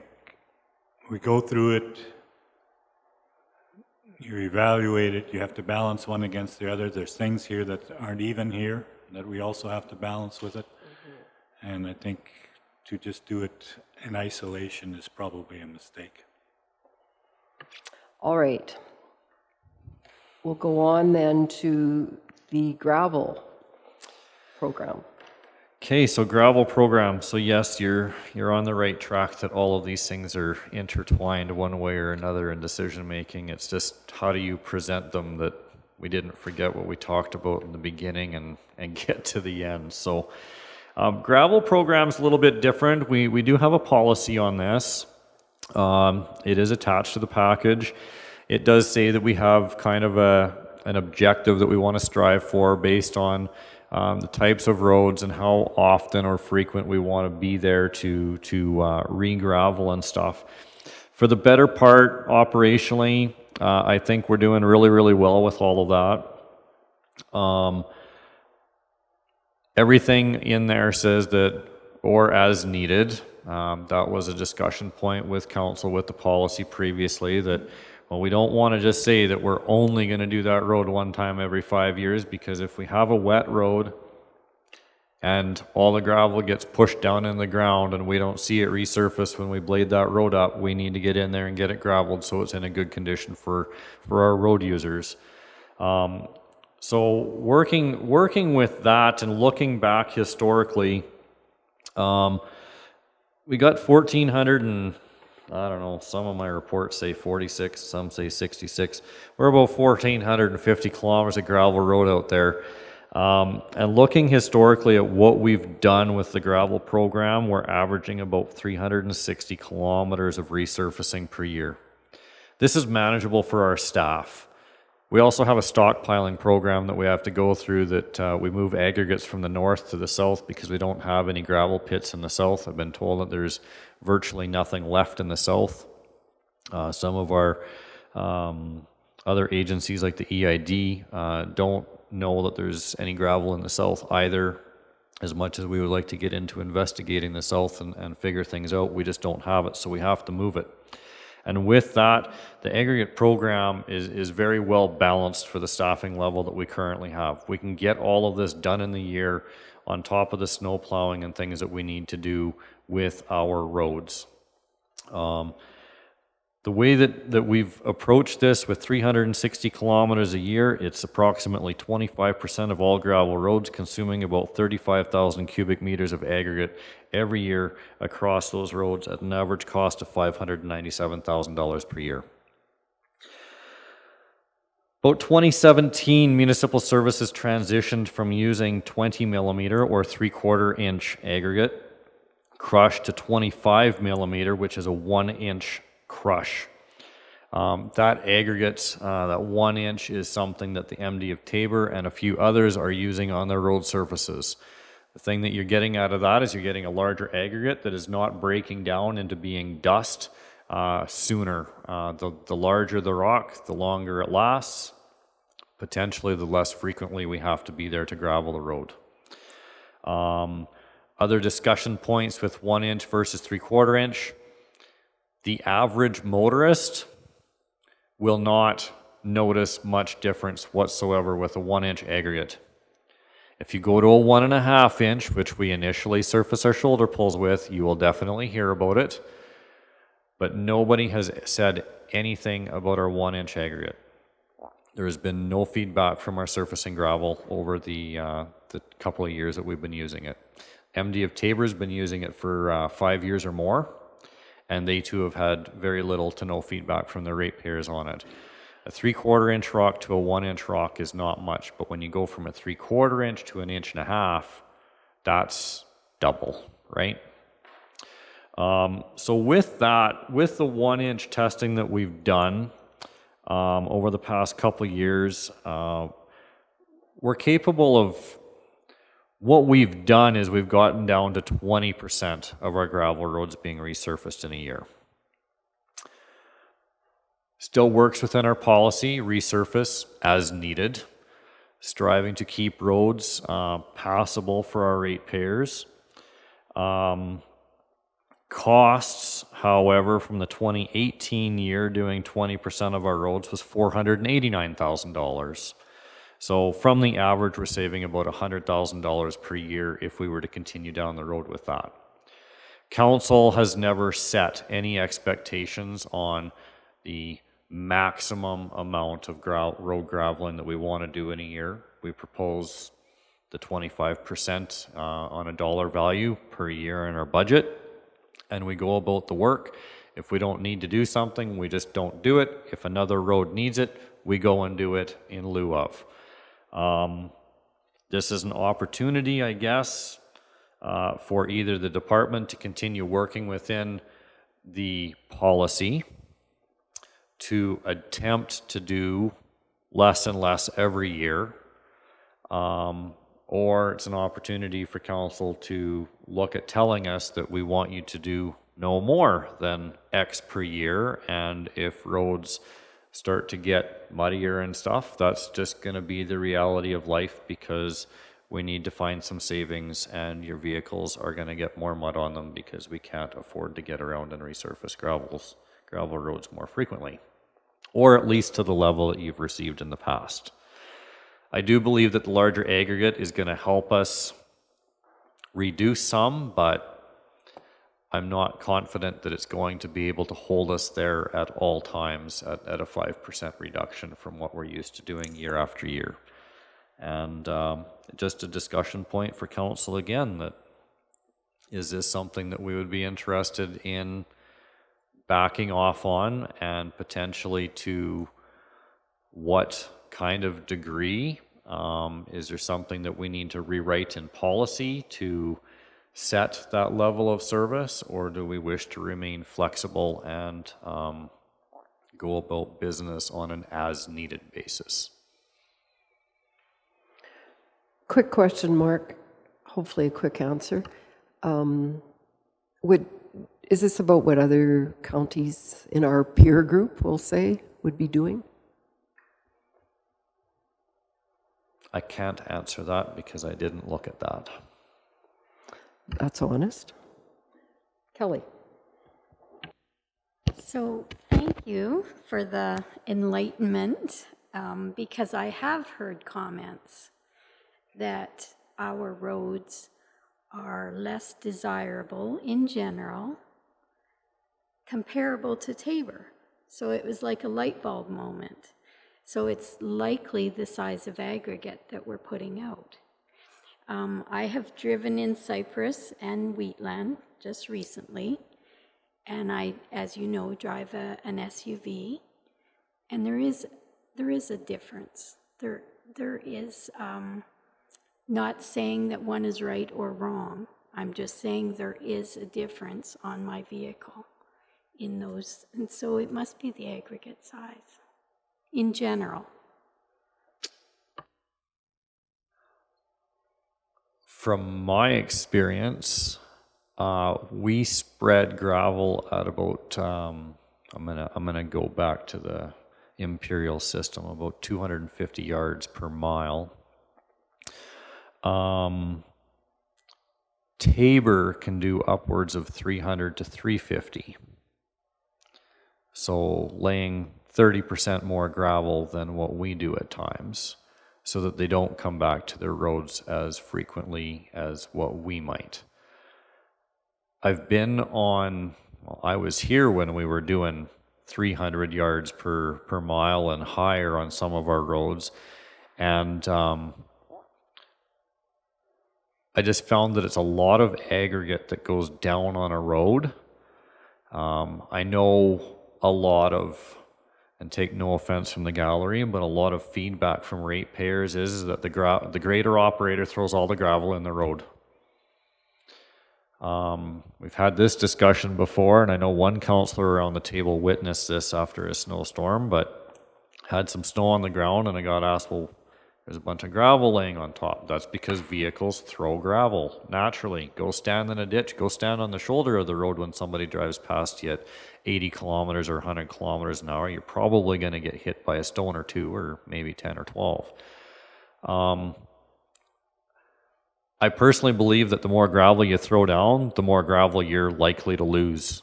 we go through it, you evaluate it, you have to balance one against the other. There's things here that aren't even here that we also have to balance with it. And I think to just do it in isolation is probably a mistake. All right. We'll go on then to the gravel program. Okay, so gravel program. So yes, you're on the right track that all of these things are intertwined one way or another in decision making. It's just how do you present them that we didn't forget what we talked about in the beginning and get to the end. So gravel program's a little bit different. We do have a policy on this. It is attached to the package. It does say that we have kind of an objective that we want to strive for based on the types of roads and how often or frequent we want to be there to re-gravel and stuff. For the better part, operationally, I think we're doing really, really well with all of that. Everything in there says that, or as needed. That was a discussion point with council with the policy previously that, well, we don't want to just say that we're only going to do that road one time every 5 years, because if we have a wet road and all the gravel gets pushed down in the ground and we don't see it resurface when we blade that road up, we need to get in there and get it graveled so it's in a good condition for our road users. So working with that and looking back historically, we got 1,400 and, I don't know, some of my reports say 46, some say 66. We're about 1,450 kilometers of gravel road out there. And looking historically at what we've done with the gravel program, we're averaging about 360 kilometers of resurfacing per year. This is manageable for our staff. We also have a stockpiling program that we have to go through that we move aggregates from the north to the south because we don't have any gravel pits in the south. I've been told that there's virtually nothing left in the south. Some of our other agencies like the EID don't know that there's any gravel in the south either. As much as we would like to get into investigating the south and figure things out, we just don't have it, so we have to move it. And with that, the aggregate program is very well balanced for the staffing level that we currently have. We can get all of this done in the year on top of the snow plowing and things that we need to do with our roads. The way that we've approached this with 360 kilometers a year, it's approximately 25% of all gravel roads, consuming about 35,000 cubic meters of aggregate every year across those roads at an average cost of $597,000 per year. About 2017, municipal services transitioned from using 20 millimeter or 3/4 inch aggregate crush to 25 millimeter, which is a 1 inch crush. That aggregate, that 1 inch, is something that the MD of Tabor and a few others are using on their road surfaces. The thing that you're getting out of that is you're getting a larger aggregate that is not breaking down into being dust sooner. The larger the rock, the longer it lasts. Potentially, the less frequently we have to be there to gravel the road. Other discussion points with 1 inch versus 3/4 inch. The average motorist will not notice much difference whatsoever with a 1 inch aggregate. If you go to a 1.5 inch, which we initially surface our shoulder pulls with, you will definitely hear about it. But nobody has said anything about our 1 inch aggregate. There has been no feedback from our surfacing gravel over the couple of years that we've been using it. MD of Tabor has been using it for 5 years or more, and they too have had very little to no feedback from the ratepayers on it. A 3/4 inch rock to a 1 inch rock is not much, but when you go from a 3/4 inch to 1.5 inches, that's double, right? So with that, with the 1 inch testing that we've done over the past couple of years, we're capable of, what we've done is we've gotten down to 20% of our gravel roads being resurfaced in a year. Still works within our policy, resurface as needed, striving to keep roads passable for our ratepayers. Costs, however, from the 2018 year, doing 20% of our roads was $489,000. So from the average, we're saving about $100,000 per year if we were to continue down the road with that. Council has never set any expectations on the maximum amount of road graveling that we want to do in a year. We propose the 25% on a dollar value per year in our budget, and we go about the work. If we don't need to do something, we just don't do it. If another road needs it, we go and do it in lieu of. This is an opportunity, I guess, for either the department to continue working within the policy to attempt to do less and less every year, or it's an opportunity for council to look at telling us that we want you to do no more than X per year, and if roads start to get muddier and stuff, that's just going to be the reality of life, because we need to find some savings, and your vehicles are going to get more mud on them because we can't afford to get around and resurface gravel roads more frequently, or at least to the level that you've received in the past. I do believe that the larger aggregate is going to help us reduce some, but I'm not confident that it's going to be able to hold us there at all times at a 5% reduction from what we're used to doing year after year. And just a discussion point for council again, that Is this something that we would be interested in backing off on, and potentially to what kind of degree? Is there something that we need to rewrite in policy to set that level of service, or do we wish to remain flexible and go about business on an as-needed basis? Quick question, Mark. Hopefully a quick answer. Is this about what other counties in our peer group, we'll say, would be doing? I can't answer that because I didn't look at that. That's honest. Kelly. So thank you for the enlightenment, because I have heard comments that our roads are less desirable in general, comparable to Tabor. So it was like a light bulb moment. So it's likely the size of aggregate that we're putting out. I have driven in Cypress and Wheatland just recently, and I, as you know, drive an SUV, and there is a difference. There is, not saying that one is right or wrong. I'm just saying there is a difference on my vehicle in those, and so it must be the aggregate size in general. From my experience, we spread gravel at about, I'm gonna go back to the imperial system, about 250 yards per mile. Tabor can do upwards of 300 to 350. So laying 30% more gravel than what we do at times, so that they don't come back to their roads as frequently as what we might. I've been on, well, I was here when we were doing 300 yards per mile and higher on some of our roads, and I just found that it's a lot of aggregate that goes down on a road. I know a lot of, and take no offense from the gallery, but a lot of feedback from ratepayers is that the grader operator throws all the gravel in the road. We've had this discussion before, and I know one councillor around the table witnessed this after a snowstorm, but had some snow on the ground, and I got asked, well, there's a bunch of gravel laying on top. That's because vehicles throw gravel naturally. Go stand in a ditch, go stand on the shoulder of the road when somebody drives past you at 80 kilometers or 100 kilometers an hour. You're probably going to get hit by a stone or two, or maybe 10 or 12. I personally believe that the more gravel you throw down, the more gravel you're likely to lose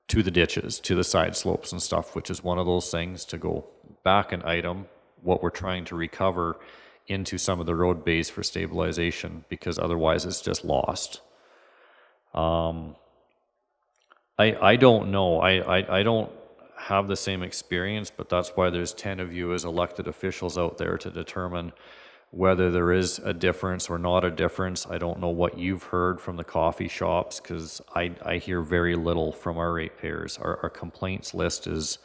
to the ditches, to the side slopes and stuff, which is one of those things to go back an item, what we're trying to recover into some of the road base for stabilization, because otherwise it's just lost. I don't know. I don't have the same experience, but that's why there's 10 of you as elected officials out there to determine whether there is a difference or not a difference. I don't know what you've heard from the coffee shops, because I hear very little from our ratepayers. Our complaints list is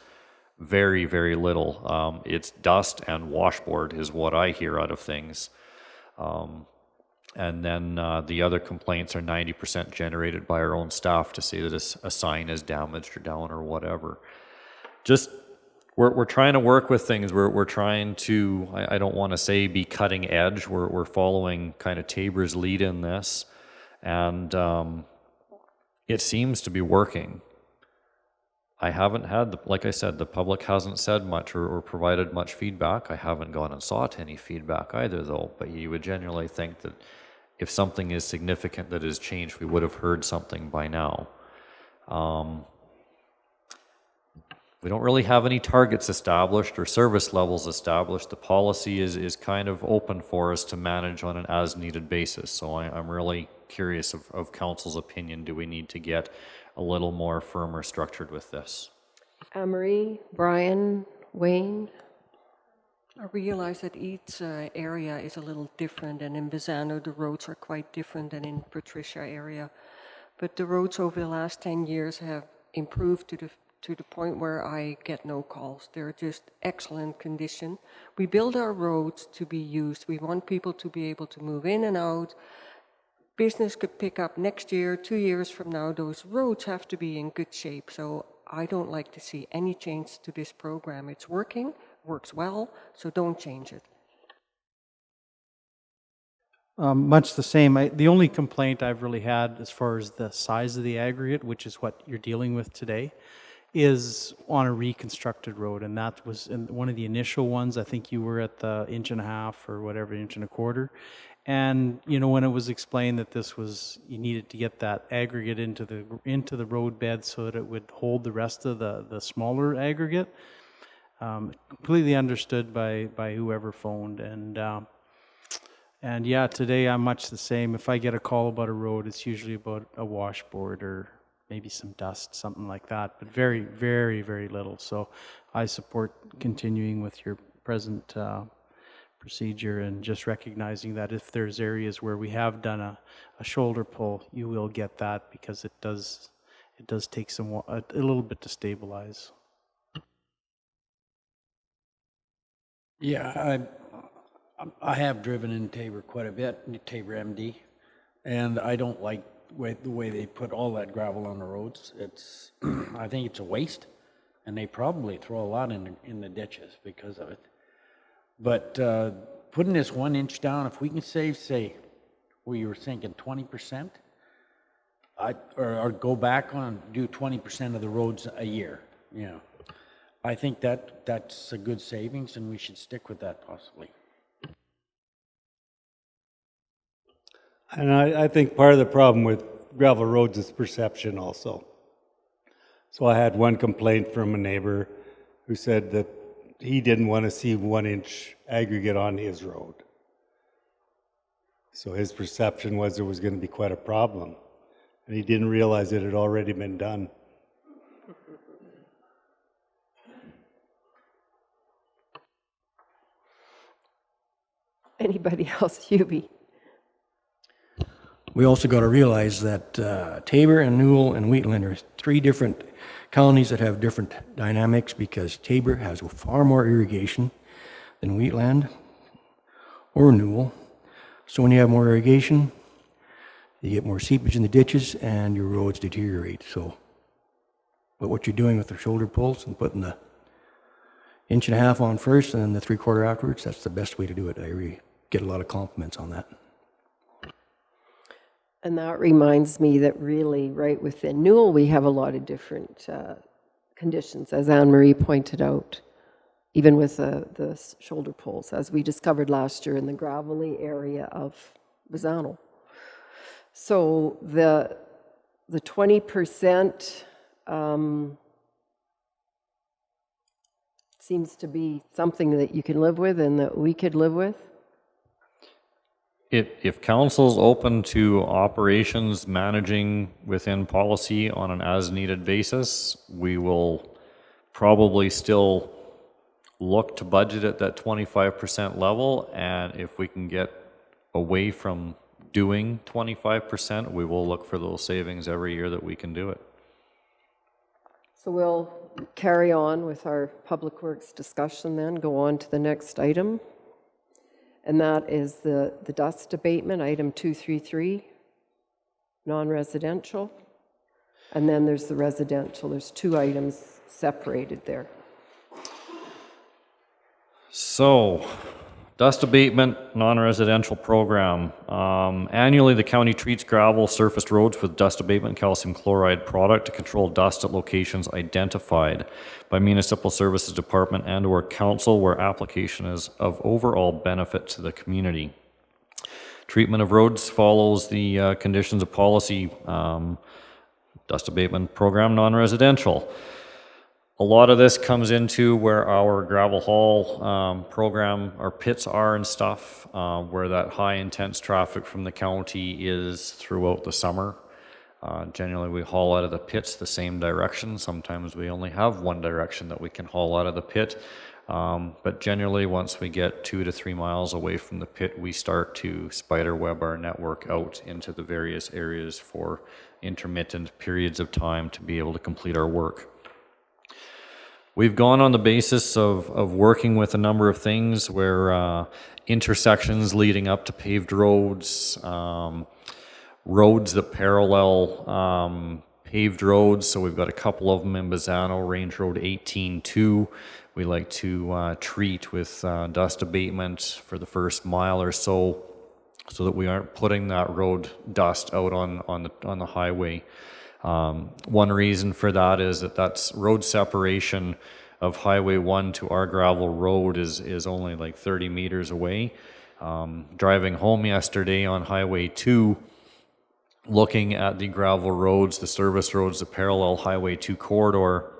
very, very little. It's dust and washboard is what I hear out of things. And then the other complaints are 90% generated by our own staff to say that a sign is damaged or down or whatever. Just, we're trying to work with things. We're trying to, I don't want to say be cutting edge. We're following kind of Tabor's lead in this. And it seems to be working. I haven't had, like I said, the public hasn't said much or provided much feedback. I haven't gone and sought any feedback either, though. But you would generally think that if something is significant that has changed, we would have heard something by now. We don't really have any targets established or service levels established. The policy is kind of open for us to manage on an as-needed basis. So I'm really curious of council's opinion. Do we need to get a little more firm or structured with this? Anne-Marie, Brian, Wayne? I realize that each area is a little different, and in Bizano the roads are quite different than in Patricia area. but the roads over the last 10 years have improved to the point where I get no calls. They're just excellent condition. We build our roads to be used. We want people to be able to move in and out. Business could pick up next year, 2 years from now. Those roads have to be in good shape. So I don't like to see any change to this program. It's working, works well, so don't change it. Much the same. The only complaint I've really had as far as the size of the aggregate, which is what you're dealing with today, is on a reconstructed road. And that was in one of the initial ones. I think you were at the 1.5 or whatever, 1.25 inches. And, you know, when it was explained that this was, you needed to get that aggregate into the road bed so that it would hold the rest of the smaller aggregate, completely understood by whoever phoned. And yeah, today I'm much the same. If I get a call about a road, it's usually about a washboard or maybe some dust, something like that, but very, very, very little. So I support continuing with your present procedure and just recognizing that if there's areas where we have done a shoulder pull, you will get that because it does take a little bit to stabilize. Yeah, I have driven in Tabor quite a bit, in Tabor MD, and I don't like the way they put all that gravel on the roads. It's, I think it's a waste, and they probably throw a lot in the ditches because of it. But putting this 1 inch down, if we can save, say, where you were thinking 20%, or go back on, do 20% of the roads a year, you know, I think that's a good savings, and we should stick with that possibly. And I think part of the problem with gravel roads is perception also. So I had one complaint from a neighbor who said that he didn't want to see 1 inch aggregate on his road. So his perception was there was going to be quite a problem. And he didn't realize it had already been done. Anybody else? Hubie? We also got to realize that Tabor and Newell and Wheatland are 3 different counties that have different dynamics because Tabor has far more irrigation than Wheatland or Newell. So when you have more irrigation, you get more seepage in the ditches and your roads deteriorate. So, but what you're doing with the shoulder pulls and putting the 1.5 inches on first and then the 3/4 afterwards, that's the best way to do it. I really get a lot of compliments on that. And that reminds me that really right within Newell, we have a lot of different conditions, as Anne-Marie pointed out, even with the shoulder pulls, as we discovered last year in the gravelly area of Bazano. So the 20% seems to be something that you can live with and that we could live with. If council's open to operations managing within policy on an as-needed basis, we will probably still look to budget at that 25% level, and if we can get away from doing 25%, we will look for those savings every year that we can do it. So we'll carry on with our Public Works discussion then, go on to the next item. And that is the dust abatement, item 233, non-residential. And then there's the residential. There's 2 items separated there. So, dust abatement, non-residential program. Annually, the county treats gravel surfaced roads with dust abatement calcium chloride product to control dust at locations identified by Municipal Services Department and or council where application is of overall benefit to the community. Treatment of roads follows the conditions of policy, dust abatement program, non-residential. A lot of this comes into where our gravel haul program, our pits are and stuff, where that high intense traffic from the county is throughout the summer. Generally we haul out of the pits the same direction. Sometimes we only have one direction that we can haul out of the pit. But generally, once we get 2 to 3 miles away from the pit, we start to spider web our network out into the various areas for intermittent periods of time to be able to complete our work. We've gone on the basis of working with a number of things where intersections leading up to paved roads, roads that parallel paved roads. So we've got a couple of them in Bazzano, Range Road 18-2. We like to treat with dust abatement for the first mile or so that we aren't putting that road dust out on the highway. One reason for that is that's road separation of Highway 1 to our gravel road is only like 30 meters away. Driving home yesterday on Highway 2, looking at the gravel roads, the service roads that parallel Highway 2 corridor,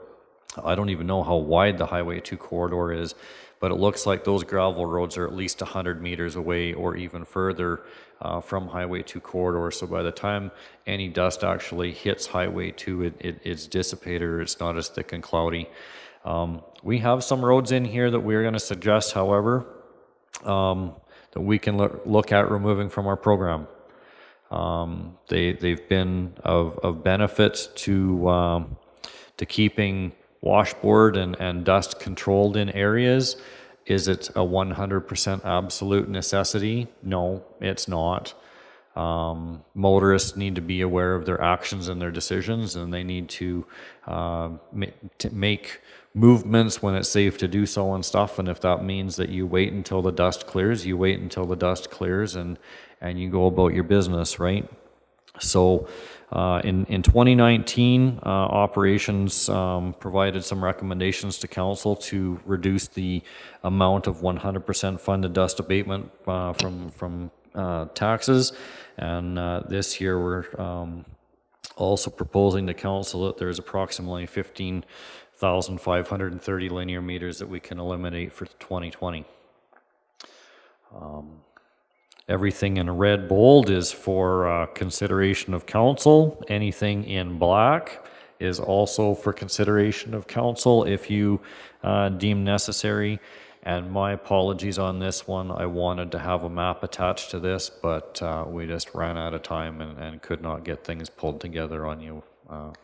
I don't even know how wide the Highway 2 corridor is, but it looks like those gravel roads are at least 100 meters away or even further from Highway 2 corridor. So by the time any dust actually hits Highway 2, it's dissipated, or it's not as thick and cloudy. We have some roads in here that we're going to suggest, however, that we can look at removing from our program. They've been of benefit to keeping washboard and dust controlled in areas. Is it a 100% absolute necessity? No, it's not. Motorists need to be aware of their actions and their decisions, and they need to make movements when it's safe to do so and stuff. And if that means that you wait until the dust clears, you wait until the dust clears, and you go about your business, right? So in 2019, operations provided some recommendations to council to reduce the amount of 100% funded dust abatement from taxes, and this year we're also proposing to council that there's approximately 15,530 linear meters that we can eliminate for 2020. Everything in red bold is for consideration of council. Anything in black is also for consideration of council if you deem necessary. And my apologies on this one. I wanted to have a map attached to this, but we just ran out of time and could not get things pulled together on you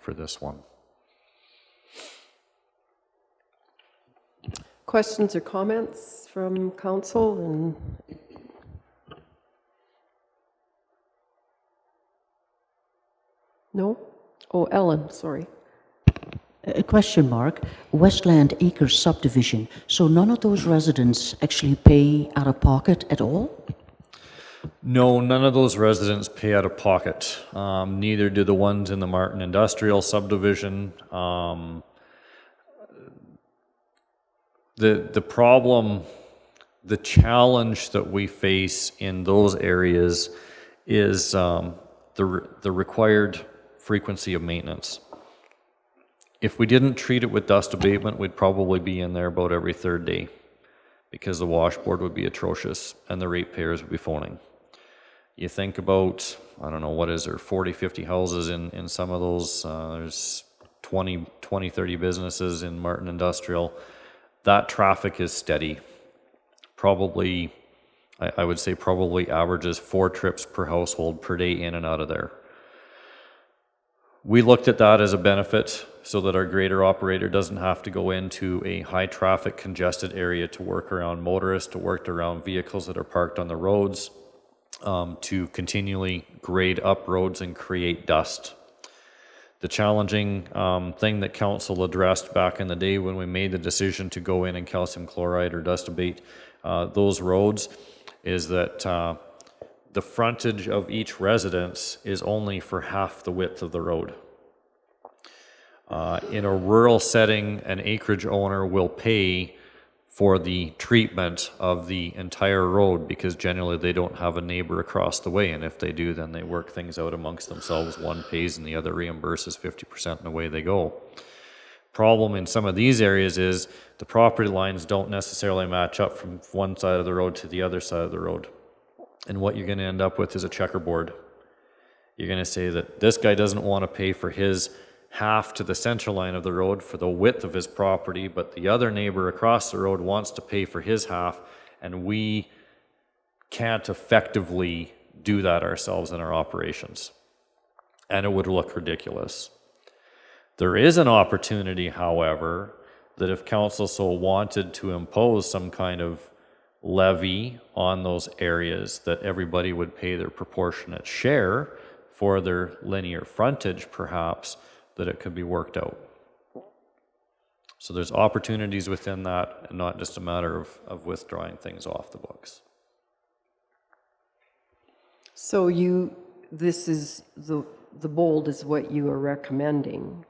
for this one. Questions or comments from council? And no? Oh, Ellen, sorry. A question mark. Westland Acres subdivision. So none of those residents actually pay out of pocket at all? No, none of those residents pay out of pocket. Neither do the ones in the Martin Industrial subdivision. The problem, the challenge that we face in those areas is the required frequency of maintenance. If we didn't treat it with dust abatement, we'd probably be in there about every third day because the washboard would be atrocious and the ratepayers would be phoning. You think about, I don't know, what is there, 40, 50 houses in some of those. There's 20, 30 businesses in Martin Industrial. That traffic is steady. Probably, I would say probably averages 4 trips per household per day in and out of there. We looked at that as a benefit so that our grader operator doesn't have to go into a high traffic congested area to work around motorists, to work around vehicles that are parked on the roads, to continually grade up roads and create dust. The challenging thing that council addressed back in the day when we made the decision to go in and calcium chloride or dust abate those roads is that the frontage of each residence is only for half the width of the road. In a rural setting, an acreage owner will pay for the treatment of the entire road because generally they don't have a neighbor across the way, and if they do, then they work things out amongst themselves. One pays and the other reimburses 50% and away they go. Problem in some of these areas is the property lines don't necessarily match up from one side of the road to the other side of the road. And what you're going to end up with is a checkerboard. You're going to say that this guy doesn't want to pay for his half to the center line of the road for the width of his property, but the other neighbor across the road wants to pay for his half, and we can't effectively do that ourselves in our operations. And it would look ridiculous. There is an opportunity, however, that if council so wanted to impose some kind of levy on those areas, that everybody would pay their proportionate share for their linear frontage, perhaps, that it could be worked out. So there's opportunities within that, and not just a matter of withdrawing things off the books. So this is the bold is what you are recommending.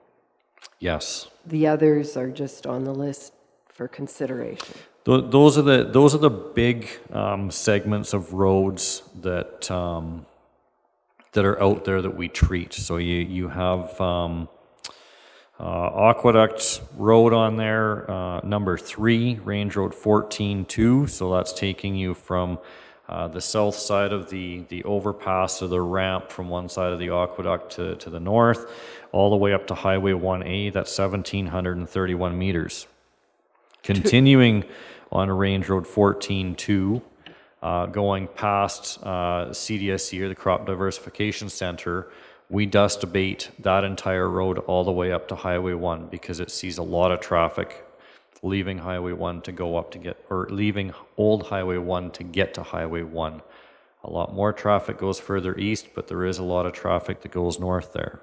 Yes. The others are just on the list for consideration. Those are the big segments of roads that that are out there that we treat. So you have Aqueduct Road on there, number 3, Range Road 14-2. So that's taking you from the south side of the overpass or the ramp from one side of the aqueduct to the north, all the way up to Highway 1A. That's 1,731 meters. Continuing on Range Road 14-2, going past CDSC, or the Crop Diversification Center, we dust abate that entire road all the way up to Highway 1 because it sees a lot of traffic leaving Highway 1 to go up to get, or leaving old Highway 1 to get to Highway 1. A lot more traffic goes further east, but there is a lot of traffic that goes north there.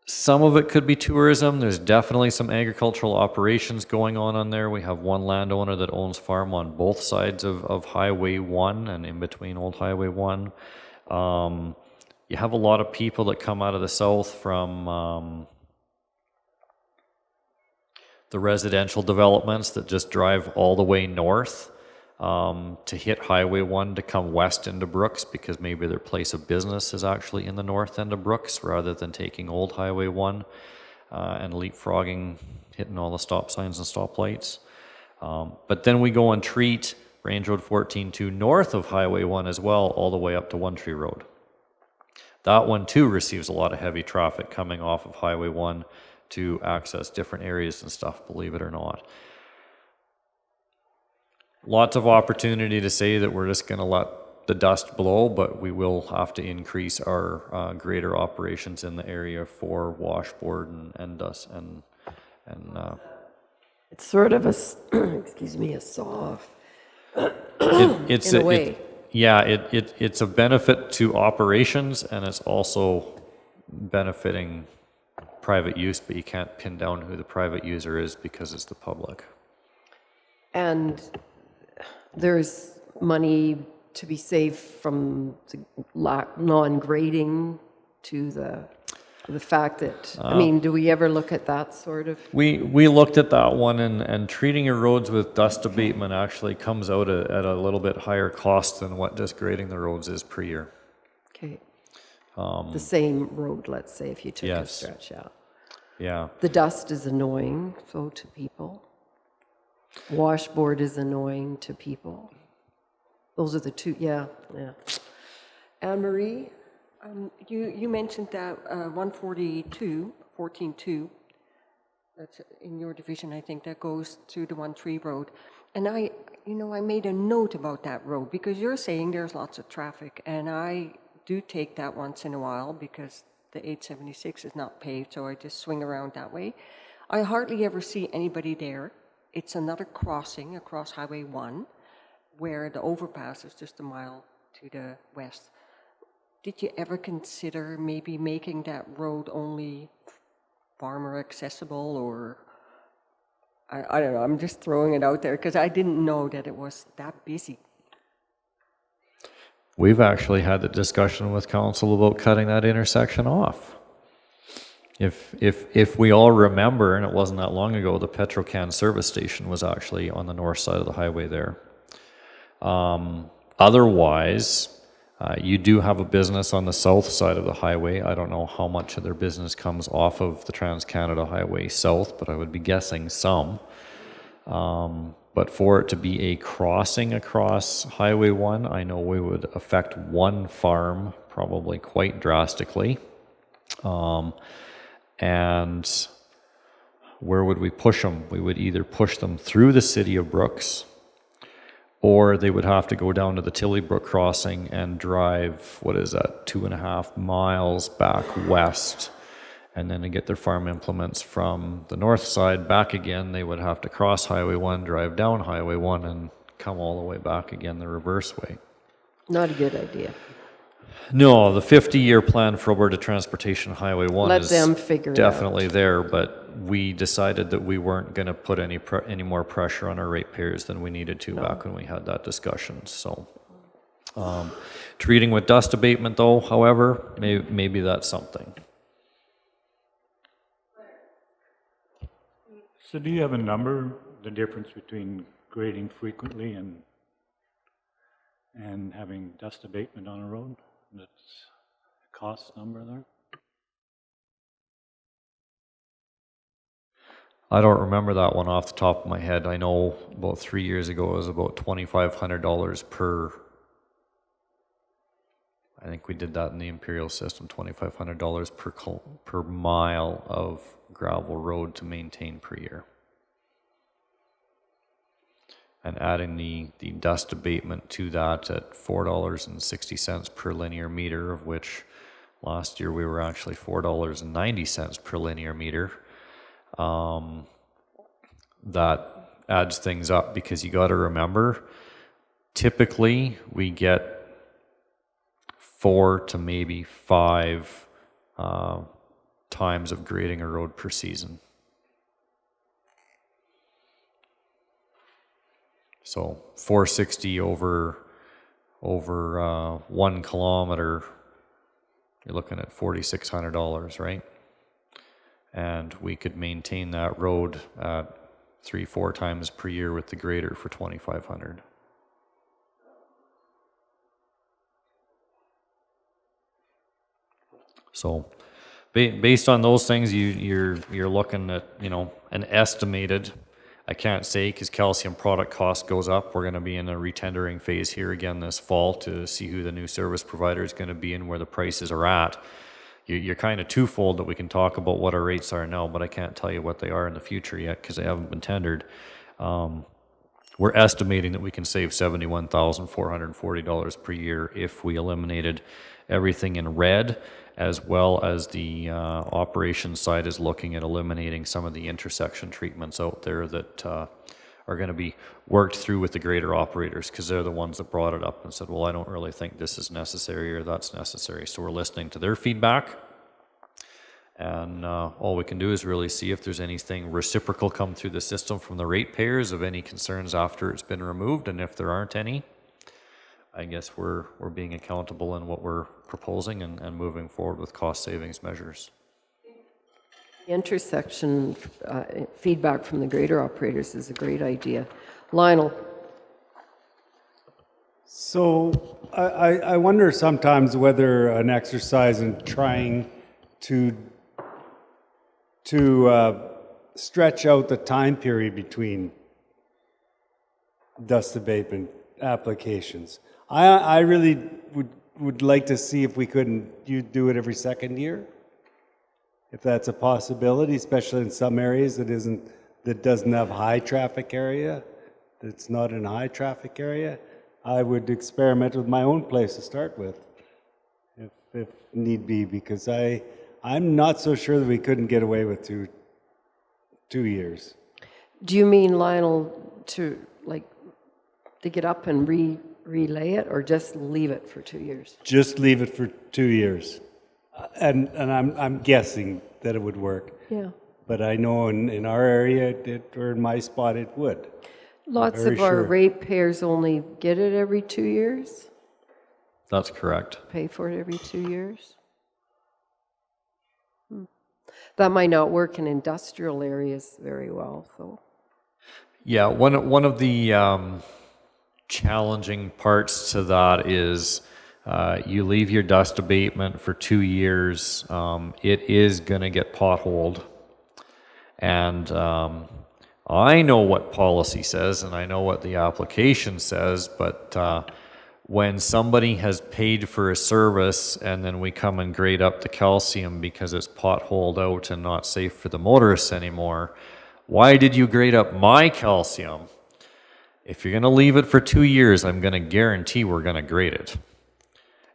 Some of it could be tourism. There's definitely some agricultural operations going on there. We have one landowner that owns farm on both sides of Highway 1 and in between Old Highway 1. You have a lot of people that come out of the south from the residential developments that just drive all the way north to hit Highway 1 to come west into Brooks, because maybe their place of business is actually in the north end of Brooks rather than taking Old Highway 1 and leapfrogging, hitting all the stop signs and stoplights. But then we go and treat Range Road 14-2 north of Highway 1 as well, all the way up to One Tree Road. That one too receives a lot of heavy traffic coming off of Highway 1 to access different areas and stuff, believe it or not. Lots of opportunity to say that we're just going to let the dust blow, but we will have to increase our greater operations in the area for washboard and dust and it's sort of a excuse me, a saw-off. It's in a way. It's a benefit to operations, and it's also benefiting private use, but you can't pin down who the private user is because it's the public. And there's money to be saved from the non-grading to the fact that, I mean, do we ever look at that sort of? We looked at that one, and treating your roads with dust abatement actually comes out at a little bit higher cost than what just grading the roads is per year. Okay. The same road, let's say, if you took a stretch out. Yeah. The dust is annoying, so to people. Washboard is annoying to people. Those are the two, yeah. Anne-Marie? You mentioned that 14-2, that's in your division, I think, that goes to the One Tree Road. And I made a note about that road because you're saying there's lots of traffic, and I do take that once in a while because the 876 is not paved, so I just swing around that way. I hardly ever see anybody there. It's another crossing across Highway 1 where the overpass is just a mile to the west. Did you ever consider maybe making that road only farmer accessible, or I don't know, I'm just throwing it out there because I didn't know that it was that busy. We've actually had the discussion with council about cutting that intersection off. If we all remember, and it wasn't that long ago, the Petrocan service station was actually on the north side of the highway there. Otherwise, you do have a business on the south side of the highway. I don't know how much of their business comes off of the Trans-Canada Highway South, but I would be guessing some. But for it to be a crossing across Highway 1, I know we would affect one farm probably quite drastically. And where would we push them? We would either push them through the city of Brooks, or they would have to go down to the Tillybrook crossing and drive, 2.5 miles back west. And then to get their farm implements from the north side back again, they would have to cross Highway 1, drive down Highway 1, and come all the way back again the reverse way. Not a good idea. No, the 50-year plan for Alberta Transportation Highway 1 Let is them figure it definitely there, but we decided that we weren't going to put any more pressure on our ratepayers than we needed to back when we had that discussion. So, treating with dust abatement, though, however, maybe that's something. So do you have a number, the difference between grading frequently and having dust abatement on a road? That's a cost number there? I don't remember that one off the top of my head. I know about 3 years ago it was about $2,500 per, I think we did that in the Imperial system, $2,500 per mile of gravel road to maintain per year. And adding the dust abatement to that at $4.60 per linear meter, of which last year we were actually $4.90 per linear meter. That adds things up, because you got to remember, typically we get 4 to maybe 5 times of grading a road per season. So 460 over 1 kilometer, you're looking at $4,600, right? And we could maintain that road at 3-4 times per year with the grader for $2,500. So, based on those things, you're looking at, an estimated. I can't say, because calcium product cost goes up. We're going to be in a retendering phase here again this fall to see who the new service provider is going to be and where the prices are at. You're kind of twofold that we can talk about what our rates are now, but I can't tell you what they are in the future yet because they haven't been tendered. We're estimating that we can save $71,440 per year if we eliminated everything in red, as well as the operations side is looking at eliminating some of the intersection treatments out there that are going to be worked through with the grader operators, because they're the ones that brought it up and said, well, I don't really think this is necessary or that's necessary. So we're listening to their feedback, and all we can do is really see if there's anything reciprocal come through the system from the ratepayers of any concerns after it's been removed, and if there aren't any, I guess we're being accountable in what we're proposing and moving forward with cost savings measures. Intersection feedback from the grader operators is a great idea. Lionel. So I wonder sometimes whether an exercise in trying to stretch out the time period between dust abatement applications. I really would like to see if we couldn't do it every second year, if that's a possibility, especially in some areas that doesn't have high traffic area, that's not in a high traffic area. I would experiment with my own place to start with, if need be, because I'm not so sure that we couldn't get away with two years. Do you mean, Lionel, to get up and relay it, or just leave it for 2 years? Just leave it for 2 years. And I'm guessing that it would work. Yeah. But I know in our area, or in my spot, it would. Lots of our ratepayers only get it every 2 years? That's correct. Pay for it every 2 years? That might not work in industrial areas very well, so. Yeah, one of the challenging parts to that is you leave your dust abatement for 2 years, it is going to get potholed. And I know what policy says and I know what the application says, but when somebody has paid for a service and then we come and grade up the calcium because it's potholed out and not safe for the motorists anymore, why did you grade up my calcium? If you're going to leave it for 2 years, I'm going to guarantee we're going to grade it.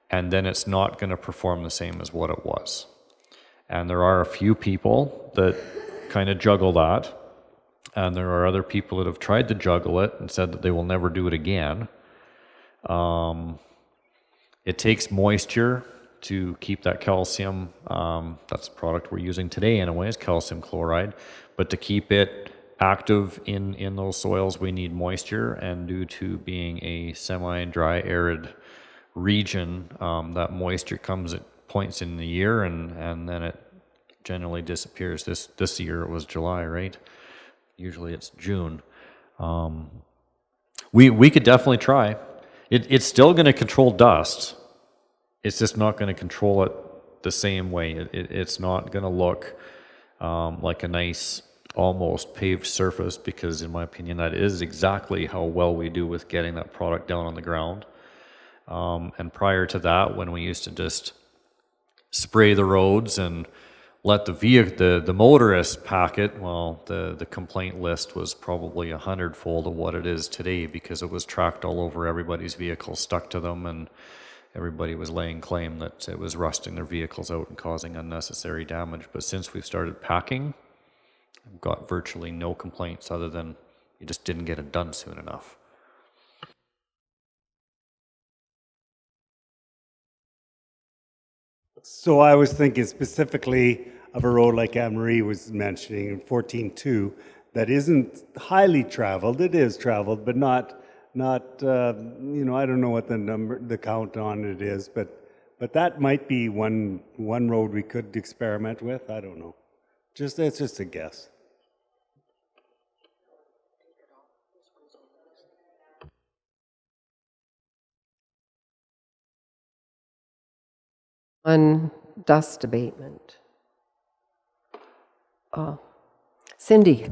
And then it's not going to perform the same as what it was. And there are a few people that kind of juggle that. And there are other people that have tried to juggle it and said that they will never do it again. It takes moisture to keep that calcium. That's the product we're using today anyways, calcium chloride. But to keep it active in those soils, we need moisture. And due to being a semi-dry, arid region, that moisture comes at points in the year and then it generally disappears. This year it was July, right? Usually it's June. We could definitely try. It's still going to control dust. It's just not going to control it the same way. It's not going to look like a nice, almost paved surface, because in my opinion, that is exactly how well we do with getting that product down on the ground. And prior to that, when we used to just spray the roads and let the motorist pack it, well, the complaint list was probably 100-fold of what it is today, because it was tracked all over everybody's vehicles, stuck to them, and everybody was laying claim that it was rusting their vehicles out and causing unnecessary damage. But since we've started packing, I've got virtually no complaints other than you just didn't get it done soon enough. So I was thinking specifically of a road like Anne-Marie was mentioning in 14.2 that isn't highly traveled. It is traveled, but not you know, I don't know what the count on it is, but that might be one road we could experiment with. I don't know. It's just a guess. On dust abatement. Cindy.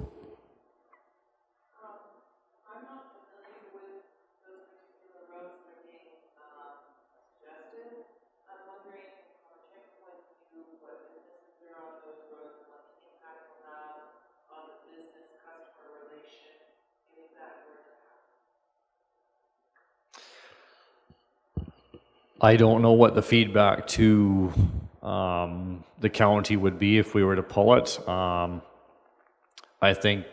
I don't know what the feedback to the county would be if we were to pull it. I think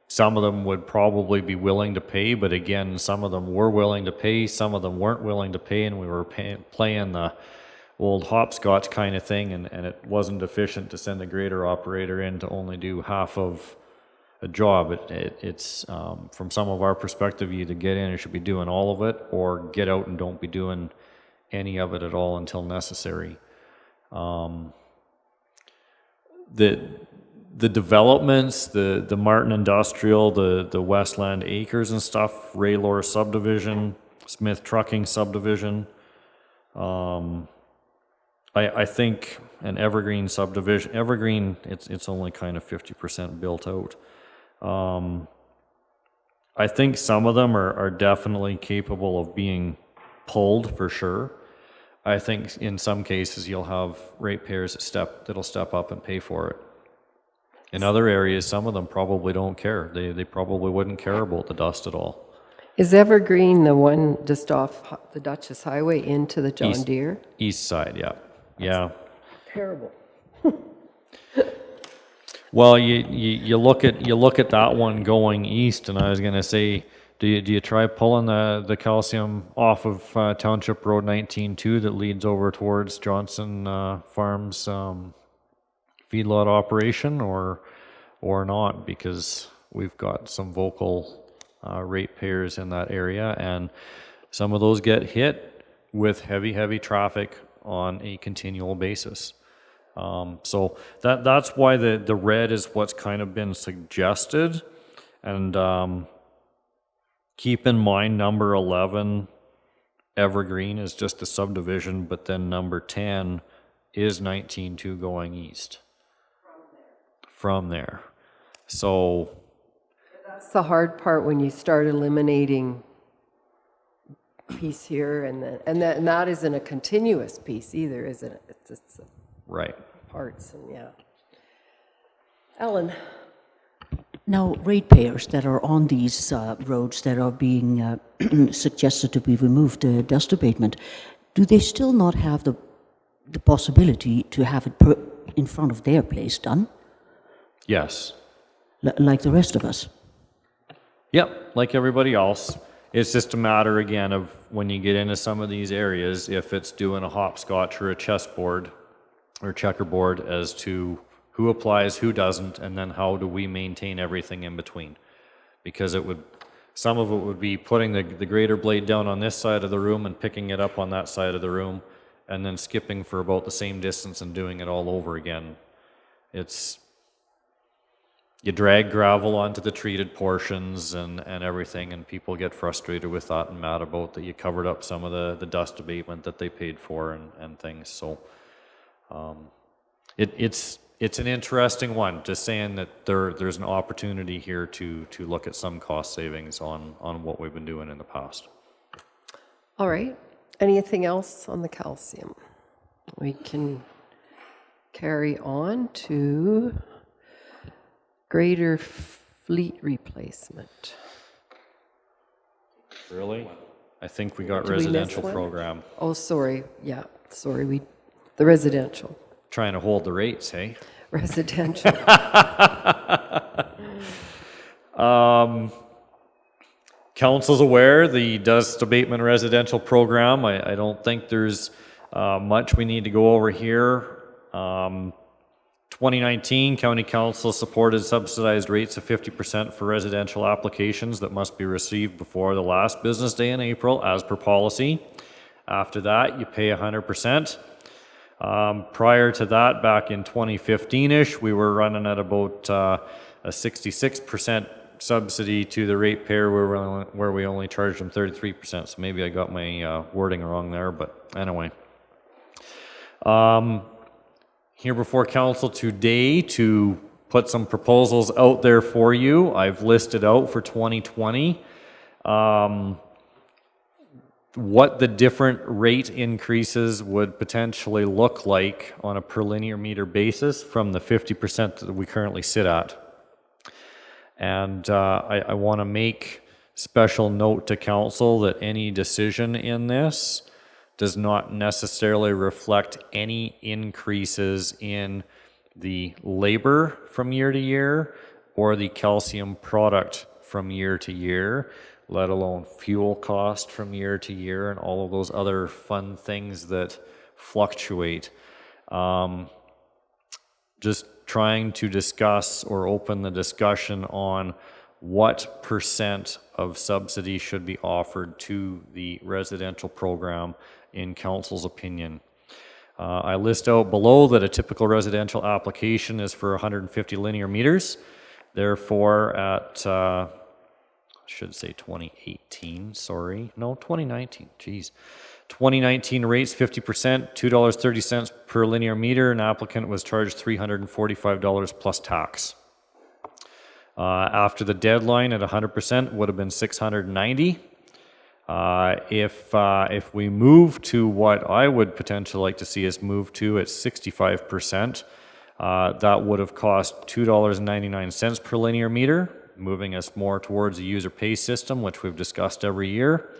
some of them would probably be willing to pay, but again, some of them were willing to pay, some of them weren't willing to pay, and we were playing the old hopscotch kind of thing, and it wasn't efficient to send a grader operator in to only do half of a job. It's from some of our perspective, you either get in and should be doing all of it, or get out and don't be doing any of it at all until necessary. The developments, the Martin Industrial, the Westland Acres and stuff, Raylor subdivision, Smith Trucking subdivision, I think an Evergreen subdivision, Evergreen, it's only kind of 50% built out. I think some of them are definitely capable of being pulled for sure. I think in some cases you'll have ratepayers that'll step up and pay for it. In other areas, some of them probably don't care. They probably wouldn't care about the dust at all. Is Evergreen the one just off the Duchess Highway into the John Deere? East side, yeah. Yeah. Terrible. Well, you look at that one going east, and I was gonna say, do you try pulling the calcium off of Township Road 19-2 that leads over towards Johnson Farms feedlot operation, or not? Because we've got some vocal ratepayers in that area, and some of those get hit with heavy traffic on a continual basis. So that's why the red is what's kind of been suggested. And keep in mind, number 11, Evergreen, is just a subdivision, but then number 10 is 19-2 going east. From there. So that's the hard part when you start eliminating piece here, and that isn't a continuous piece either, isn't it? It's Right. parts, and yeah. Ellen? Now, ratepayers that are on these roads that are being suggested to be removed, dust abatement, do they still not have the possibility to have it in front of their place done, Yes. like the rest of us? Yep, like everybody else. It's just a matter, again, of when you get into some of these areas, if it's doing a hopscotch or a chessboard or checkerboard as to who applies, who doesn't, and then how do we maintain everything in between. Because some of it would be putting the grater blade down on this side of the room and picking it up on that side of the room, and then skipping for about the same distance and doing it all over again. You drag gravel onto the treated portions and everything, and people get frustrated with that and mad about that you covered up some of the dust abatement that they paid for and things. So it's an interesting one, just saying that there's an opportunity here to look at some cost savings on what we've been doing in the past. All right. Anything else on the calcium? We can carry on to greater fleet replacement. Really? I think we got Did we miss residential one? program. Oh, sorry. Yeah, sorry. The residential. Trying to hold the rates, hey? Residential. Council's aware, the dust abatement residential program, I don't think there's much we need to go over here. 2019, County Council supported subsidized rates of 50% for residential applications that must be received before the last business day in April, as per policy. After that, you pay 100%. Prior to that, back in 2015-ish, we were running at about a 66% subsidy to the ratepayer where we only charged them 33%. So maybe I got my wording wrong there, but anyway. Here before council today to put some proposals out there for you. I've listed out for 2020 what the different rate increases would potentially look like on a per linear meter basis from the 50% that we currently sit at. And I want to make special note to council that any decision in this does not necessarily reflect any increases in the labor from year to year or the calcium product from year to year, let alone fuel cost from year to year and all of those other fun things that fluctuate. Just trying to discuss or open the discussion on what percent of subsidy should be offered to the residential program in council's opinion. I list out below that a typical residential application is for 150 linear meters. Therefore, at, should say 2018, sorry. No, 2019, geez. 2019 rates, 50%, $2.30 per linear meter. An applicant was charged $345 plus tax. After the deadline at 100% would have been $690. If we move to what I would potentially like to see us move to at 65%, that would have cost $2.99 per linear meter, moving us more towards a user pay system, which we've discussed every year.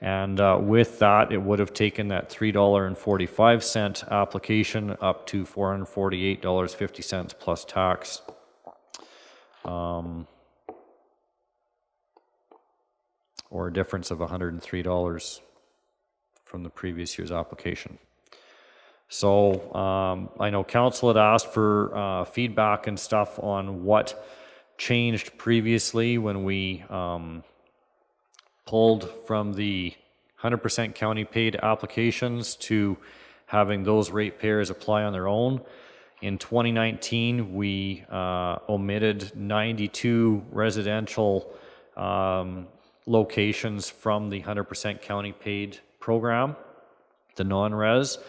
And with that, it would have taken that $3.45 application up to $448.50 plus tax. Or a difference of $103 from the previous year's application. So I know council had asked for feedback and stuff on what changed previously when we pulled from the 100% county paid applications to having those ratepayers apply on their own. In 2019, we omitted 92 residential locations from the 100% county paid program, the non-res.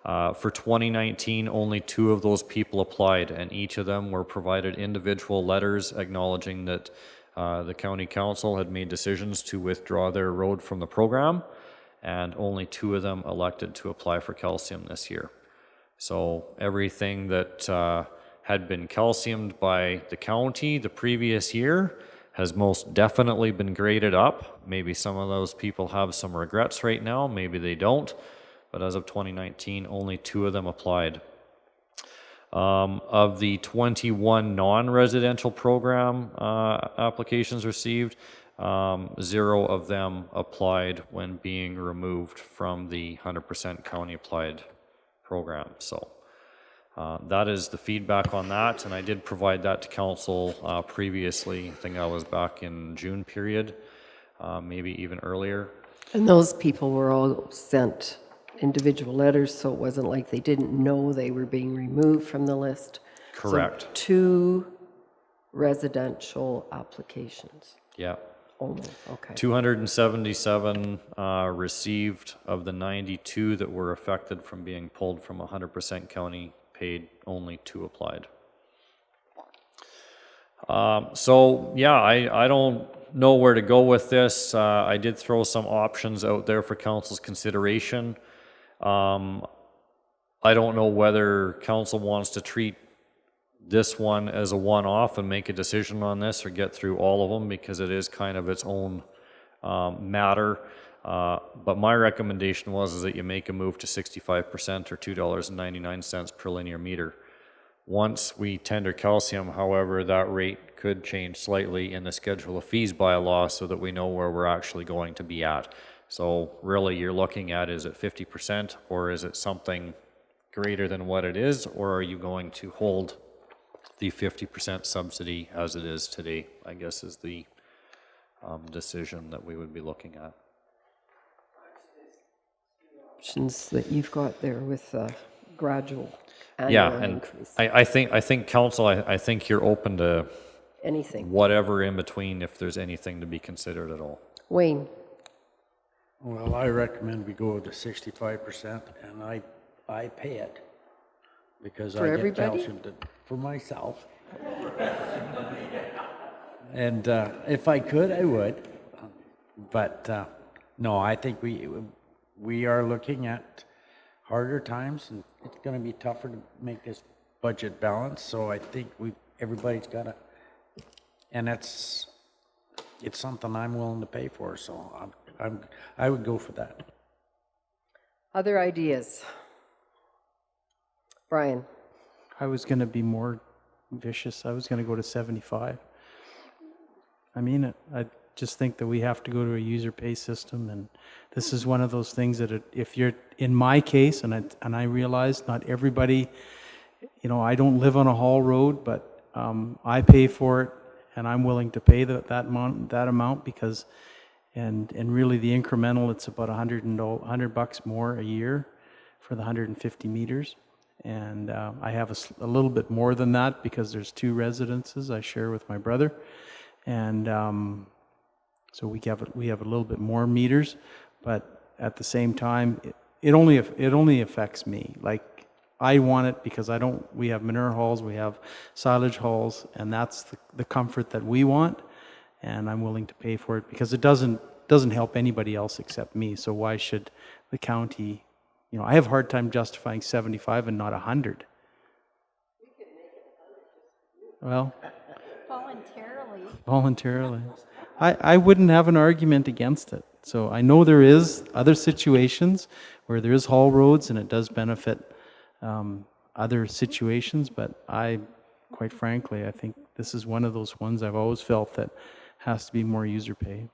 For 2019, only 2 of those people applied, and each of them were provided individual letters acknowledging that The county council had made decisions to withdraw their road from the program, and only 2 of them elected to apply for calcium this year. So everything that had been calciumed by the county the previous year has most definitely been graded up. Maybe some of those people have some regrets right now, maybe they don't, but as of 2019, only 2 of them applied. Of the 21 non-residential program applications received, 0 of them applied when being removed from the 100% county applied program. So that is the feedback on that, and I did provide that to council previously. I think I was back in June period, maybe even earlier. And those people were all sent individual letters, so it wasn't like they didn't know they were being removed from the list. Correct. So 2 residential applications. Yeah. Only, okay. 277 received of the 92 that were affected from being pulled from 100% county paid, only 2 applied. So yeah, I don't know where to go with this. I did throw some options out there for council's consideration. I don't know whether council wants to treat this one as a one-off and make a decision on this, or get through all of them, because it is kind of its own matter. But my recommendation is that you make a move to 65% or $2.99 per linear meter. Once we tender calcium, however, that rate could change slightly in the schedule of fees bylaw so that we know where we're actually going to be at. So really you're looking at, is it 50% or is it something greater than what it is, or are you going to hold the 50% subsidy as it is today, I guess is the decision that we would be looking at. Options that you've got there with gradual annual Yeah, and increase. I think council, I think you're open to Anything. whatever in between if there's anything to be considered at all. Wayne? Well, I recommend we go to 65%, and I pay it because For I get everybody? calcium for myself. And if I could, I would. But no, I think we are looking at harder times, and it's going to be tougher to make this budget balance. So I think everybody's got to, and it's something I'm willing to pay for. So I would go for that. Other ideas? Brian? I was going to be more vicious. I was going to go to 75. I mean it. I just think that we have to go to a user pay system, and this is one of those things that if you're in my case, and I realize not everybody, I don't live on a haul road, but I pay for it, and I'm willing to pay that amount because, and really the incremental, it's about $100 more a year for the 150 meters. And I have a little bit more than that because there's 2 residences I share with my brother, and so we have a little bit more meters, but at the same time, it only affects me. Like, I want it because we have manure hauls, we have silage hauls, and that's the comfort that we want, and I'm willing to pay for it because it doesn't help anybody else except me. So why should the county? I have a hard time justifying 75 and not 100. Well, voluntarily. I wouldn't have an argument against it. So I know there is other situations where there is haul roads and it does benefit other situations, but quite frankly, I think this is one of those ones I've always felt that has to be more user pay.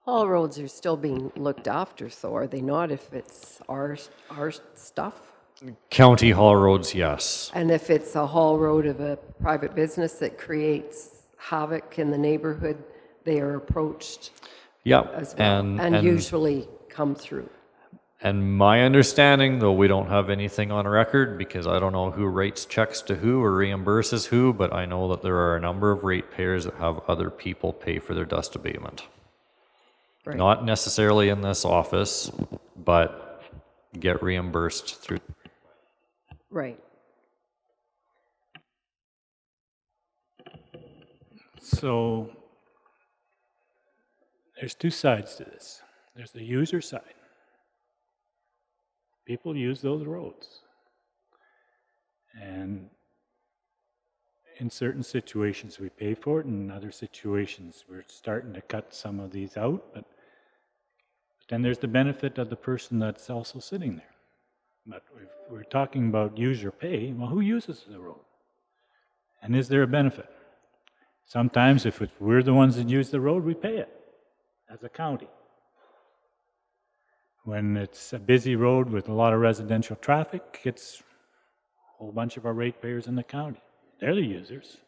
All roads are still being looked after, so are they not, if it's our stuff? County haul roads, yes. And if it's a haul road of a private business that creates havoc in the neighborhood, they are approached as well, and usually come through. And my understanding, though we don't have anything on record, because I don't know who writes checks to who or reimburses who, but I know that there are a number of ratepayers that have other people pay for their dust abatement. Right. Not necessarily in this office, but get reimbursed through. Right. So there's two sides to this. There's the user side. People use those roads. And in certain situations we pay for it, and in other situations we're starting to cut some of these out, but then there's the benefit of the person that's also sitting there. But if we're talking about user pay, well, who uses the road? And is there a benefit? Sometimes if we're the ones that use the road, we pay it as a county. When it's a busy road with a lot of residential traffic, it's a whole bunch of our ratepayers in the county. They're the users.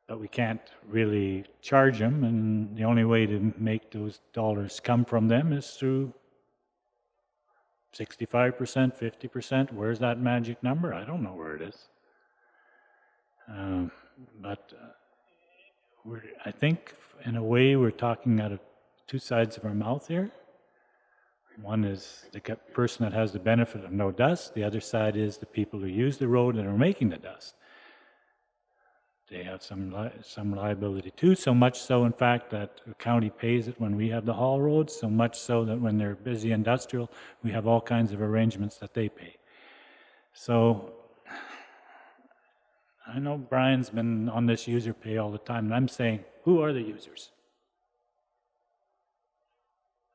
But we can't really charge them, and the only way to make those dollars come from them is through 65%, 50%. Where's that magic number? I don't know where it is. But I think, in a way, we're talking out of two sides of our mouth here. One is the person that has the benefit of no dust. The other side is the people who use the road and are making the dust. They have some liability too, so much so, in fact, that the county pays it when we have the haul roads, so much so that when they're busy industrial, we have all kinds of arrangements that they pay. So I know Brian's been on this user pay all the time, and I'm saying, who are the users?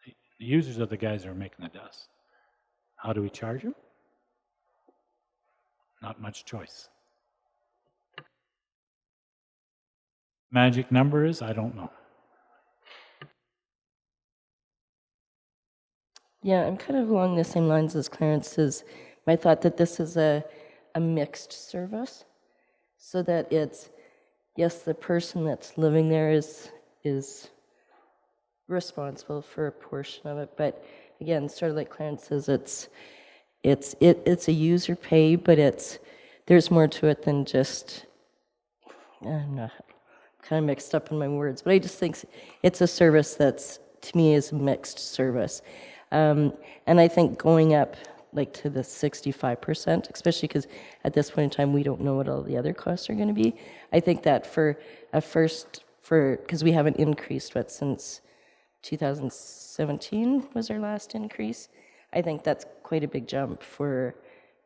The users are the guys that are making the dust. How do we charge them? Not much choice. Magic number is, I don't know. Yeah, I'm kind of along the same lines as Clarence's. My thought that this is a mixed service, so that it's, yes, the person that's living there is responsible for a portion of it, but again, sort of like Clarence says, it's a user pay, but there's more to it than just, I'm not kind of mixed up in my words, but I just think it's a service that's, to me, is a mixed service. And I think going up like to the 65%, especially because at this point in time, we don't know what all the other costs are going to be. I think that for a first, because we haven't increased, since 2017 was our last increase. I think that's quite a big jump for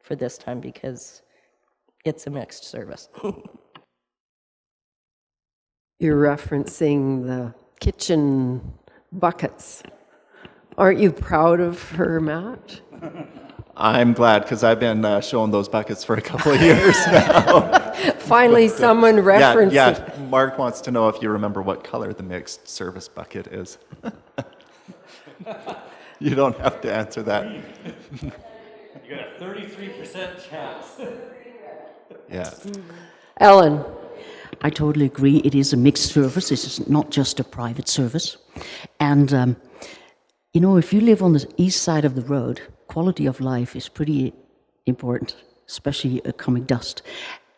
this time because it's a mixed service. You're referencing the kitchen buckets. Aren't you proud of her, Matt? I'm glad, because I've been showing those buckets for a couple of years now. Finally, someone referenced it. Mark wants to know if you remember what color the mixed service bucket is. You don't have to answer that. You got a 33% chance. Yeah. Ellen. I totally agree. It is a mixed service. It's not just a private service. And, if you live on the east side of the road, quality of life is pretty important, especially coming dust.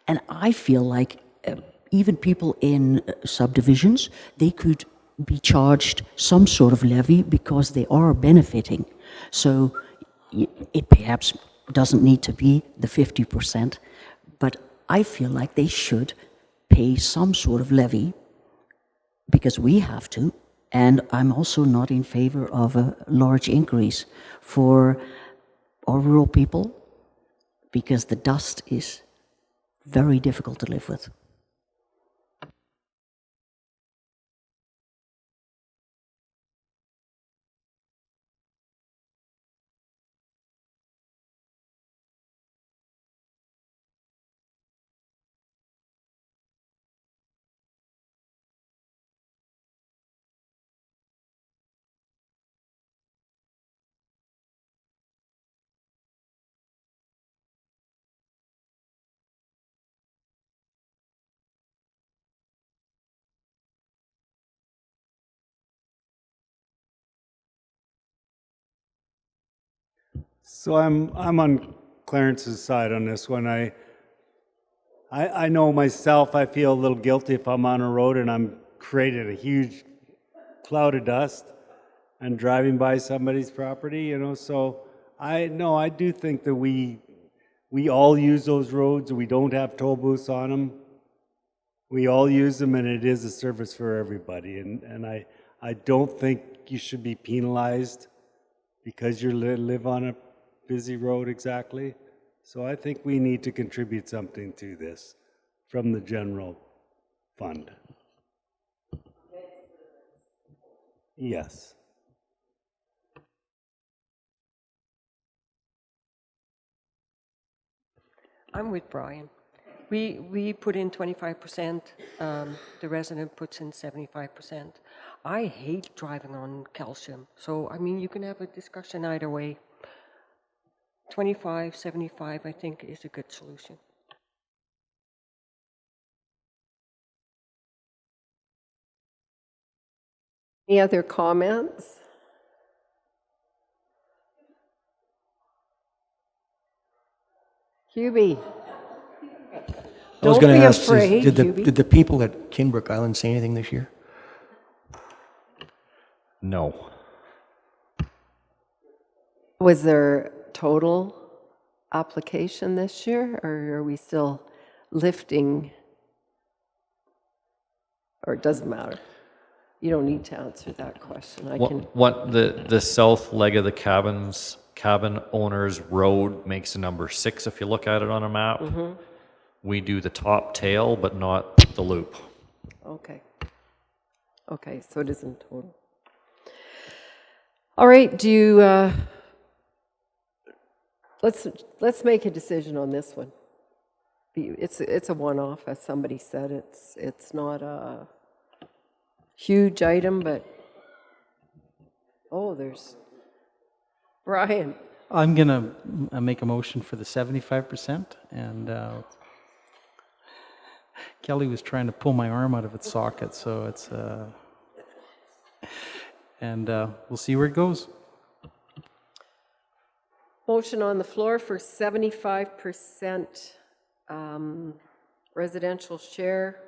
And I feel like even people in subdivisions, they could be charged some sort of levy because they are benefiting. So it perhaps doesn't need to be the 50%, but I feel like they should pay some sort of levy because we have to. And I'm also not in favor of a large increase for our rural people because the dust is very difficult to live with. So I'm on Clarence's side on this one. I know myself, I feel a little guilty if I'm on a road and I'm creating a huge cloud of dust and driving by somebody's property, so I do think that we all use those roads. We don't have toll booths on them. We all use them, and it is a service for everybody. And I don't think you should be penalized because you live on a busy road exactly. So I think we need to contribute something to this from the general fund. Yes. I'm with Brian. We put in 25%, the resident puts in 75%. I hate driving on calcium, so I mean, you can have a discussion either way. 25, 75, I think is a good solution. Any other comments? Hubie. I was Don't going be to ask, afraid, Hubie. did the people at Kinbrook Island say anything this year? No. Was there total application this year, or are we still lifting? Or it doesn't matter. You don't need to answer that question. I can. What the south leg of the cabin owners road makes a number 6 if you look at it on a map. Mm-hmm. We do the top tail, but not the loop. Okay. Okay, so it isn't total. All right, do you, let's make a decision on this one. It's a one-off, as somebody said. It's not a huge item, but, oh, there's Brian. I'm going to make a motion for the 75%, and Kelly was trying to pull my arm out of its socket, so it's, and we'll see where it goes. Motion on the floor for 75% residential share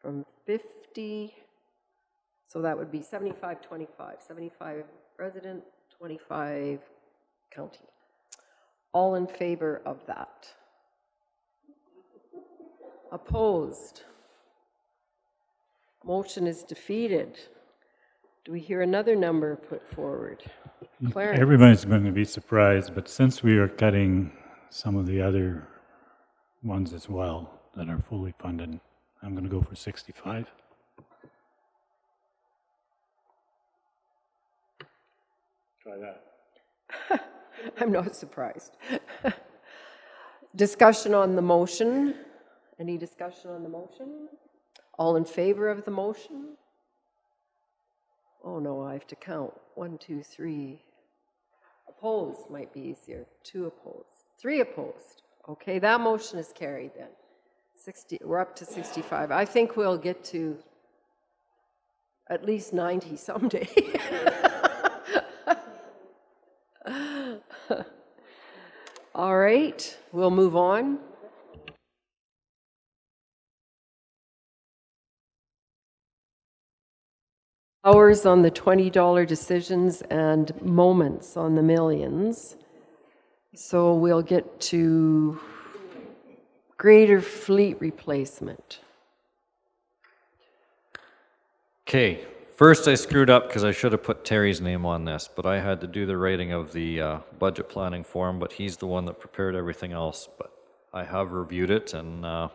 from 50, so that would be 75, 25. 75 resident, 25 county. All in favor of that? Opposed? Motion is defeated. Do we hear another number put forward? Clarence? Everybody's going to be surprised, but since we are cutting some of the other ones as well that are fully funded, I'm going to go for 65. Try that. I'm not surprised. Discussion on the motion. Any discussion on the motion? All in favor of the motion? Oh no, I have to count. 1, 2, 3. Opposed might be easier. 2 opposed. 3 opposed. Okay, that motion is carried then. 60. We're up to 65. I think we'll get to at least 90 someday. All right, we'll move on. Hours on the $20 decisions and moments on the millions. So we'll get to greater fleet replacement. Okay, first I screwed up because I should have put Terry's name on this, but I had to do the writing of the budget planning form, but he's the one that prepared everything else. But I have reviewed it, and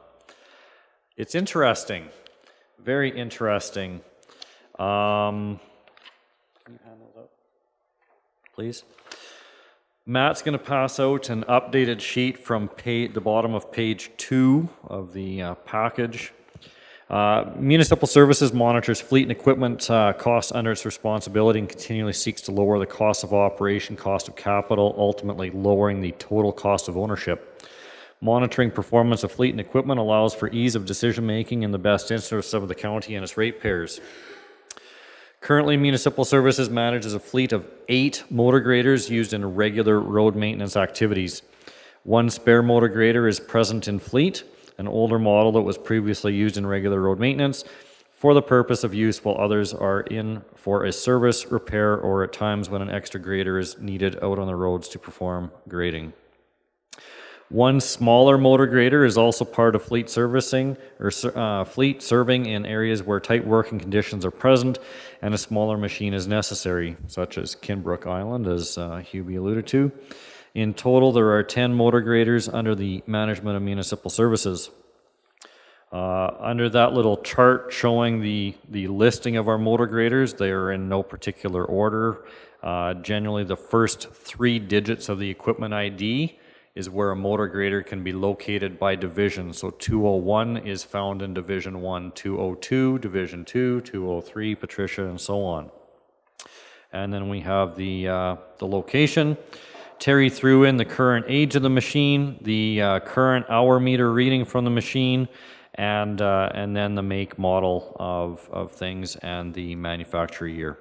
it's interesting, very interesting. Can you hand those up, please? Matt's going to pass out an updated sheet from the bottom of page 2 of the package. Municipal Services monitors fleet and equipment costs under its responsibility and continually seeks to lower the cost of operation, cost of capital, ultimately lowering the total cost of ownership. Monitoring performance of fleet and equipment allows for ease of decision making in the best interests of the county and its ratepayers. Currently, Municipal Services manages a fleet of 8 motor graders used in regular road maintenance activities. 1 spare motor grader is present in fleet, an older model that was previously used in regular road maintenance for the purpose of use while others are in for a service, repair, or at times when an extra grader is needed out on the roads to perform grading. One smaller motor grader is also part of fleet servicing or fleet serving in areas where tight working conditions are present and a smaller machine is necessary, such as Kinbrook Island, as Hubie alluded to. In total, there are 10 motor graders under the management of municipal services. Under that little chart showing the listing of our motor graders, they are in no particular order. Generally, the first 3 digits of the equipment ID is where a motor grader can be located by division. So 201 is found in Division 1, 202, Division 2, 203, Patricia, and so on. And then we have the location. Terry threw in the current age of the machine, the current hour meter reading from the machine, and then the make, model of things and the manufacturer year.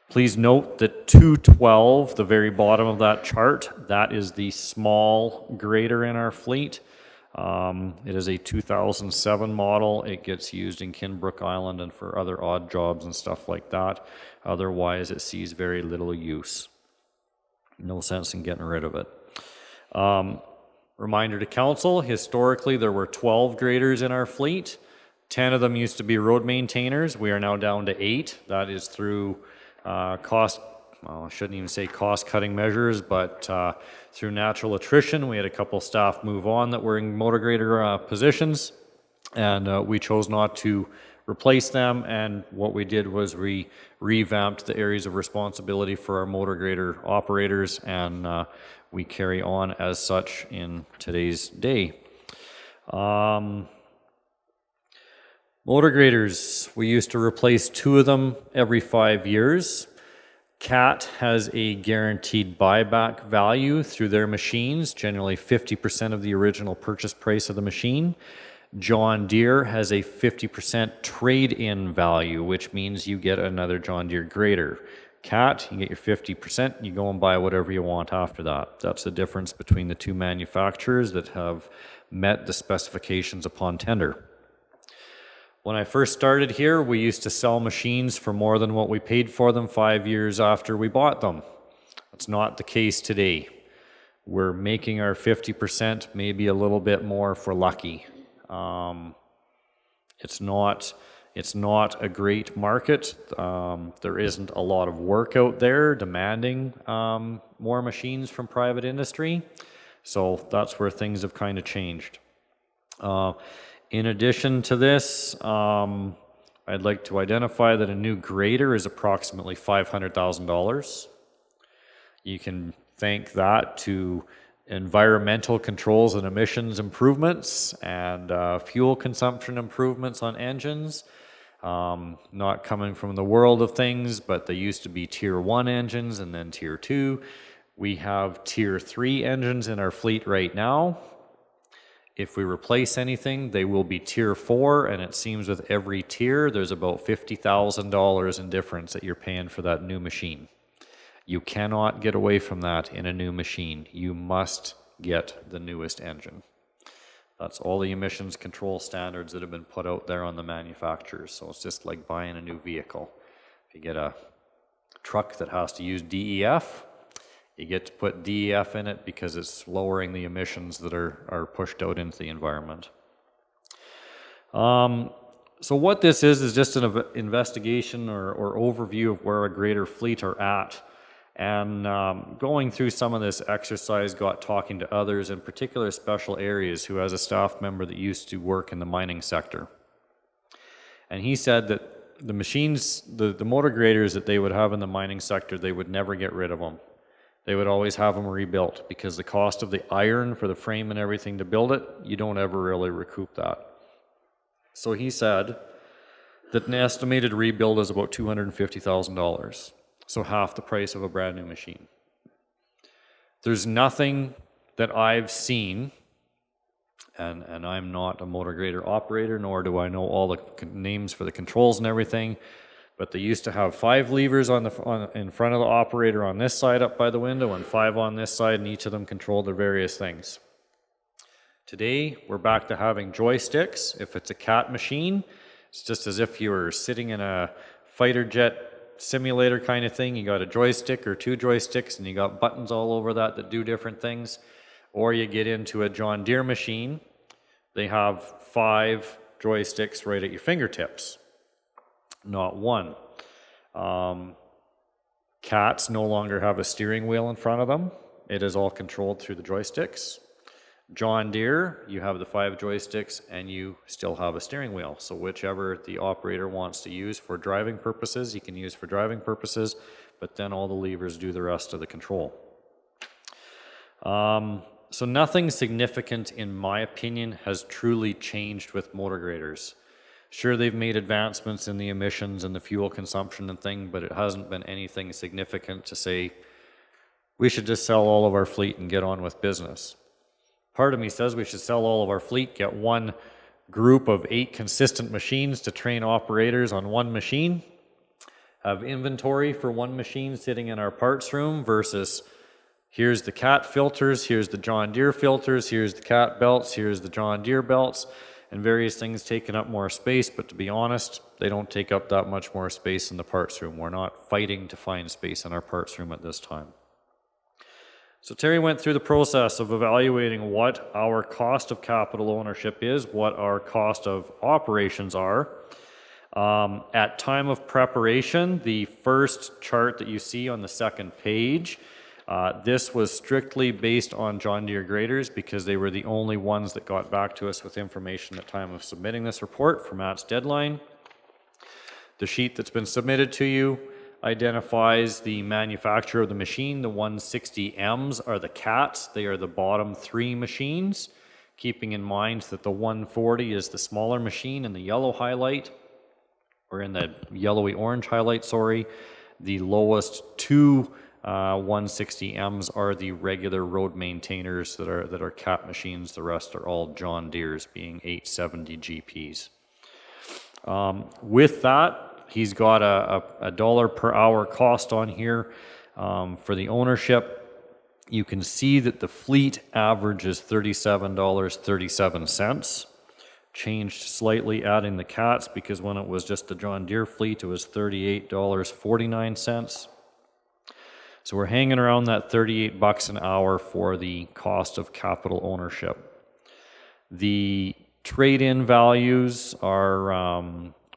Please note that 212, the very bottom of that chart, that is the small grader in our fleet. It is a 2007 model. It gets used in Kinbrook Island and for other odd jobs and stuff like that. Otherwise, it sees very little use. No sense in getting rid of it. Reminder to council, historically there were 12 graders in our fleet. 10 of them used to be road maintainers. We are now down to 8. That is through cost, well, I shouldn't even say cost-cutting measures, but through natural attrition. We had a couple staff move on that were in motor grader positions, and we chose not to replace them, and what we did was we revamped the areas of responsibility for our motor grader operators, and we carry on as such in today's day. Motor graders, we used to replace 2 of them every 5 years. CAT has a guaranteed buyback value through their machines, generally 50% of the original purchase price of the machine. John Deere has a 50% trade-in value, which means you get another John Deere grader. CAT, you get your 50%, you go and buy whatever you want after that. That's the difference between the 2 manufacturers that have met the specifications upon tender. When I first started here, we used to sell machines for more than what we paid for them 5 years after we bought them. That's not the case today. We're making our 50%, maybe a little bit more for lucky. It's not a great market. There isn't a lot of work out there demanding more machines from private industry. So that's where things have kind of changed. In addition to this, I'd like to identify that a new grader is approximately $500,000. You can thank that to environmental controls and emissions improvements and fuel consumption improvements on engines. Not coming from the world of things, but they used to be Tier 1 engines and then Tier 2. We have Tier 3 engines in our fleet right now. If we replace anything, they will be Tier 4, and it seems with every tier, there's about $50,000 in difference that you're paying for that new machine. You cannot get away from that in a new machine. You must get the newest engine. That's all the emissions control standards that have been put out there on the manufacturers. So it's just like buying a new vehicle. If you get a truck that has to use DEF, you get to put DEF in it because it's lowering the emissions that are pushed out into the environment. So what this is just an investigation or overview of where our greater fleet are at. And going through some of this exercise, got talking to others, in particular special areas, who has a staff member that used to work in the mining sector. And he said that the machines, the motor graders that they would have in the mining sector, they would never get rid of them. They would always have them rebuilt because the cost of the iron for the frame and everything to build it, you don't ever really recoup that. So he said that an estimated rebuild is about $250,000. So half the price of a brand new machine. There's nothing that I've seen, and I'm not a motor grader operator, nor do I know all the names for the controls and everything, but they used to have 5 levers in front of the operator on this side up by the window and 5 on this side, and each of them controlled their various things. Today, we're back to having joysticks. If it's a CAT machine, it's just as if you were sitting in a fighter jet simulator kind of thing. You got a joystick or 2 joysticks, and you got buttons all over that do different things. Or you get into a John Deere machine, they have 5 joysticks right at your fingertips, not one. Cats no longer have a steering wheel in front of them. It is all controlled through the joysticks. John Deere, you have the 5 joysticks and you still have a steering wheel. So whichever the operator wants to use for driving purposes, you can use for driving purposes, but then all the levers do the rest of the control. So nothing significant, in my opinion, has truly changed with motor graders. Sure, they've made advancements in the emissions and the fuel consumption and thing, but it hasn't been anything significant to say, we should just sell all of our fleet and get on with business. Part of me says we should sell all of our fleet, get one group of 8 consistent machines to train operators on one machine, have inventory for one machine sitting in our parts room versus here's the Cat filters, here's the John Deere filters, here's the Cat belts, here's the John Deere belts, and various things taking up more space, but to be honest, they don't take up that much more space in the parts room. We're not fighting to find space in our parts room at this time. So Terry went through the process of evaluating what our cost of capital ownership is, what our cost of operations are. At time of preparation, the first chart that you see on the second page, this was strictly based on John Deere graders because they were the only ones that got back to us with information at time of submitting this report for Matt's deadline. The sheet that's been submitted to you identifies the manufacturer of the machine. The 160Ms are the Cats. They are the bottom 3 machines, keeping in mind that the 140 is the smaller machine in the yellow highlight, or in the yellowy orange highlight, sorry. The lowest 2 160Ms are the regular road maintainers that are Cat machines. The rest are all John Deere's, being 870 GPs. With that, he's got a dollar per hour cost on here for the ownership. You can see that the fleet average is $37.37. Changed slightly adding the Cats because when it was just the John Deere fleet, it was $38.49. So we're hanging around that 38 bucks an hour for the cost of capital ownership. The trade-in values are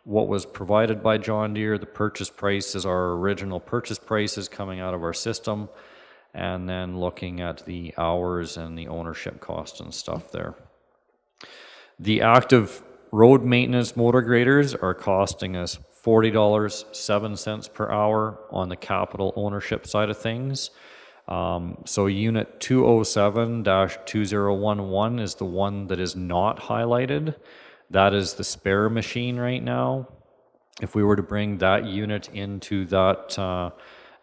what was provided by John Deere. The purchase price is our original purchase prices coming out of our system, and then looking at the hours and the ownership cost and stuff there. The active road maintenance motor graders are costing us $40.07 per hour on the capital ownership side of things. So unit 207-2011 is the one that is not highlighted. That is the spare machine right now. If we were to bring that unit into that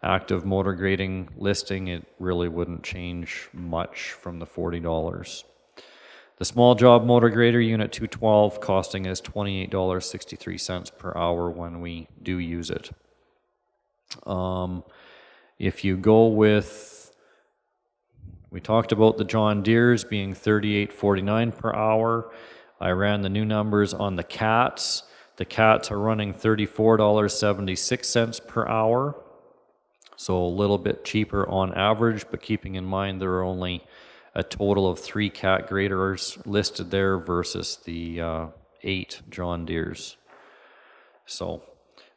active motor grading listing, it really wouldn't change much from the $40. The small job motor grader, unit 212, costing us $28.63 per hour when we do use it. If you go with, we talked about the John Deere's being $38.49 per hour. I ran the new numbers on the Cats. The Cats are running $34.76 per hour. So a little bit cheaper on average, but keeping in mind there are only a total of 3 Cat graders listed there versus the 8 John Deere's. So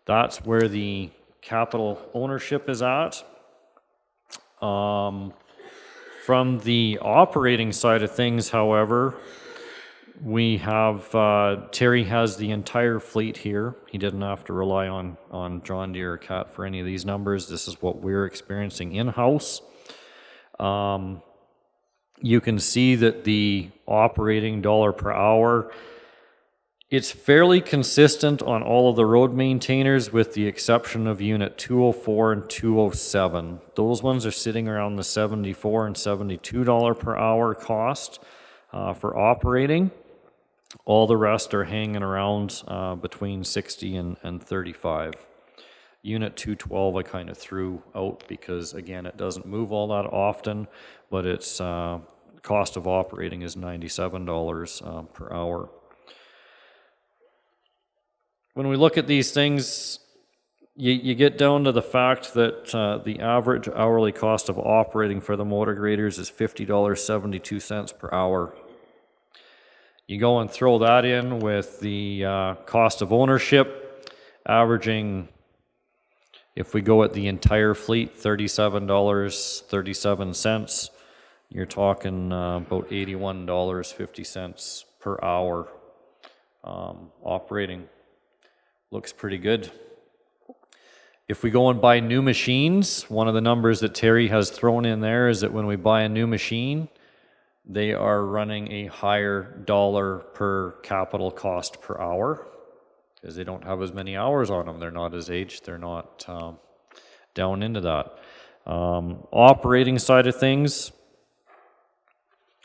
that's where the capital ownership is at. From the operating side of things, however, we have, Terry has the entire fleet here. He didn't have to rely on John Deere or Cat for any of these numbers. This is what we're experiencing in-house. You can see that the operating dollar per hour, it's fairly consistent on all of the road maintainers with the exception of unit 204 and 207. Those ones are sitting around the $74 and $72 per hour cost for operating. All the rest are hanging around between 60 and 35. Unit 212 I kind of threw out because, again, it doesn't move all that often, but its cost of operating is $97 per hour. When we look at these things, you get down to the fact that the average hourly cost of operating for the motor graders is $50.72 per hour. You go and throw that in with the cost of ownership, averaging, if we go at the entire fleet, $37.37. You're talking about $81.50 per hour operating. Looks pretty good. If we go and buy new machines, one of the numbers that Terry has thrown in there is that when we buy a new machine, they are running a higher dollar per capital cost per hour because they don't have as many hours on them. They're not as aged. They're not down into that. Operating side of things,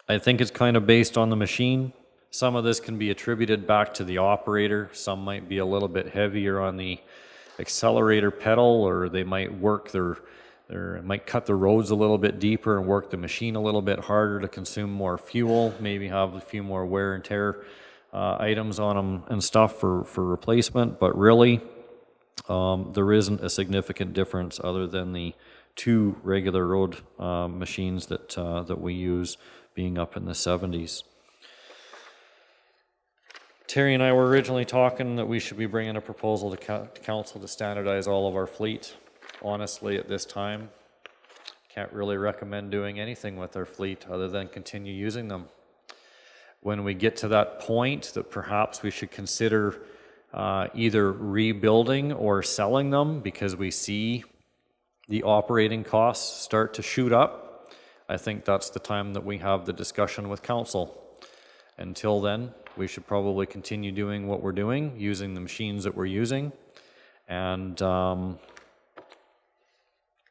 I think it's kind of based on the machine. Some of this can be attributed back to the operator. Some might be a little bit heavier on the accelerator pedal, or they might work might cut the roads a little bit deeper and work the machine a little bit harder to consume more fuel, maybe have a few more wear and tear items on them and stuff for replacement. But really, there isn't a significant difference other than the two regular road machines that we use being up in the 70s. Terry and I were originally talking that we should be bringing a proposal to council to standardize all of our fleet. Honestly, at this time, can't really recommend doing anything with our fleet other than continue using them. When we get to that point that perhaps we should consider either rebuilding or selling them because we see the operating costs start to shoot up, I think that's the time that we have the discussion with council. Until then, we should probably continue doing what we're doing, using the machines that we're using, and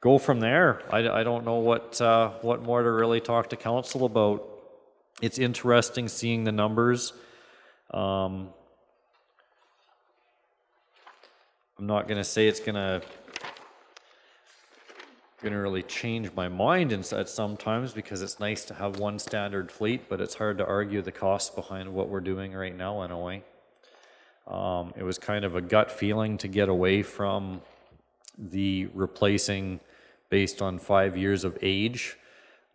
go from there. I don't know what more to really talk to council about. It's interesting seeing the numbers. I'm not going to say it's going to really change my mind at sometimes, because it's nice to have one standard fleet, but it's hard to argue the costs behind what we're doing right now in a way. It was kind of a gut feeling to get away from the replacing based on 5 years of age,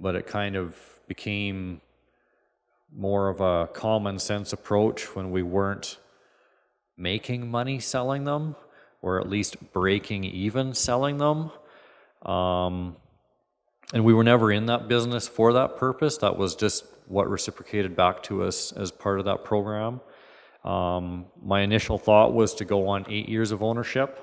but it kind of became more of a common sense approach when we weren't making money selling them, or at least breaking even selling them. And we were never in that business for that purpose. That was just what reciprocated back to us as part of that program. My initial thought was to go on 8 years of ownership,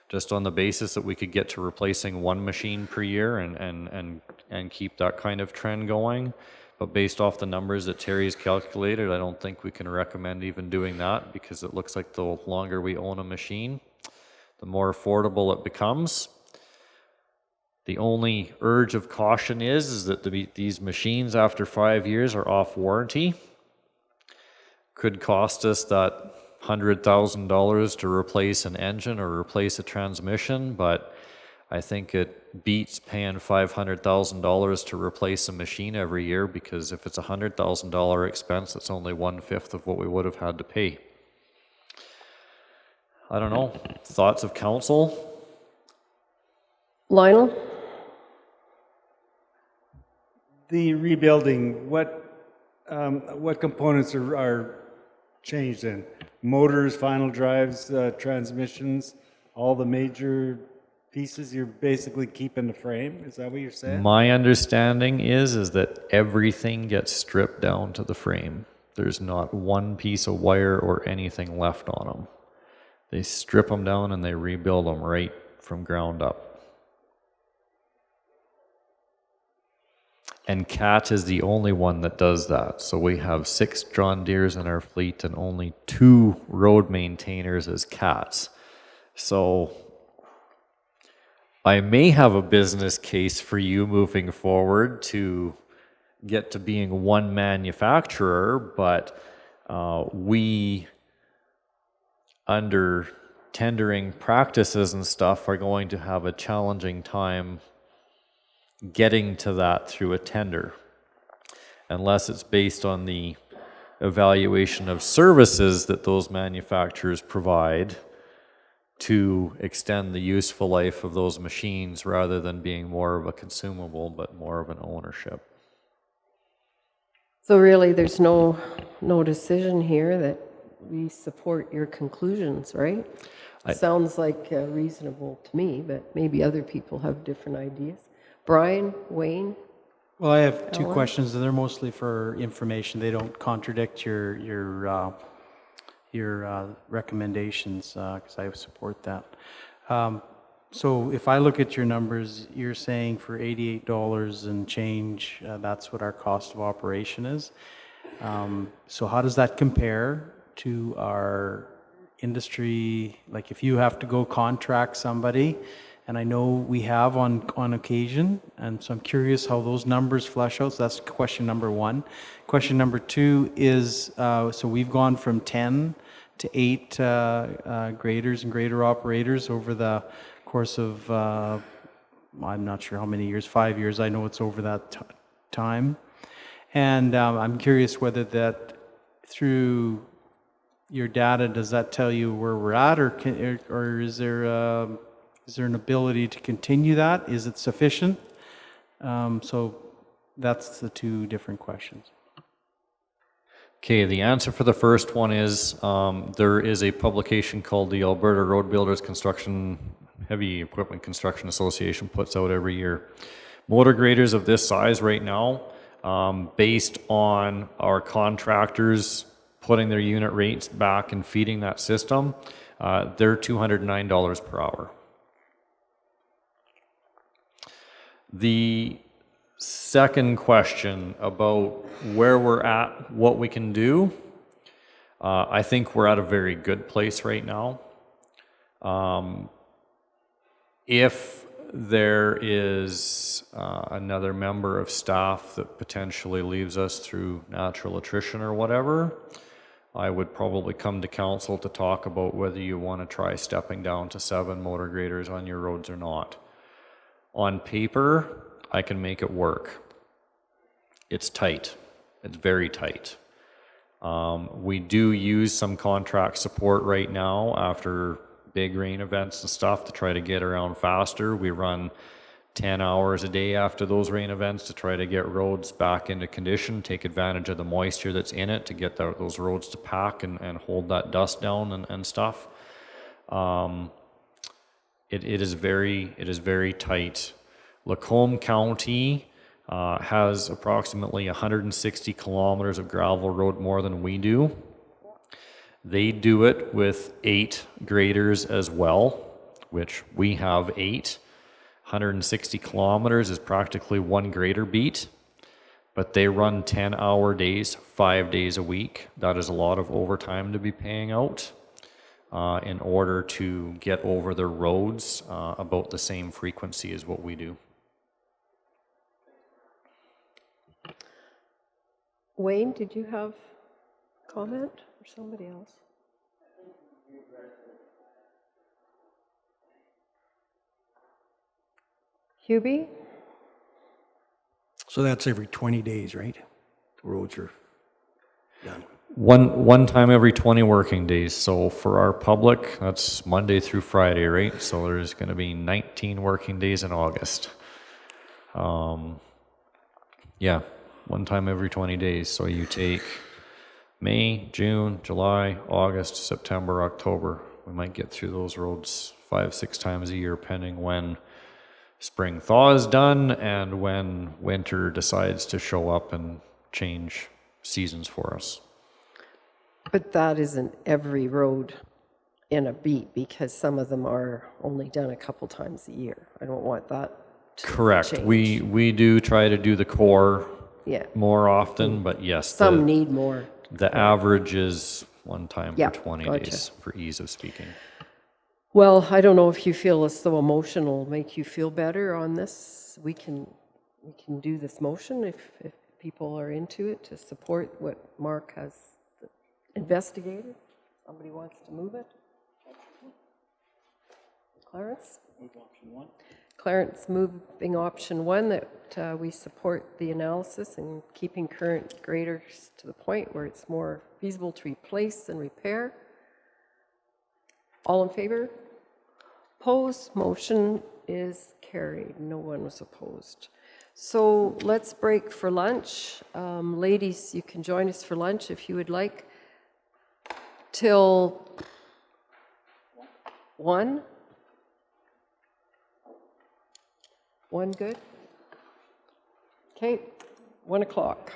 just on the basis that we could get to replacing one machine per year and keep that kind of trend going. But based off the numbers that Terry's calculated, I don't think we can recommend even doing that, because it looks like the longer we own a machine, the more affordable it becomes. The only urge of caution is that these machines after 5 years are off warranty. Could cost us that $100,000 to replace an engine or replace a transmission, but I think it beats paying $500,000 to replace a machine every year, because if it's a $100,000 expense, it's only 1/5 of what we would have had to pay. I don't know. Thoughts of council? Lionel? The rebuilding, what components are changed in? Motors, final drives, transmissions, all the major pieces, you're basically keeping the frame? Is that what you're saying? My understanding is that everything gets stripped down to the frame. There's not one piece of wire or anything left on them. They strip them down and they rebuild them right from ground up. And CAT is the only one that does that. So we have 6 John Deeres in our fleet and only 2 road maintainers as CATs. So I may have a business case for you moving forward to get to being one manufacturer, but we, under tendering practices and stuff, are going to have a challenging time getting to that through a tender, unless it's based on the evaluation of services that those manufacturers provide. to extend the useful life of those machines rather than being more of a consumable, but more of an ownership. So really, there's no decision here that we support your conclusions, right? Sounds like reasonable to me, but maybe other people have different ideas. Brian, Wayne? Well, I have two Alan? questions, and they're mostly for information. They don't contradict your recommendations, because I support that. So if I look at your numbers, you're saying for $88 and change, that's what our cost of operation is. So how does that compare to our industry? Like if you have to go contract somebody, and I know we have on occasion, and so I'm curious how those numbers flesh out. So that's question number one. Question number two is, so we've gone from 10 to 8 graders and grader operators over the course of, I'm not sure how many years, 5 years. I know it's over that time. And I'm curious whether that, through your data, does that tell you where we're at, or is there an ability to continue that? Is it sufficient? So that's the two different questions. Okay, the answer for the first one is there is a publication called the Alberta Road Builders Heavy Equipment Construction Association puts out every year. Motor graders of this size right now, based on our contractors putting their unit rates back and feeding that system, they're $209 per hour. The second question about where we're at, what we can do, I think we're at a very good place right now. If there is another member of staff that potentially leaves us through natural attrition or whatever, I would probably come to council to talk about whether you want to try stepping down to 7 motor graders on your roads or not. On paper, I can make it work. It's tight. It's very tight. We do use some contract support right now after big rain events and stuff to try to get around faster. We run 10 hours a day after those rain events to try to get roads back into condition, take advantage of the moisture that's in it to get those roads to pack and hold that dust down and stuff. It is very tight. Lacombe County has approximately 160 kilometers of gravel road more than we do. They do it with 8 graders as well, which we have 8. 160 kilometers is practically 1 grader beat, but they run 10-hour days, 5 days a week. That is a lot of overtime to be paying out in order to get over their roads about the same frequency as what we do. Wayne, did you have comment or somebody else? Hubie? So that's every 20 days, right? The roads are done. One time every 20 working days. So for our public, that's Monday through Friday, right? So there's going to be 19 working days in August. Yeah, one time every 20 days. So you take May, June, July, August, September, October. We might get through those roads 5-6 times a year, depending when spring thaw is done and when winter decides to show up and change seasons for us. But that isn't every road in a beat, because some of them are only done a couple times a year. I don't want that to Correct. change. We do try to do the core Yeah. more often, but yes, Some need more. The average is one time Yeah, per 20 gotcha. days for ease of speaking. Well, I don't know if you feel as though a motion will make you feel better on this. We can do this motion if people are into it, to support what Mark has investigated. Somebody wants to move it? Clarence? Move option 1. Clarence moving option 1, that we support the analysis and keeping current graders to the point where it's more feasible to replace and repair. All in favor? Opposed, motion is carried. No one was opposed. So let's break for lunch. Ladies, you can join us for lunch if you would like. Till 1? 1 good? Okay, 1 o'clock.